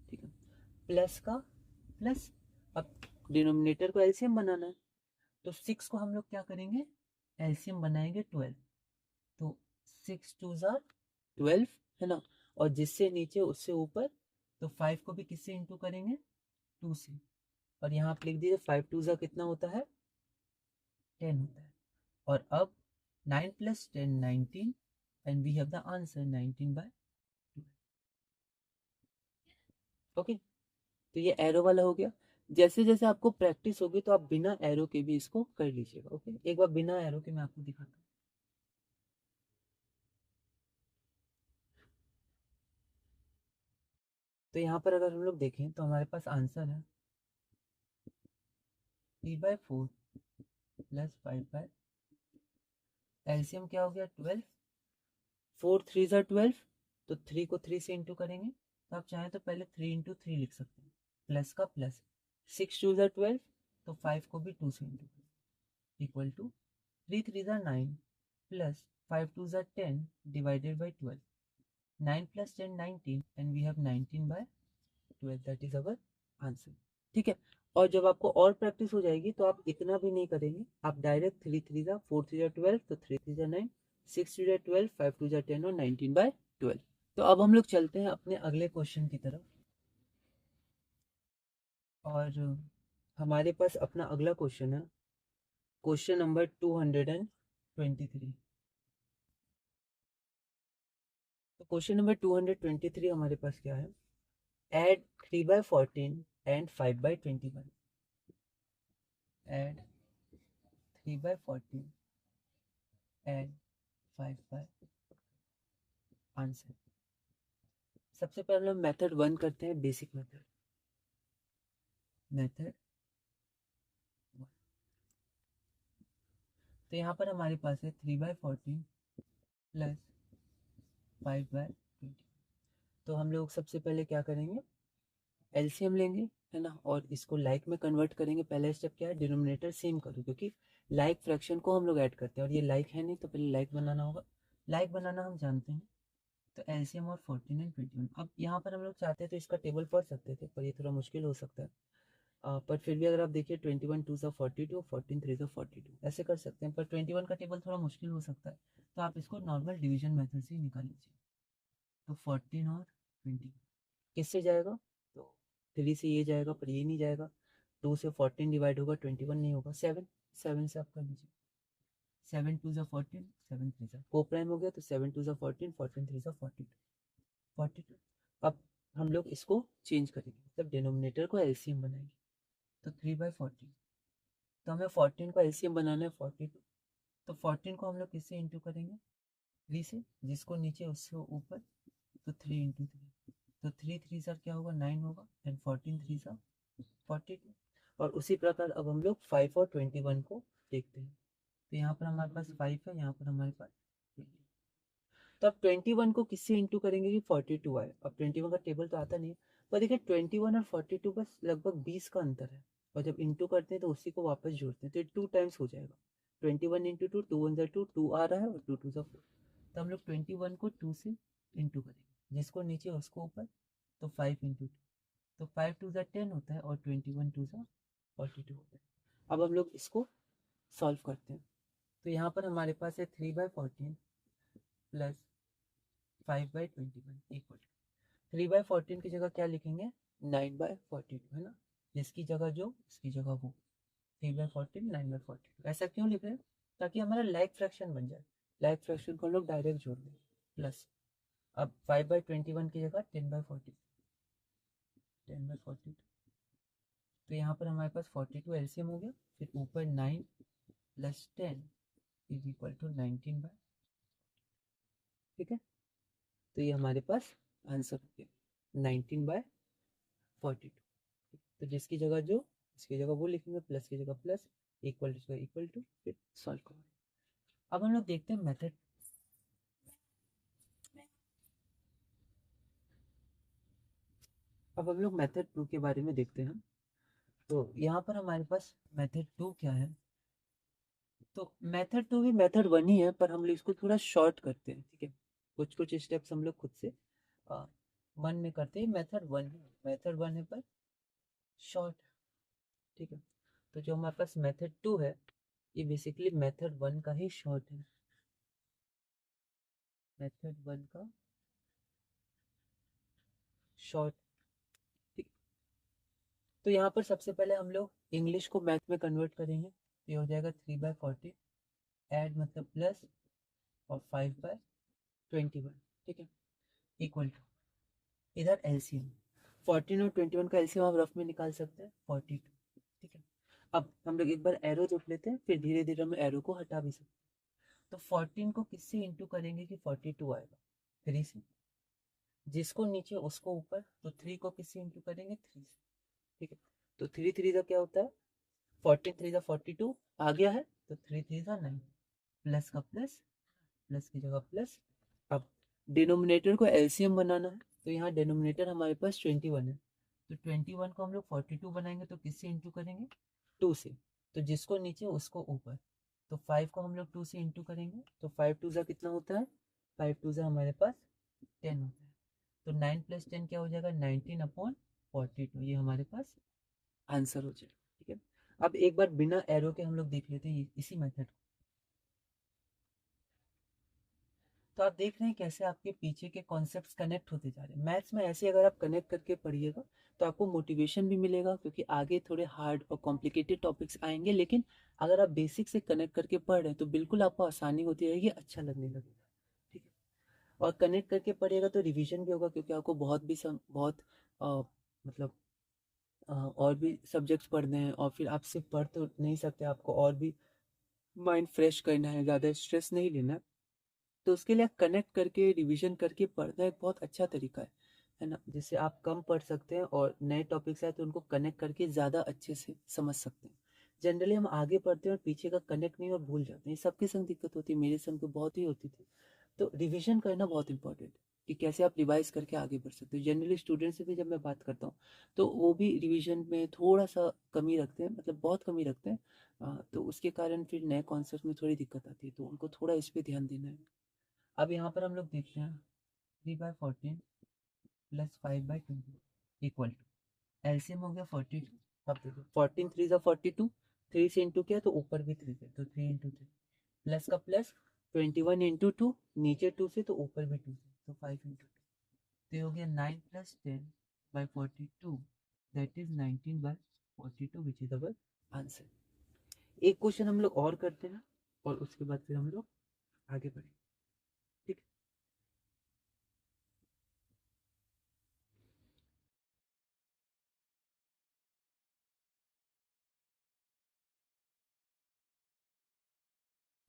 ठीक है, प्लस का प्लस। अब डिनोमिनेटर को एलसीएम बनाना है, तो 6 को हम लोग क्या करेंगे, एलसीएम बनाएंगे 12। तो 6 2 जा 12 है ना, और जिससे नीचे उससे ऊपर। तो 5 को भी किससे इंटू करेंगे, 2 से। और यहाँ आप लिख दीजिए 5 2 जा कितना होता है, 10 होता है। और अब 9 + 10 19, and we have the answer 19/12। Okay, तो ये एरो वाला हो गया। जैसे जैसे आपको प्रैक्टिस होगी तो आप बिना एरो के भी इसको कर लीजिएगा। ओके, एक बार बिना एरो के मैं आपको दिखाता हूँ। तो यहाँ पर अगर हम लोग देखें तो हमारे पास आंसर है 3/4 + 5/, एलसीएम क्या हो गया 12, 4 3 ज़ा 12, तो 3 को 3 से इंटू करेंगे, तो आप चाहें तो पहले 3 इंटू 3 लिख सकते हैं, प्लस का प्लस। 6 2 ज़ा 12, तो 5 को भी 2 से इंटू करें, इक्वल टू 3 3 ज़ा 9 प्लस 5 2 ज़ा 10 divided by 12। 9 plus 10 19 and we have 19 by 12, that is our answer. ठीक है, और जब आपको और प्रैक्टिस हो जाएगी तो आप इतना भी नहीं करेंगे, आप डायरेक्ट 3 3 ज़ा 4 3 ज़ा 12, तो 3 3 ज़ा 9, 6 2 ज़ा 12, 5 2 ज़ा 10 और 19 by 12। तो अब हम लोग चलते हैं अपने अगले क्वेश्चन की तरफ, और हमारे पास अपना अगला क्वेश्चन है, क्वेश्चन नंबर 223। तो क्वेश्चन नंबर 223 हमारे पास क्या है, add 3 by 14 and 5 by 21। add 3 by 14 and 5 by answer. सबसे पहले हम मेथड 1 करते हैं, बेसिक मेथड। मेथड 1, तो यहाँ पर हमारे पास है 3 by 14 प्लस 5 by 20। तो हम लोग सबसे पहले क्या करेंगे, एलसीएम लेंगे, है ना, और इसको लाइक में कन्वर्ट करेंगे। पहला स्टेप क्या है, डिनोमिनेटर सेम करो, क्योंकि लाइक फ्रैक्शन को हम लोग ऐड करते हैं और ये लाइक है नहीं, तो पहले लाइक बनाना होगा। लाइक बनाना हम जानते हैं, तो एलसीएम और 14 एंड 21। अब यहाँ पर हम लोग चाहते हैं तो इसका टेबल पढ़ सकते थे, पर ये थोड़ा मुश्किल हो सकता है। पर फिर भी अगर आप देखिए 21 2 सा 42, 14 3 सा 42, ऐसे कर सकते हैं, पर 21 का टेबल थोड़ा मुश्किल हो सकता है, तो आप इसको नॉर्मल डिवीजन मेथड से ही निकाल लीजिए। तो 14 और 20 किससे जाएगा, तो 3 से ये जाएगा, पर ये नहीं जाएगा। 2 से 14 डिवाइड होगा, 21 नहीं होगा। 7 7 से आप कर लीजिए, 7 2 सा 14, 7 3 सा को प्राइम हो गया, तो 7 2 सा 14, 14 3 सा 42, 42। अब हम लोग इसको चेंज करेंगे, मतलब डिनोमिनेटर को एलसीएम बनाएंगे। तो 3 बाई 14, तो हमें 14 को एलसीएम बनाना है 42, तो 14 को हम लोग किससे इंटू करेंगे, 3 से, जिसको नीचे उससे ऊपर, तो 3 इंटू 3, तो 3 3 सर क्या होगा, 9 होगा, एंड 14 3 सर 42। और उसी प्रकार अब हम लोग 5 और 21 को देखते हैं, तो यहाँ पर हमारे पास 5 है, यहाँ पर हमारे पास 20। तो अब 21 को किससे इंटू करेंगे कि 42 आए। अब 21 का टेबल तो आता नहीं है, पर देखिए 21 और 42 बस लगभग 20 का अंतर है, और जब इंटू करते हैं तो उसी को वापस जोड़ते हैं, तो ये 2 टाइम्स हो जाएगा। 21 इंटू 2, 2 1 2, 2 आ रहा है, और 2 2 4। तो हम लोग 21 को 2 से इंटू करेंगे, जिसको नीचे उसको ऊपर, तो 5 इंटू 2, तो 5 2 10 होता है, और 21 2 42 होता है। अब हम लोग इसको सॉल्व करते हैं, तो यहाँ पर हमारे पास है 3 by 14 plus 5 by 21 equal 3 by 14 की जगह क्या लिखेंगे, 9 बाई 42, है ना, जिसकी जगह जो, इसकी जगह वो। 3 बाई 14, 9 बाई 42, ऐसा क्यों लिख रहे हैं, ताकि हमारा लाइक फ्रैक्शन बन जाए। लाइक फ्रैक्शन को हम लोग डायरेक्ट जोड़ दें, प्लस। अब 5 बाई 21 की जगह 10 बाई 40, 10 बाई 42, तो यहाँ पर हमारे पास 42 एलसीएम हो गया, फिर ऊपर 9 plus 10 is equal to 19 by, ठीक है, तो ये हमारे पास आंसर हो गया 19 बाय 42। तो जिसकी जगह जो, इसकी जगह वो लिखेंगे, प्लस की जगह प्लस, इक्वल टू, फिर सॉल्व करो। अब हम लोग देखते हैं मेथड, अब हम लोग मेथड 2 के बारे में देखते हैं। तो यहाँ पर हमारे पास मेथड 2 क्या है, तो मेथड 2 भी मेथड 1 ही है, पर हम लोग इसको थोड़ा शॉर्ट करते हैं, ठीक है। कुछ कुछ स्टेप्स हम लोग खुद से मन में करते हैं। मेथड 1 है, मेथड 1 है पर शॉर्ट, ठीक है। तो जो हमारे पास मेथड 2 है, ये बेसिकली मेथड 1 का ही शॉर्ट है, मेथड 1 का शॉर्ट, ठीक। तो यहाँ पर सबसे पहले हम लोग इंग्लिश को मैथ में कन्वर्ट करेंगे, तो ये हो जाएगा 3 बाई 40, एड मतलब प्लस, और 5 बाई 21, ठीक है, इक्वल टू, इधर एलसीएम 14 और 21 का एलसीएम आप रफ में निकाल सकते हैं 42, ठीक है। अब हम लोग एक बार एरो जोड़ लेते हैं, फिर धीरे धीरे हम एरो को हटा भी सकते हैं। तो 14 को किससे इंटू करेंगे कि 42 आएगा, 3 से, जिसको नीचे उसको ऊपर, तो 3 को किससे इंटू करेंगे, 3 से, ठीक है। तो 3 3 का क्या होता है, 14 3 42 आ गया है, तो 3 3 9, प्लस का प्लस, प्लस की जगह प्लस। अब डिनोमिनेटर को एलसीएम बनाना है, तो यहाँ डिनोमिनेटर हमारे पास 21 है, तो 21 को हम लोग 42 बनाएंगे तो किससे इंटू करेंगे, 2 से, तो जिसको नीचे उसको ऊपर, तो 5 को हम लोग 2 से इंटू करेंगे, तो 5 टू ज़ा कितना होता है, 5 टू ज़ा हमारे पास 10 होता है, तो 9 प्लस 10 क्या हो जाएगा, 19/42, ये हमारे पास आंसर हो जाएगा। ठीक है, अब एक बार बिना एरो के हम लोग देख लेते हैं इसी मेथड को। तो आप देख रहे हैं कैसे आपके पीछे के कॉन्सेप्ट्स कनेक्ट होते जा रहे हैं। मैथ्स में ऐसे अगर आप कनेक्ट करके पढ़िएगा तो आपको मोटिवेशन भी मिलेगा, क्योंकि आगे थोड़े हार्ड और कॉम्प्लिकेटेड टॉपिक्स आएंगे, लेकिन अगर आप बेसिक से कनेक्ट करके पढ़ रहे हैं तो बिल्कुल आपको आसानी होती रहेगी, अच्छा लगने लगेगा। ठीक है, और कनेक्ट करके पढ़िएगा तो रिविजन भी होगा, क्योंकि आपको बहुत मतलब और भी सब्जेक्ट्स पढ़ने हैं, और फिर आप सिर्फ पढ़ तो नहीं सकते, आपको और भी माइंड फ्रेश करना है, ज़्यादा स्ट्रेस नहीं लेना है, तो उसके लिए कनेक्ट करके रिवीजन करके पढ़ना एक बहुत अच्छा तरीका है ना, जिससे आप कम पढ़ सकते हैं और नए टॉपिक्स आए तो उनको कनेक्ट करके ज़्यादा अच्छे से समझ सकते हैं। जनरली हम आगे पढ़ते हैं और पीछे का कनेक्ट नहीं और भूल जाते हैं, ये सबके संग दिक्कत होती है, मेरे संग तो बहुत ही होती थी। तो रिवीजन करना बहुत इंपॉर्टेंट है कि कैसे आप रिवाइज करके आगे बढ़ सकते हो। जनरली स्टूडेंट से भी जब मैं बात करता हूँ तो वो भी रिवीजन में थोड़ा सा कमी रखते हैं, मतलब बहुत कमी रखते हैं, तो उसके कारण फिर नए कॉन्सेप्ट में थोड़ी दिक्कत आती है, तो उनको थोड़ा इस पर ध्यान देना है। अब यहाँ पर हम लोग देखते हैं 3/14 प्लस 5/20 इक्वल टू, एलसीएम हो गया 42। अब देखो 14 3 ज़ा 42, 3 से इंटू किया तो ऊपर भी 3 है, तो 3 × 3 प्लस का प्लस, 21 × 2, नीचे 2 से तो ऊपर भी 2 से, तो 5 × 2, तो ये हो गया 9 plus 10/42, that is 19/42 which is our answer. एक क्वेश्चन हम लोग और करते हैं और उसके बाद फिर हम लोग आगे बढ़ेंगे। ठीक है,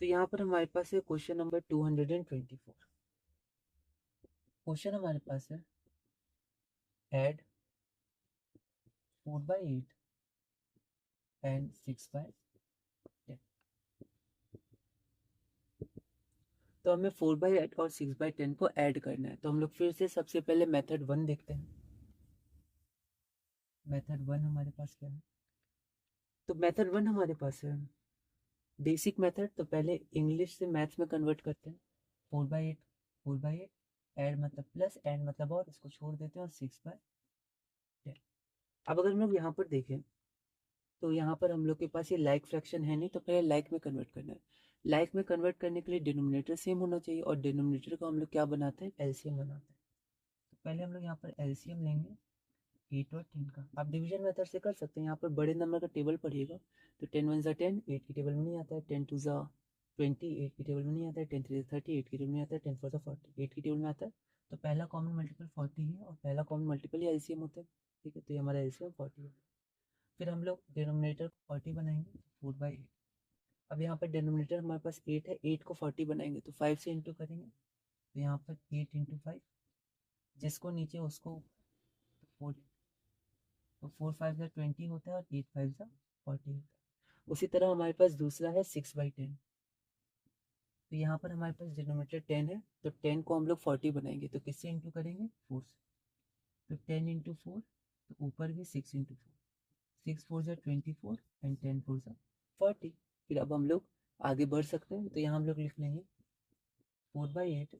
तो यहाँ पर हमारे पास है क्वेश्चन नंबर 224। क्वेश्चन हमारे पास है एड 4/8 एंड 6/10। तो हमें 4/8 और 6/10 को ऐड करना है, तो हम लोग फिर से सबसे पहले मेथड 1 देखते हैं। मेथड 1 हमारे पास क्या है, तो मेथड 1 हमारे पास है बेसिक मेथड, तो पहले इंग्लिश से मैथ्स में कन्वर्ट करते हैं। 4/8, 4/8, ऐड मतलब प्लस, एंड मतलब और, इसको छोड़ देते हैं, और 6/10। अब अगर हम लोग यहाँ पर देखें तो यहाँ पर हम लोग के पास ये लाइक फ्रैक्शन है नहीं, तो पहले लाइक में कन्वर्ट करना है। लाइक में कन्वर्ट करने के लिए डिनोमिनेटर सेम होना चाहिए, और डिनोमिनेटर को हम लोग क्या बनाते हैं, एलसीएम बनाते हैं। तो पहले हम लोग यहाँ पर एलसीएम लेंगे 8 और 10 का। आप डिवीजन मेथड से कर सकते हैं, यहाँ पर बड़े नंबर का टेबल पढ़िएगा, तो 10 1 ज़ा 10, 8 की टेबल में नहीं आता है, 10 2 ज़ा 20, 8 की टेबल में नहीं आता है, 10 3 ज़ा 30, 8 की टेबल में आता है, 10 4 ज़ा 40, 8 की टेबल में आता है। तो पहला कॉमन मल्टीपल 40 है, और पहला कॉमन मल्टीपल ही एलसीएम होता है। ठीक है, तो ये हमारा एलसीएम 40 है। फिर हम लोग डिनोमिनेटर को 40 बनाएंगे, 4/8। अब यहाँ पर डिनोमिनेटर हमारे पास 8 है, 8 को 40 बनाएंगे तो 5 से इंटू करेंगे, तो यहाँ पर 8 × 5, जिसको नीचे उसको 4, तो 4 5 ज़ा 20 होता है, और 8 5 ज़ा 40 होता है। उसी तरह हमारे पास दूसरा है 6/10, तो यहाँ पर हमारे पास डिनोमिनेटर 10 है, तो 10 को हम लोग 40 बनाएंगे, तो किससे इंटू करेंगे, 4 से, तो 10 × 4, तो ऊपर भी 6 × 4, 6 4 ज़ा 24 एंड 10 4 ज़ा 40। फिर अब हम लोग आगे बढ़ सकते हैं, तो यहाँ हम लोग लिख लेंगे 4/8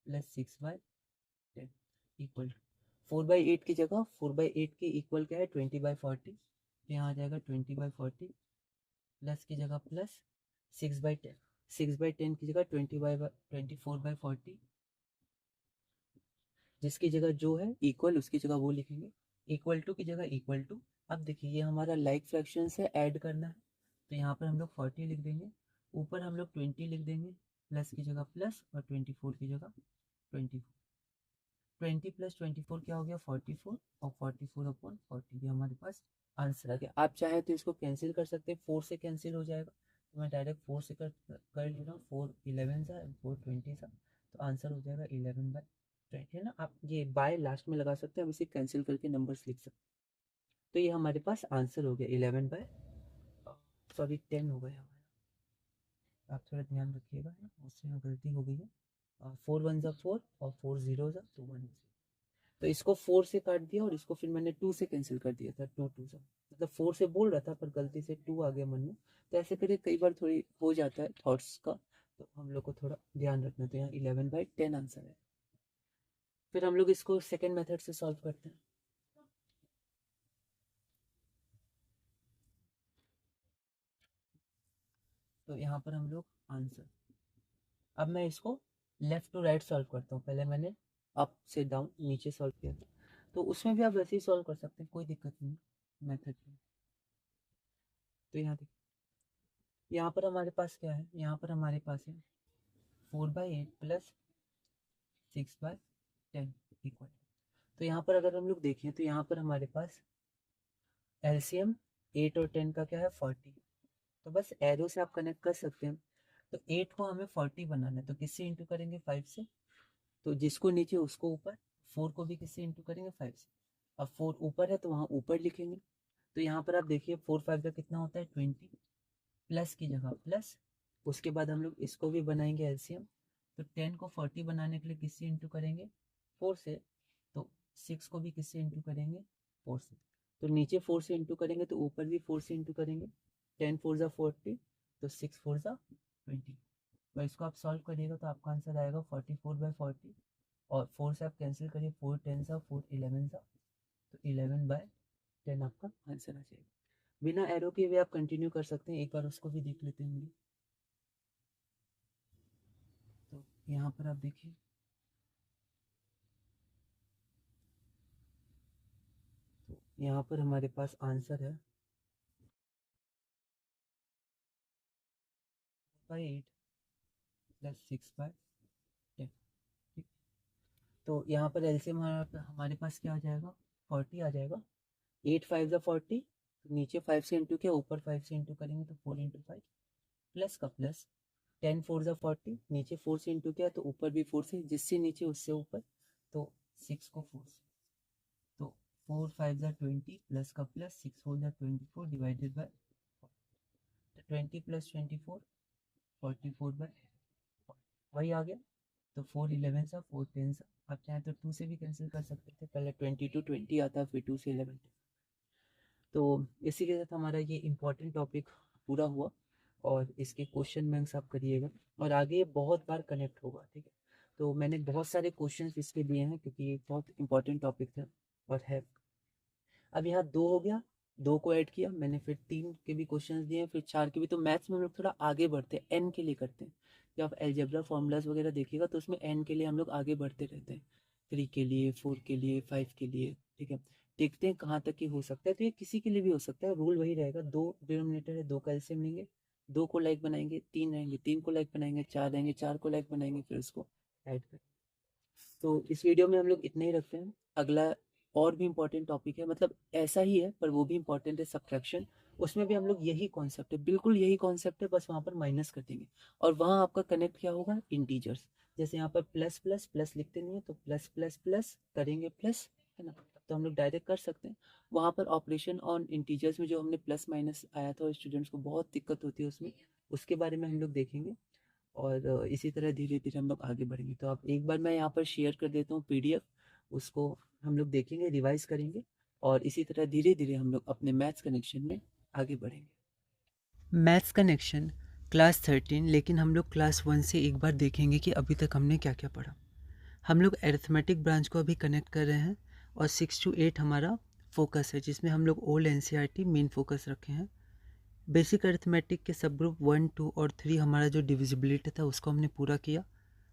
प्लस 6/10 इक्वल, 4/8 की जगह 4/8 के इक्वल क्या है, 20/40, तो यहाँ आ जाएगा 20/40, प्लस की जगह प्लस, 6/10, 6/10 की जगह 24/40, जिसकी जगह जो है इक्वल उसकी जगह वो लिखेंगे, इक्वल टू की जगह इक्वल टू। अब देखिए ये हमारा लाइक फ्रैक्शन से ऐड करना है, तो यहाँ पर हम लोग 40 लिख देंगे, ऊपर हम लोग 20 लिख देंगे, प्लस की जगह प्लस, और 24 की जगह 24। 20 प्लस 24 क्या हो गया, 44, और 44/40, ये हमारे पास आंसर आ गया। आप चाहे तो इसको कैंसिल कर सकते हैं, 4 से कैंसिल हो जाएगा, तो मैं डायरेक्ट 4 से कर ले रहा हूँ, 4 11 सा, 4 20 सा, तो आंसर हो जाएगा 11/20 है ना। आप ये बाय लास्ट में लगा सकते हैं, हम इसे कैंसिल करके नंबर्स लिख सकते हैं, तो ये हमारे पास आंसर हो गया 10 हो गया हमारा। आप थोड़ा ध्यान रखिएगा, उससे यहाँ गलती हो गई है। 4 1 ज़ा 4 और 4 0 ज़ा तो 1। तो इसको 4 से काट दिया और इसको फिर मैंने 2 से कैंसिल कर दिया था, 2 2 ज़ा, मतलब 4 से बोल रहा था पर गलती से 2 आ गया मन में। तो ऐसे करके कई बार थोड़ी हो जाता है थॉट्स का, तो हम लोग को थोड़ा ध्यान रखना। तो यहाँ 11/10 आंसर है। फिर हम लोग इसको सेकेंड मेथड से सॉल्व करते हैं। तो यहाँ पर हम लोग आंसर, अब मैं इसको लेफ्ट टू राइट सॉल्व करता हूँ। पहले मैंने अप से डाउन नीचे सॉल्व किया था, तो उसमें भी आप वैसे ही सॉल्व कर सकते हैं, कोई दिक्कत नहीं मेथड में। तो यहाँ देखिए, यहाँ पर हमारे पास क्या है, यहाँ पर हमारे पास है 4/8 प्लस 6/10 इक्वल। तो यहाँ पर अगर हम लोग देखें तो यहाँ पर हमारे पास एलसीएम 8 और 10 का क्या है 40। तो बस एरो से आप कनेक्ट कर सकते हैं। तो 8 को हमें 40 बनाना है, तो किससे इंटू करेंगे 5 से। तो जिसको नीचे उसको ऊपर, 4 को भी किससे इंटू करेंगे 5 से। अब 4 ऊपर है तो वहाँ ऊपर लिखेंगे। तो यहाँ पर आप देखिए 4 5 का कितना होता है 20, प्लस की जगह प्लस। उसके बाद हम लोग इसको भी बनाएंगे एलसीएम। तो 10 को 40 बनाने के लिए किससे इंटू करेंगे 4 से। तो 6 को भी किससे इंटू करेंगे 4 से। तो नीचे 4 से इंटू करेंगे तो ऊपर भी 4 से इंटू करेंगे। 10 4 ज़ा 40, तो 6 4 ज़ा 20। तो इसको आप सॉल्व करिएगा तो आपका आंसर आएगा 44/40। और 4 से आप कैंसिल करिए, 4 10 सा 4 11 सा, तो 11/10 आपका आंसर आ जाएगा। बिना एरो के भी आप कंटिन्यू कर सकते हैं, एक बार उसको भी देख लेते हैं। तो यहाँ पर आप देखिए, तो यहाँ पर हमारे पास आंसर है 8 प्लस 6/10। ठीक, तो यहाँ पर एलसीएम हमारे पास क्या आ जाएगा 40 आ जाएगा। 8 5 ज़ा 40, तो नीचे 5 से इंटू किया, ऊपर 5 से इंटू करेंगे तो 4 इंटू 5 प्लस का प्लस। 10 4 ज़ा 40, नीचे 4 से इंटू किया तो ऊपर भी 4 से, जिससे नीचे उससे ऊपर, तो 6 को 4 से। तो 4 5 ज़ा 20 प्लस का प्लस 6 4 ज़ा 24 डिवाइडेड बाय 20 प्लस 24 44/, वही आ गया। तो 4 11 सा 4 10 सा, आप चाहें तो 2 से भी कैंसिल कर सकते थे, पहले 22 20 आता फिर 2 से 11। तो इसी के साथ हमारा ये इम्पोर्टेंट टॉपिक पूरा हुआ, और इसके क्वेश्चन बैंक्स आप करिएगा, और आगे ये बहुत बार कनेक्ट होगा। ठीक है, तो मैंने बहुत सारे क्वेश्चंस इसके लिए हैं क्योंकि ये बहुत इंपॉर्टेंट टॉपिक था और है। अब यहाँ 2 हो गया, 2 को ऐड किया मैंने, फिर 3 के भी क्वेश्चंस दिए, फिर 4 के भी। तो मैथ्स में हम लोग थोड़ा आगे बढ़ते हैं, एन के लिए करते हैं। जब आप एलजेब्रा फॉर्मूलाज वगैरह देखिएगा तो उसमें एन के लिए हम लोग आगे बढ़ते रहते हैं, 3 के लिए 4 के लिए 5 के लिए। ठीक है, देखते हैं कहाँ तक ही हो सकता है। तो ये किसी के लिए भी हो सकता है, रूल वही रहेगा, 2 डिनोमिनेटर है, 2 का एलसीएम लेंगे, 2 को लाइक बनाएंगे, 3 रहेंगे, 3 को लाइक बनाएंगे, 4 रहेंगे, 4 को लाइक बनाएंगे, फिर उसको ऐड करें। तो इस वीडियो में हम लोग इतना ही रखते हैं। अगला और भी इम्पोर्टेंट टॉपिक है, मतलब ऐसा ही है पर वो भी इम्पोर्टेंट है, सब्ट्रैक्शन। उसमें भी हम लोग यही कॉन्सेप्ट है, बिल्कुल यही कॉन्सेप्ट है, बस वहाँ पर माइनस कर देंगे। और वहाँ आपका कनेक्ट क्या होगा इंटीजर्स। जैसे यहाँ पर प्लस प्लस प्लस लिखते नहीं है, तो प्लस प्लस प्लस करेंगे प्लस, है ना, तो हम लोग डायरेक्ट कर सकते हैं। वहाँ पर ऑपरेशन ऑन इंटीजर्स में जो हमने प्लस माइनस आया था, स्टूडेंट्स को बहुत दिक्कत होती है उसमें, उसके बारे में हम लोग देखेंगे। और इसी तरह धीरे धीरे हम लोग आगे बढ़ेंगे। तो आप एक बार मैं यहाँ पर शेयर कर देता हूँ पीडीएफ, उसको हम लोग देखेंगे, रिवाइज करेंगे, और इसी तरह धीरे धीरे हम लोग अपने मैथ्स कनेक्शन में आगे बढ़ेंगे। मैथ्स कनेक्शन क्लास 13, लेकिन हम लोग क्लास 1 से एक बार देखेंगे कि अभी तक हमने क्या क्या पढ़ा। हम लोग एरिथमेटिक ब्रांच को अभी कनेक्ट कर रहे हैं, और 6 to 8 हमारा फोकस है, जिसमें हम लोग ओल्ड एनसीईआरटी मेन फोकस रखे हैं। बेसिक अरिथमेटिक के सब ग्रुप 1 2 और 3 हमारा जो डिविजिबिलिटी था उसको हमने पूरा किया,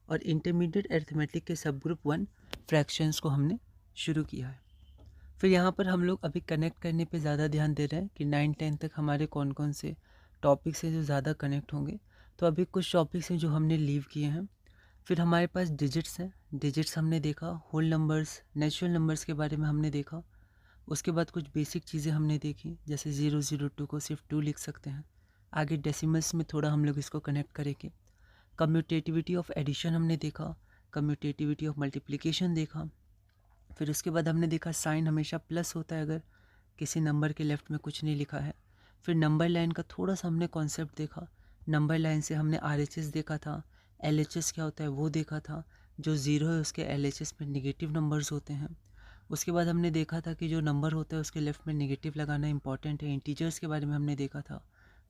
और इंटरमीडिएट अरिथमेटिक के सब ग्रुप 1 फ्रैक्शंस को हमने शुरू किया है। फिर यहाँ पर हम लोग अभी कनेक्ट करने पे ज़्यादा ध्यान दे रहे हैं कि 9 10 तक हमारे कौन कौन से टॉपिक्स हैं जो ज़्यादा कनेक्ट होंगे। तो अभी कुछ टॉपिक्स हैं जो हमने लीव किए हैं। फिर हमारे पास डिजिट्स हैं, डिजिट्स हमने देखा, होल नंबर्स, नेचुरल नंबर्स के बारे में हमने देखा। उसके बाद कुछ बेसिक चीज़ें हमने देखी, जैसे 002 को सिर्फ 2 लिख सकते हैं। आगे डेसिमल्स में थोड़ा हम लोग इसको कनेक्ट करेंगे। कम्यूटेटिविटी ऑफ एडिशन हमने देखा, कम्यूटेटिविटी ऑफ मल्टीप्लिकेशन देखा। फिर उसके बाद हमने देखा साइन हमेशा प्लस होता है अगर किसी नंबर के लेफ्ट में कुछ नहीं लिखा है। फिर नंबर लाइन का थोड़ा सा हमने कॉन्सेप्ट देखा, नंबर लाइन से हमने आरएचएस देखा था, LHS क्या होता है वो देखा था। जो ज़ीरो है उसके LHS में नेगेटिव नंबर्स होते हैं। उसके बाद हमने देखा था कि जो नंबर होता है उसके लेफ़्ट में नेगेटिव लगाना इंपॉर्टेंट है। इंटीजर्स के बारे में हमने देखा था।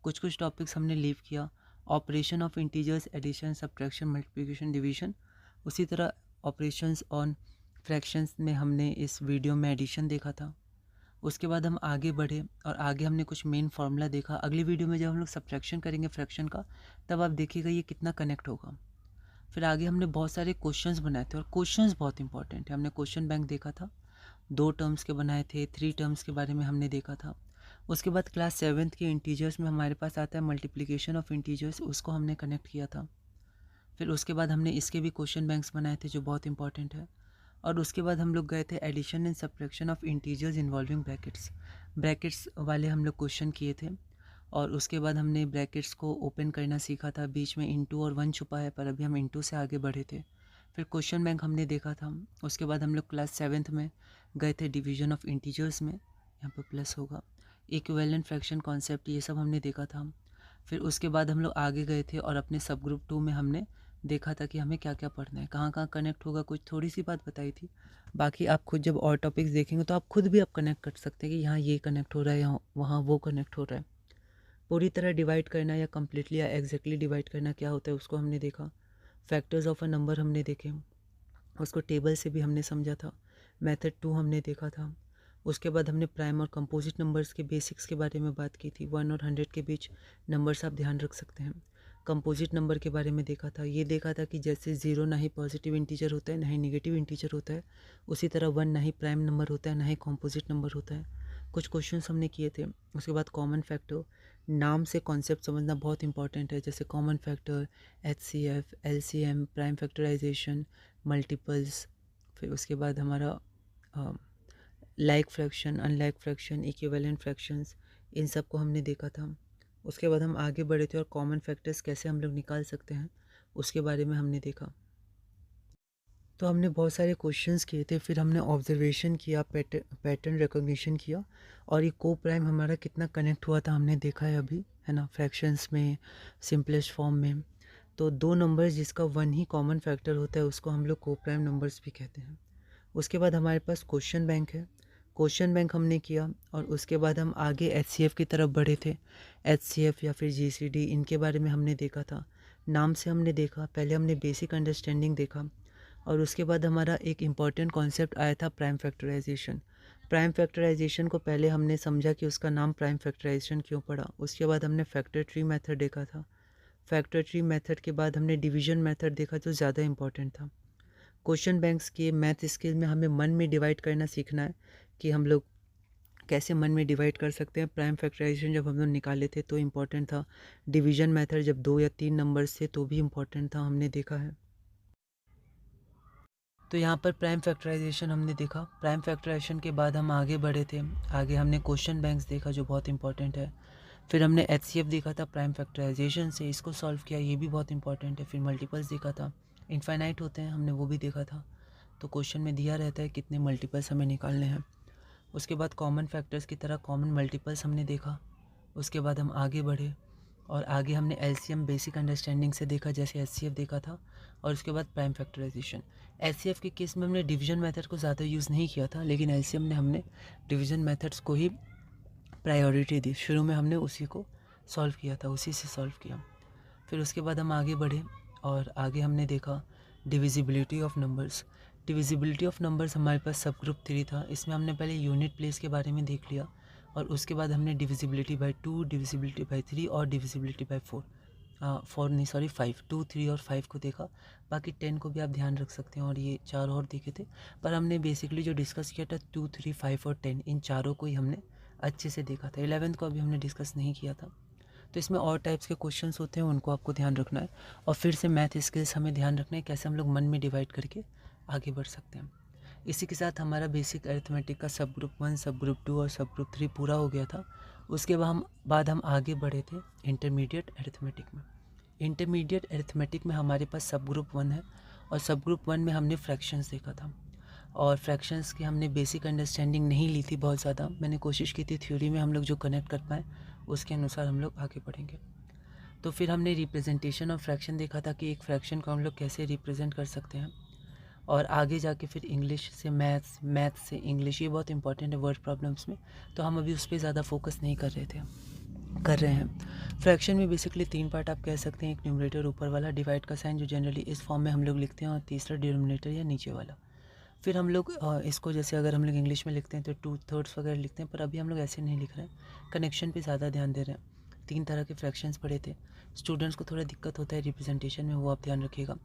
कुछ कुछ टॉपिक्स हमने लीव किया। Operation of integers, addition, subtraction, multiplication, division. उसी तरह ऑपरेशंस ऑन फ्रैक्शंस में हमने इस वीडियो में एडिशन देखा था। उसके बाद हम आगे बढ़े और आगे हमने कुछ मेन फार्मूला देखा। अगली वीडियो में जब हम लोग सब्ट्रैक्शन करेंगे फ्रैक्शन का, तब आप देखिएगा ये कितना कनेक्ट होगा। फिर आगे हमने बहुत सारे क्वेश्चंस बनाए थे और क्वेश्चंस बहुत इंपॉर्टेंट है। हमने क्वेश्चन बैंक देखा था, 2 टर्म्स के बनाए थे, 3 टर्म्स के बारे में हमने देखा था। उसके बाद क्लास 7th के इंटीजर्स में हमारे पास आता है मल्टीप्लिकेशन ऑफ इंटीजर्स, उसको हमने कनेक्ट किया था। फिर उसके बाद हमने इसके भी क्वेश्चन बैंक्स बनाए थे जो बहुत इंपॉर्टेंट है। और उसके बाद हम लोग गए थे addition and subtraction of integers involving brackets. Brackets वाले हम लोग क्वेश्चन किए थे। और उसके बाद हमने ब्रैकेट्स को ओपन करना सीखा था। बीच में इंटू और 1 छुपा है, पर अभी हम इंटू से आगे बढ़े थे। फिर क्वेश्चन बैंक हमने देखा था। उसके बाद हम लोग क्लास 7th में गए थे डिवीजन ऑफ इंटीजर्स में, यहाँ पर प्लस होगा, इक्विवेलेंट फ्रैक्शन कॉन्सेप्ट, ये सब हमने देखा था। फिर उसके बाद हम लोग आगे गए थे और अपने सब ग्रुप 2 में हमने देखा था कि हमें क्या क्या पढ़ना है, कहाँ कहाँ कनेक्ट होगा, कुछ थोड़ी सी बात बताई थी। बाकी आप खुद जब और टॉपिक्स देखेंगे तो आप खुद भी आप कनेक्ट कर सकते हैं कि यहाँ ये कनेक्ट हो रहा है, यहाँ वहाँ वो कनेक्ट हो रहा है। पूरी तरह डिवाइड करना या कम्प्लीटली या एग्जैक्टली डिवाइड करना क्या होता है उसको हमने देखा। फैक्टर्स ऑफ अ नंबर हमने देखे, उसको टेबल से भी हमने समझा था। मेथड 2 हमने देखा था। उसके बाद हमने प्राइम और कंपोजिट नंबर्स के बेसिक्स के बारे में बात की थी। 1 और 100 के बीच नंबर्स आप ध्यान रख सकते हैं। कंपोजिट नंबर के बारे में देखा था। ये देखा था कि जैसे 0 ना ही पॉजिटिव इंटीजर होता है ना ही नेगेटिव इंटीजर होता है, उसी तरह 1 ना ही प्राइम नंबर होता है ना ही कंपोजिट नंबर होता है। कुछ क्वेश्चंस हमने किए थे। उसके बाद कॉमन फैक्टर, नाम से कॉन्सेप्ट समझना बहुत इंपॉर्टेंट है, जैसे common factor, HCF, LCM, prime factorisation, multiples. फिर उसके बाद हमारा like fraction, unlike fraction, equivalent fractions, इन सब को हमने देखा था। उसके बाद हम आगे बढ़े थे और कॉमन फैक्टर्स कैसे हम लोग निकाल सकते हैं उसके बारे में हमने देखा। तो हमने बहुत सारे क्वेश्चंस किए थे, फिर हमने ऑब्जर्वेशन किया, पैटर्न रिकॉग्निशन किया, और ये को प्राइम हमारा कितना कनेक्ट हुआ था हमने देखा है अभी, है ना, फ्रैक्शंस में, सिंपलेस्ट फॉर्म में। तो 2 नंबर्स जिसका 1 ही कॉमन फैक्टर होता है उसको हम लोग को प्राइम नंबर्स भी कहते हैं। उसके बाद हमारे पास क्वेश्चन बैंक है, क्वेश्चन बैंक हमने किया और उसके बाद हम आगे HCF की तरफ बढ़े थे। HCF या फिर GCD, इनके बारे में हमने देखा था। नाम से हमने देखा, पहले हमने बेसिक अंडरस्टैंडिंग देखा और उसके बाद हमारा एक इम्पॉर्टेंट कॉन्सेप्ट आया था प्राइम फैक्टराइजेशन। प्राइम फैक्टराइजेशन को पहले हमने समझा कि उसका नाम प्राइम फैक्टराइजेशन क्यों पड़ा। उसके बाद हमने फैक्टर ट्री मेथड देखा था। फैक्टर ट्री मेथड के बाद हमने डिवीजन मेथड देखा जो ज़्यादा इंपॉर्टेंट था। क्वेश्चन बैंक्स के मैथ स्किल में हमें मन में डिवाइड करना सीखना है कि हम लोग कैसे मन में डिवाइड कर सकते हैं। प्राइम फैक्टराइजेशन जब हम लोग निकाले थे तो इम्पॉर्टेंट था। डिवीजन मेथड जब 2 या 3 नंबर्स थे तो भी इम्पॉर्टेंट था, हमने देखा है। तो यहाँ पर प्राइम फैक्टराइजेशन हमने देखा। प्राइम फैक्टराइजेशन के बाद हम आगे बढ़े थे। आगे हमने क्वेश्चन बैंक्स देखा जो बहुत इंपॉर्टेंट है। फिर हमने HCF देखा था प्राइम फैक्टराइजेशन से, इसको सॉल्व किया, ये भी बहुत इंपॉर्टेंट है। फिर मल्टीपल्स देखा था, इनफाइनाइट होते हैं, हमने वो भी देखा था। तो क्वेश्चन में दिया रहता है कितने मल्टीपल्स हमें निकालने हैं। उसके बाद कॉमन फैक्टर्स की तरह कॉमन मल्टीपल्स हमने देखा। उसके बाद हम आगे बढ़े और आगे हमने LCM बेसिक अंडरस्टैंडिंग से देखा, जैसे HCF देखा था। और उसके बाद प्राइम फैक्टराइजेशन। HCF के केस में हमने डिवीजन मेथड को ज़्यादा यूज़ नहीं किया था, लेकिन LCM में हमने डिवीजन मेथड्स को ही प्रायोरिटी दी। शुरू में हमने उसी को सॉल्व किया था, उसी से सॉल्व किया। फिर उसके बाद हम आगे बढ़े और आगे हमने देखा divisibility of numbers. Divisibility of numbers हमारे पास सब ग्रुप 3 था। इसमें हमने पहले यूनिट प्लेस के बारे में देख लिया और उसके बाद हमने डिविजिबिलिटी बाय 2, डिविजिबिलिटी बाय 3 और डिविजिबिलिटी बाय 5, 2, 3 और 5 को देखा। बाकी 10 को भी आप ध्यान रख सकते हैं और ये 4 और देखे थे, पर हमने बेसिकली जो डिस्कस किया था 2, 3, 5 और 10, इन चारों को ही हमने अच्छे से देखा था। 11th को अभी हमने डिस्कस नहीं किया था। तो इसमें और टाइप्स के क्वेश्चंस होते हैं, उनको आपको ध्यान रखना है। और फिर से मैथ स्किल्स हमें ध्यान रखना है, कैसे हम लोग मन में डिवाइड करके आगे बढ़ सकते हैं। इसी के साथ हमारा बेसिक अरिथमेटिक का सब ग्रुप 1, सब ग्रुप 2 और सब ग्रुप 3 पूरा हो गया था। उसके बाद हम आगे बढ़े थे इंटरमीडिएट अरिथमेटिक में। इंटरमीडिएट अरिथमेटिक में हमारे पास सब ग्रुप 1 है और सब ग्रुप 1 में हमने फ्रैक्शंस देखा था। और फ्रैक्शंस की हमने बेसिक अंडरस्टैंडिंग नहीं ली थी बहुत ज़्यादा, मैंने कोशिश की थी थ्योरी में हम लोग जो कनेक्ट कर पाएँ उसके अनुसार हम लोग आगे बढ़ेंगे। तो फिर हमने रिप्रेजेंटेशन ऑफ फ्रैक्शन देखा था कि एक फ्रैक्शन को हम लोग कैसे रिप्रेजेंट कर सकते हैं, और आगे जाके फिर इंग्लिश से मैथ्स, मैथ्स से इंग्लिश, ये बहुत इंपॉर्टेंट है वर्ड प्रॉब्लम्स में, तो हम अभी उस पर ज़्यादा फोकस नहीं कर रहे हैं। फ्रैक्शन में बेसिकली 3 पार्ट आप कह सकते हैं, एक न्यूमरेटर ऊपर वाला, डिवाइड का साइन जो जनरली इस फॉर्म में हम लोग लिखते हैं, और तीसरा डिनोमिनेटर या नीचे वाला। फिर हम लोग इसको जैसे अगर हम लोग इंग्लिश में लिखते हैं तो 2/3 वगैरह लिखते हैं, पर अभी हम लोग ऐसे नहीं लिख रहे हैं, कनेक्शन पे ज़्यादा ध्यान दे रहे हैं। 3 तरह के फ्रैक्शंस पढ़े थे, स्टूडेंट्स को थोड़ा दिक्कत होता है रिप्रेजेंटेशन में, वो आप ध्यान रखिएगा।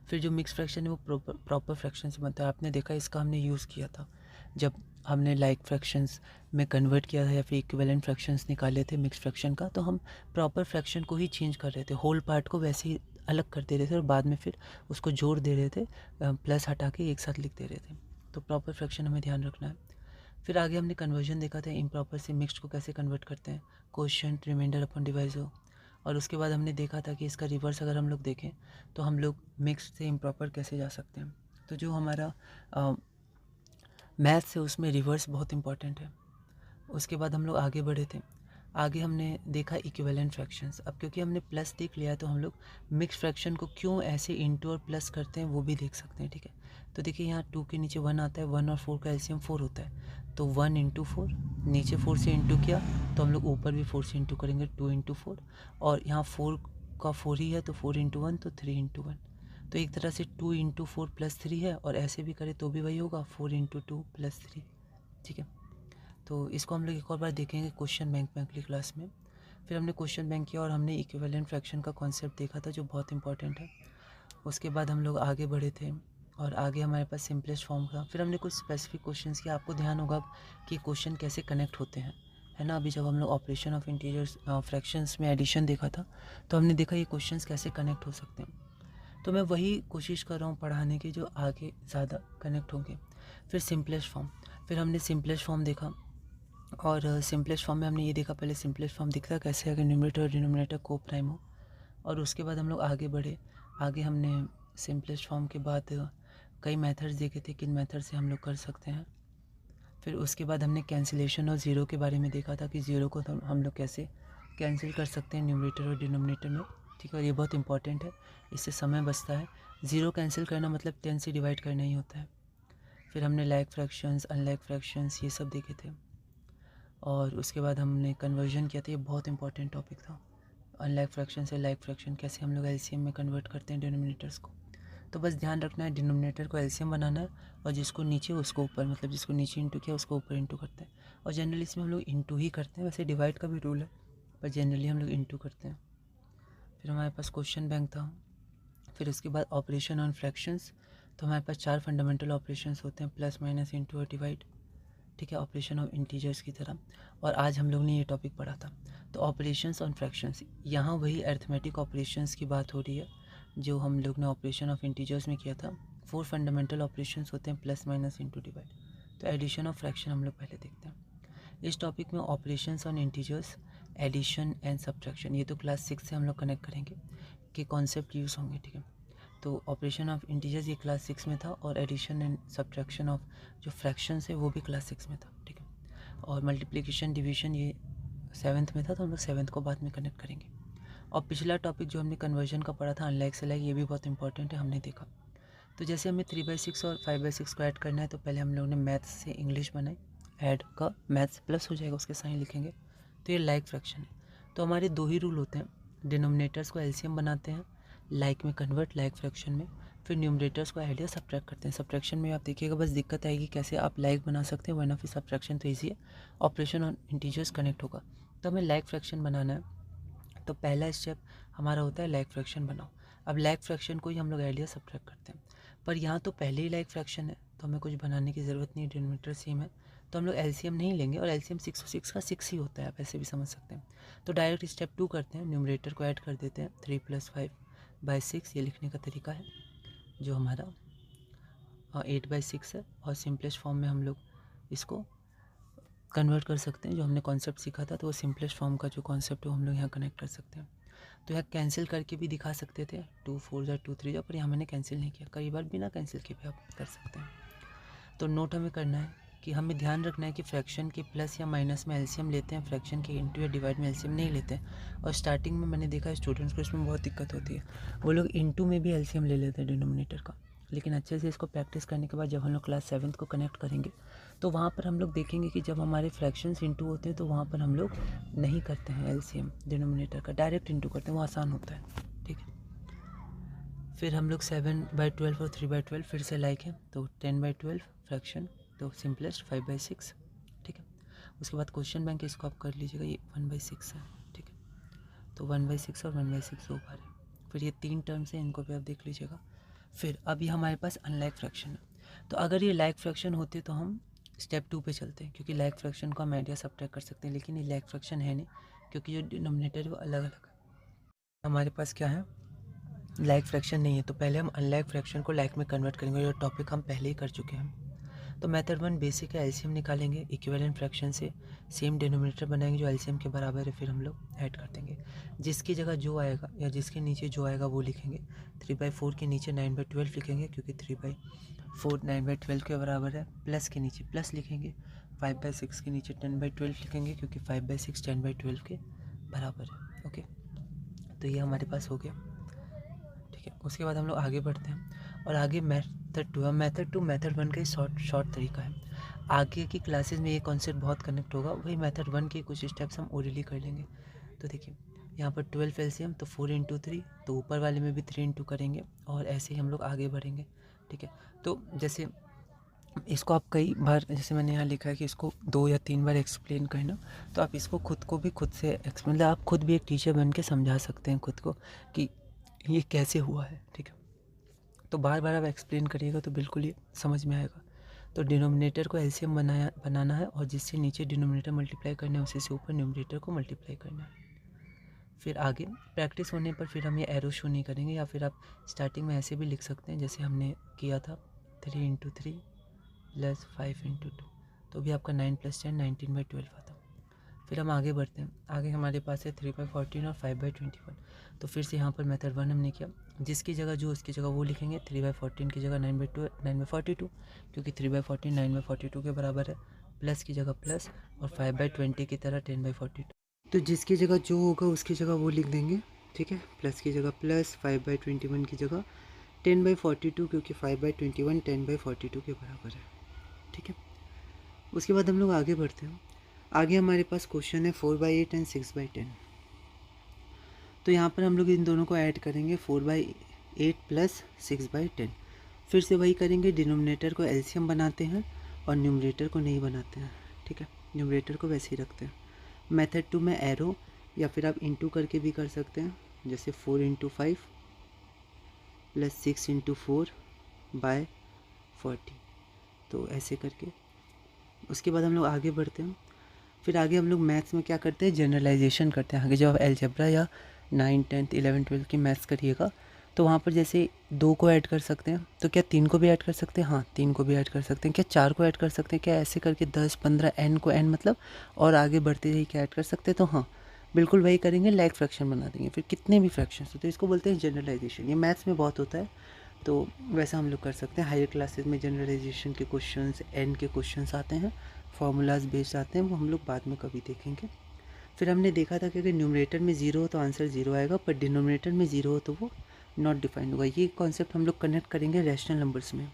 फिर जो मिक्स फ्रैक्शन है वो प्रॉपर फ्रैक्शन से बनता है, आपने देखा इसका हमने यूज़ किया था जब हमने लाइक फ्रैक्शंस में कन्वर्ट किया था या फिर इक्विवेलेंट फ्रैक्शंस निकाले थे मिक्स फ्रैक्शन का, तो हम प्रॉपर फ्रैक्शन को ही चेंज कर रहे थे, होल पार्ट को वैसे ही अलग कर दे रहे थे और बाद में फिर उसको जोड़ दे रहे थे, प्लस हटा के एक साथ लिख दे रहे थे। तो प्रॉपर फ्रैक्शन हमें ध्यान रखना है। फिर आगे हमने कन्वर्जन देखा था, इम्प्रॉपर से मिक्स्ड को कैसे कन्वर्ट करते हैं, क्वोशिएंट, रिमाइंडर अपॉन डिवाइजर। और उसके बाद हमने देखा था कि इसका रिवर्स अगर हम लोग देखें तो हम लोग मिक्स्ड से इम्प्रॉपर कैसे जा सकते हैं। तो जो हमारा मैथ्स है उसमें रिवर्स बहुत इंपॉर्टेंट है। उसके बाद हम लोग आगे बढ़े थे, आगे हमने देखा इक्विवेलेंट फ्रैक्शंस। अब क्योंकि हमने प्लस देख लिया है तो हम लोग मिक्स फ्रैक्शन को क्यों ऐसे इंटू और प्लस करते हैं वो भी देख सकते हैं, ठीक है। तो देखिए यहाँ 2 के नीचे 1 आता है, 1 और 4 का एलसीएम 4 होता है, तो 1 इंटू 4, नीचे 4 से इंटू किया तो हम लोग ऊपर भी 4 से इंटू करेंगे, 2 इंटू 4, और यहाँ 4 का 4 ही है तो 4 इंटू 1 तो 3 इंटू 1। तो एक तरह से 2 इंटू 4 प्लस 3 है, और ऐसे भी करें तो भी वही होगा, 4 इंटू 2 प्लस 3, ठीक है। तो इसको हम लोग एक और बार देखेंगे क्वेश्चन बैंक में अगली क्लास में। फिर हमने क्वेश्चन बैंक किया और हमने इक्विवेलेंट फ्रैक्शन का कॉन्सेप्ट देखा था जो बहुत इंपॉर्टेंट है। उसके बाद हम लोग आगे बढ़े थे और आगे हमारे पास सिंपलेस्ट फॉर्म था। फिर हमने कुछ स्पेसिफिक क्वेश्चंस किया, आपको ध्यान होगा कि क्वेश्चन कैसे कनेक्ट होते हैं, है ना। अभी जब हम लोग ऑपरेशन ऑफ इंटीजर्स फ्रैक्शंस में एडिशन देखा था तो हमने देखा ये क्वेश्चंस कैसे कनेक्ट हो सकते हैं। तो मैं वही कोशिश कर रहा हूँ पढ़ाने की जो आगे ज़्यादा कनेक्ट होंगे। फिर सिंपलेस्ट फॉर्म, फिर हमने सिंपलेस्ट फॉर्म देखा, और सिंपलेस्ट फॉर्म में हमने ये देखा, पहले सिंपलेस्ट फॉर्म दिखता है कैसे अगर न्यूमरेटर और डिनोमिनेटर को प्राइम हो। और उसके बाद हम लोग आगे बढ़े, आगे हमने सिंपलेस्ट फॉर्म के बाद कई मेथड्स देखे थे, किन मेथड से हम लोग कर सकते हैं। फिर उसके बाद हमने कैंसिलेशन और ज़ीरो के बारे में देखा था कि ज़ीरो को हम लोग कैसे कैंसिल कर सकते हैं न्यूमरेटर और डिनोमिनेटर में, ठीक है। और ये बहुत इंपॉर्टेंट है, इससे समय बचता है। ज़ीरो कैंसिल करना मतलब 10 से डिवाइड करना ही होता है। फिर हमने लाइक फ्रैक्शंस, अनलाइक फ्रैक्शंस, ये सब देखे थे। और उसके बाद हमने कन्वर्जन किया था, ये बहुत इंपॉर्टेंट टॉपिक था। अनलाइक फ्रैक्शन से लाइक फ्रैक्शन कैसे हम लोग एलसीएम में कन्वर्ट करते हैं डिनोमिनेटर्स को। तो बस ध्यान रखना है डिनोमिनेटर को एलसीएम बनाना है, और जिसको नीचे उसको ऊपर, मतलब जिसको नीचे इंटू किया उसको ऊपर इंटू करते हैं। और जनरली इसमें हम लोग इंटू ही करते हैं, वैसे डिवाइड का भी रूल है पर जनरली हम लोग इंटू करते हैं। फिर हमारे पास क्वेश्चन बैंक था। फिर उसके बाद ऑपरेशन ऑन फ्रैक्शंस, तो हमारे पास 4 फंडामेंटल ऑपरेशंस होते हैं, प्लस, माइनस, इंटू और डिवाइड, ठीक है, ऑपरेशन ऑफ इंटीजर्स की तरह। और आज हम लोग ने ये टॉपिक पढ़ा था। तो ऑपरेशंस ऑन फ्रैक्शंस, यहाँ वही अर्थमेटिक ऑपरेशंस की बात हो रही है जो हम लोग ने ऑपरेशन ऑफ इंटीजर्स में किया था। 4 फंडामेंटल ऑपरेशंस होते हैं, प्लस, माइनस, इंटू, डिवाइड। तो एडिशन ऑफ फ्रैक्शन हम लोग पहले देखते हैं। इस टॉपिक में operations on integers, addition and subtraction, ये तो क्लास 6 से हम लोग कनेक्ट करेंगे कि कॉन्सेप्ट यूज़ होंगे, ठीक है। तो ऑपरेशन ऑफ इंटीजर्स ये क्लास 6 में था, और एडिशन एंड सब्ट्रैक्शन ऑफ जो फ्रैक्शंस है वो भी क्लास 6 में था, ठीक है। और मल्टीप्लिकेशन, डिवीजन ये 7th में था, तो हम लोग 7th को बाद में कनेक्ट करेंगे। और पिछला टॉपिक जो हमने कन्वर्जन का पढ़ा था, अनलाइक से लाइक, ये भी बहुत इंपॉर्टेंट है, हमने देखा। तो जैसे हमें 3/6 और 5/6 को ऐड करना है, तो पहले हम लोगों ने मैथ्स से इंग्लिश बनाई, ऐड का मैथ्स प्लस हो जाएगा, उसके साइन लिखेंगे, तो ये लाइक फ्रैक्शन है। तो हमारे 2 ही रूल होते हैं, डिनोमिनेटर्स को एलसीएम बनाते हैं, लाइक में कन्वर्ट, लाइक फ्रैक्शन में, फिर न्यूमरेटर्स को ऐड या सब्ट्रैक्ट करते हैं। सब्ट्रैक्शन में आप देखिएगा बस दिक्कत आएगी कैसे आप लाइक बना सकते हैं, वरना फिर सब्ट्रैक्शन तो ईजी है, ऑपरेशन ऑन इंटीजर्स कनेक्ट होगा। तो हमें लाइक फ्रैक्शन बनाना है, तो पहला स्टेप हमारा होता है लाइक फ्रैक्शन बनाओ। अब लाइक फ्रैक्शन को ही हम लोग ऐड या सब्ट्रैक्ट करते हैं, पर यहाँ तो पहले ही लाइक फ्रैक्शन है तो हमें कुछ बनाने की ज़रूरत नहीं है, डिनोमिनेटर सेम है, तो हम लोग एलसीएम नहीं लेंगे, और एलसीएम 6 का 6 ही होता है, आप ऐसे भी समझ सकते हैं। तो डायरेक्ट स्टेप 2 करते हैं, न्यूमरेटर को ऐड कर देते हैं, 3 + 5/6, ये लिखने का तरीका है जो हमारा 8/6 है। और सिंपलेस्ट फॉर्म में हम लोग इसको कन्वर्ट कर सकते हैं, जो हमने कॉन्सेप्ट सीखा था, तो वो सिंपलेस्ट फॉर्म का जो कॉन्सेप्ट है वो हम लोग यहाँ कनेक्ट कर सकते हैं। तो यहाँ कैंसिल करके भी दिखा सकते थे, 2 4 जा 2 3 जा, पर यहाँ मैंने कैंसिल नहीं किया, कई बार बिना कैंसिल के भी आप कर सकते हैं। तो नोट हमें करना है कि हमें ध्यान रखना है कि फ्रैक्शन के प्लस या माइनस में एलसीएम लेते हैं, फ्रैक्शन के इंटू या डिवाइड में एलसीएम नहीं लेते हैं। और स्टार्टिंग में मैंने देखा स्टूडेंट्स को इसमें बहुत दिक्कत होती है, वो लोग इंटू में भी एलसीएम ले लेते हैं डिनोमिनेटर का। लेकिन अच्छे से इसको प्रैक्टिस करने के बाद जब हम लोग क्लास 7th को कनेक्ट करेंगे तो वहाँ पर हम लोग देखेंगे कि जब हमारे फ्रैक्शंस इंटू होते हैं तो वहाँ पर हम लोग नहीं करते हैं एलसीएम डिनोमिनेटर का, डायरेक्ट इंटू करते हैं, वो आसान होता है। ठीक है, फिर हम लोग 7/12 और 3/12 फिर से लाइक है, तो 10/12 फ्रैक्शन, तो सिंपलेस्ट 5/6। ठीक है, उसके बाद क्वेश्चन बैंक इसको आप कर लीजिएगा, ये 1/6 है। ठीक है, तो 1/6 और 1/6 दो बार है। फिर ये 3 टर्म्स है, इनको भी आप देख लीजिएगा। फिर अभी हमारे पास अनलाइक फ्रैक्शन है, तो अगर ये लाइक फ्रैक्शन होते तो हम स्टेप 2 पे चलते हैं, क्योंकि लाइक फ्रैक्शन को हम एडिया सब्ट्रैक्ट कर सकते हैं। लेकिन ये लाइक फ्रैक्शन है नहीं, क्योंकि जो डिनोमिनेटर है वो अलग अलग है। हमारे पास क्या है, लाइक फ्रैक्शन नहीं है, तो पहले हम अनलाइक फ्रैक्शन को लाइक में कन्वर्ट करेंगे। ये टॉपिक हम पहले ही कर चुके हैं। तो मेथड 1 बेसिक है, एलसीएम निकालेंगे, इक्विवेलेंट फ्रैक्शन से सेम डिनोमिनेटर बनाएंगे जो एलसीएम के बराबर है, फिर हम लोग ऐड कर देंगे। जिसकी जगह जो आएगा या जिसके नीचे जो आएगा वो लिखेंगे। 3/4 के नीचे 9/12 लिखेंगे, क्योंकि 3/4 9/12 के बराबर है। प्लस के नीचे प्लस लिखेंगे। 5/6 के नीचे 10/12 लिखेंगे, क्योंकि 5/6 10/12 के बराबर है। ओके, तो ये हमारे पास हो गया। ठीक है, उसके बाद हम लोग आगे बढ़ते हैं और आगे मेथड 2 है। मेथड 2 मेथड 1 का ही शॉर्ट तरीका है। आगे की क्लासेस में ये कॉन्सेप्ट बहुत कनेक्ट होगा, वही मेथड 1 के कुछ स्टेप्स हम ओरली कर लेंगे। तो देखिए यहाँ पर 12 एलसीएम, तो 4 × 3, तो ऊपर वाले में भी 3 इंटू करेंगे और ऐसे ही हम लोग आगे बढ़ेंगे। ठीक है, तो जैसे इसको आप कई बार, जैसे मैंने यहाँ लिखा है कि इसको 2 या 3 बार एक्सप्लेन करना, तो आप इसको खुद को भी खुद से मतलब आप खुद भी एक टीचर बन के समझा सकते हैं खुद को कि ये कैसे हुआ है। ठीक है, तो बार बार आप एक्सप्लेन करिएगा तो बिल्कुल ये समझ में आएगा। तो डिनोमिनेटर को एलसीएम बनाना है और जिससे नीचे डिनोमिनेटर मल्टीप्लाई करना है उसी से ऊपर न्यूमरेटर को मल्टीप्लाई करना है। फिर आगे प्रैक्टिस होने पर फिर हम ये एरो शो नहीं करेंगे, या फिर आप स्टार्टिंग में ऐसे भी लिख सकते हैं जैसे हमने किया था 3 × 3 + 5 × 2, तो भी आपका 9 + 10 19/12 आता। फिर हम आगे बढ़ते हैं, आगे हमारे पास है 3/14 और 5/21। तो फिर से यहाँ पर मेथड 1 हमने किया, जिसकी जगह जो उसकी जगह वो लिखेंगे। 3/14 की जगह 9/42, क्योंकि 3/14 9/42 के बराबर है। प्लस की जगह प्लस और 5/20 की तरह 10/42, तो जिसकी जगह जो होगा उसकी जगह वो लिख देंगे। ठीक है, प्लस की जगह प्लस, 5/21 की जगह 10/42, क्योंकि 5/21 10/42 के बराबर है। ठीक है, उसके बाद हम लोग आगे बढ़ते हैं। आगे हमारे पास क्वेश्चन है 4/8 एंड 6/10। तो यहाँ पर हम लोग इन दोनों को ऐड करेंगे, 4/8 + 6/10। फिर से वही करेंगे, डिनोमिनेटर को एलसीएम बनाते हैं और न्यूमरेटर को नहीं बनाते हैं। ठीक है, न्यूमरेटर को वैसे ही रखते हैं। मेथड 2 में एरो या फिर आप इंटू करके भी कर सकते हैं, जैसे 4 × 5 + 6 × 4/40, तो ऐसे करके। उसके बाद हम लोग आगे बढ़ते हैं। फिर आगे हम लोग मैथ्स में क्या करते हैं, जनरलाइजेशन करते हैं। आगे जब आप अलजेब्रा या 9, 10, 11, 12 की मैथ्स करिएगा तो वहाँ पर जैसे 2 को ऐड कर सकते हैं, तो क्या 3 को भी ऐड कर सकते हैं? हाँ, 3 को भी ऐड कर सकते हैं। क्या 4 को ऐड कर सकते हैं? क्या ऐसे करके 10, 15, n को n मतलब और आगे बढ़ते ही क्या ऐड कर सकते हैं? तो हाँ, बिल्कुल वही करेंगे, लाइक फ्रैक्शन बना देंगे। फिर कितने भी फ्रैक्शंस होते हैं, इसको बोलते हैं जनरलाइजेशन। ये मैथ्स में बहुत होता है, तो वैसा हम लोग कर सकते हैं। हायर क्लासेस में जनरलाइजेशन के क्वेश्चंस, n के क्वेश्चंस आते हैं, फार्मूलाज बेस्ड आते हैं, वो हम लोग बाद में कभी देखेंगे। फिर हमने देखा था कि अगर न्यूमरेटर में 0 हो तो आंसर 0 आएगा, पर डिनोमिनेटर में 0 हो तो वो नॉट डिफाइंड होगा। ये कॉन्सेप्ट हम लोग कनेक्ट करेंगे रैशनल नंबर्स में।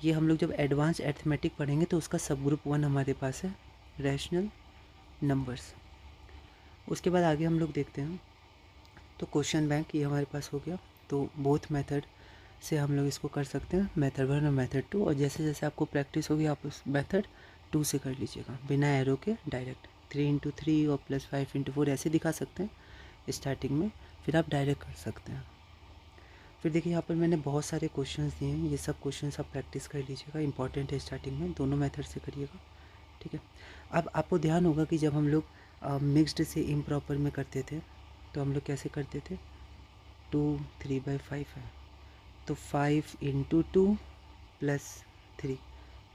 ये हम लोग जब एडवांस अरिथमेटिक पढ़ेंगे तो उसका सब ग्रुप 1 हमारे पास है, रैशनल नंबर्स। उसके बाद आगे हम लोग देखते हैं, तो क्वेश्चन बैंक ये हमारे पास हो गया। तो बोथ मेथड से हम लोग इसको कर सकते हैं, मेथड 1 और मेथड 2। और जैसे जैसे आपको प्रैक्टिस होगी आप उस मेथड 2 से कर लीजिएगा, बिना एरो के डायरेक्ट। 3 × 3 और + 5 × 4 ऐसे दिखा सकते हैं स्टार्टिंग में, फिर आप डायरेक्ट कर सकते हैं। फिर देखिए यहाँ पर मैंने बहुत सारे क्वेश्चंस दिए हैं, ये सब क्वेश्चंस आप प्रैक्टिस कर लीजिएगा, इंपॉर्टेंट है। स्टार्टिंग में दोनों मेथड से करिएगा। ठीक है, अब आपको ध्यान होगा कि जब हम लोग मिक्स्ड से इम्प्रॉपर में करते थे तो हम लोग कैसे करते थे, 2 3/5 है, तो 5 × 2 + 3,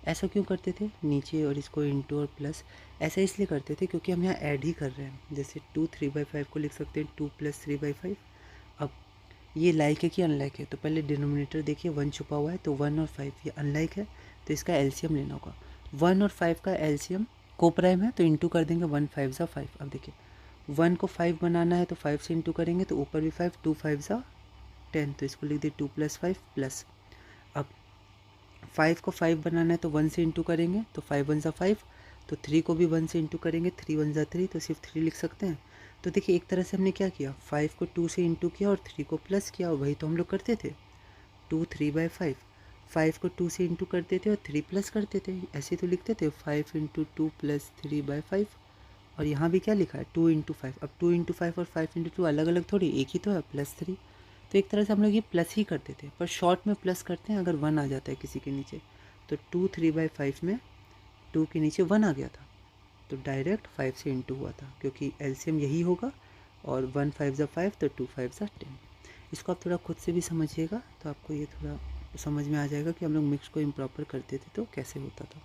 ऐसा क्यों करते थे? नीचे और इसको इंटू और प्लस, ऐसा इसलिए करते थे क्योंकि हम यहाँ ऐड ही कर रहे हैं। जैसे 2 3/5 को लिख सकते हैं 2 + 3/5। अब ये लाइक है कि अनलाइक है, तो पहले डिनोमिनेटर देखिए 1 छुपा हुआ है, तो 1 और 5 ये अनलाइक है, तो इसका एलसीएम लेना होगा। 1 और 5 का एलसीएम कोप्राइम है तो इंटू कर देंगे, 1 5 ज़ा 5। अब देखिए 1 को 5 बनाना है तो 5 से इंटू करेंगे तो ऊपर भी 5, 2 5 ज़ा 10, तो इसको लिख दे 2 + 5 प्लस। अब 5 को 5 बनाना है तो 1 से इंटू करेंगे तो 5 1 ज़ा 5, तो 3 को भी 1 से इंटू करेंगे, 3 1 ज़ा 3, तो सिर्फ 3 लिख सकते हैं। तो देखिए एक तरह से हमने क्या किया, 5 को 2 से इंटू किया और 3 को प्लस किया, वही तो हम लोग करते थे। 2 3/5, 5 को 2 से इंटू करते थे और 3 प्लस करते थे, ऐसे तो लिखते थे 5 × 2 + 3/5। और यहाँ भी क्या लिखा है 2 × 5। अब 2 × 5 और 5 × 2 अलग अलग थोड़ी, एक ही तो है, +3। तो एक तरह से हम लोग ये प्लस ही करते थे, पर शॉर्ट में प्लस करते हैं अगर 1 आ जाता है किसी के नीचे। तो 2 3/5 में 2 के नीचे 1 आ गया था तो डायरेक्ट 5 से इंटू हुआ था, क्योंकि एलसीएम यही होगा। और 1 5 ज़ा 5 तो 2 5 ज़ा 10। इसको आप थोड़ा खुद से भी समझिएगा तो आपको ये थोड़ा समझ में आ जाएगा कि हम लोग मिक्स को इम्प्रॉपर करते थे तो कैसे होता था।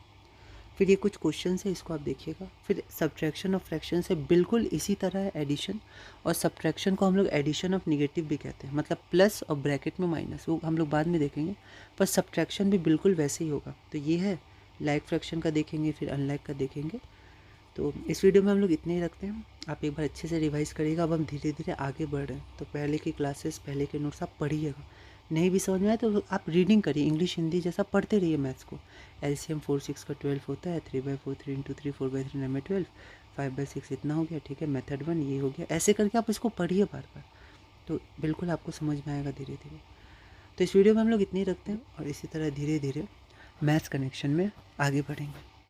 फिर ये कुछ क्वेश्चन है, इसको आप देखिएगा। फिर सब्ट्रैक्शन ऑफ फ्रैक्शन से बिल्कुल इसी तरह है एडिशन, और सब्ट्रैक्शन को हम लोग एडिशन ऑफ निगेटिव भी कहते हैं, मतलब प्लस और ब्रैकेट में माइनस, वो हम लोग बाद में देखेंगे। पर सब्ट्रैक्शन भी बिल्कुल वैसे ही होगा। तो ये है लाइक फ्रैक्शन का देखेंगे, फिर अनलाइक का देखेंगे। तो इस वीडियो में हम लोग इतने ही रखते हैं, आप एक बार अच्छे से रिवाइज़ करिएगा। अब हम धीरे धीरे आगे बढ़ रहे हैं तो पहले की क्लासेस, पहले के नोट्स आप पढ़िएगा। नहीं भी समझ में आए तो आप रीडिंग करिए, इंग्लिश हिंदी जैसा पढ़ते रहिए मैथ्स को। एलसीएम 4 6 का 12 होता है, 3/4 3 × 3 4/3 9 में 12, 5/6 इतना हो गया, ठीक है। मेथड 1 ये हो गया, ऐसे करके आप इसको पढ़िए बार बार, तो बिल्कुल आपको समझ में आएगा धीरे धीरे। तो इस वीडियो में हम लोग इतने ही रखते हैं और इसी तरह धीरे धीरे मैथ्स कनेक्शन में आगे बढ़ेंगे।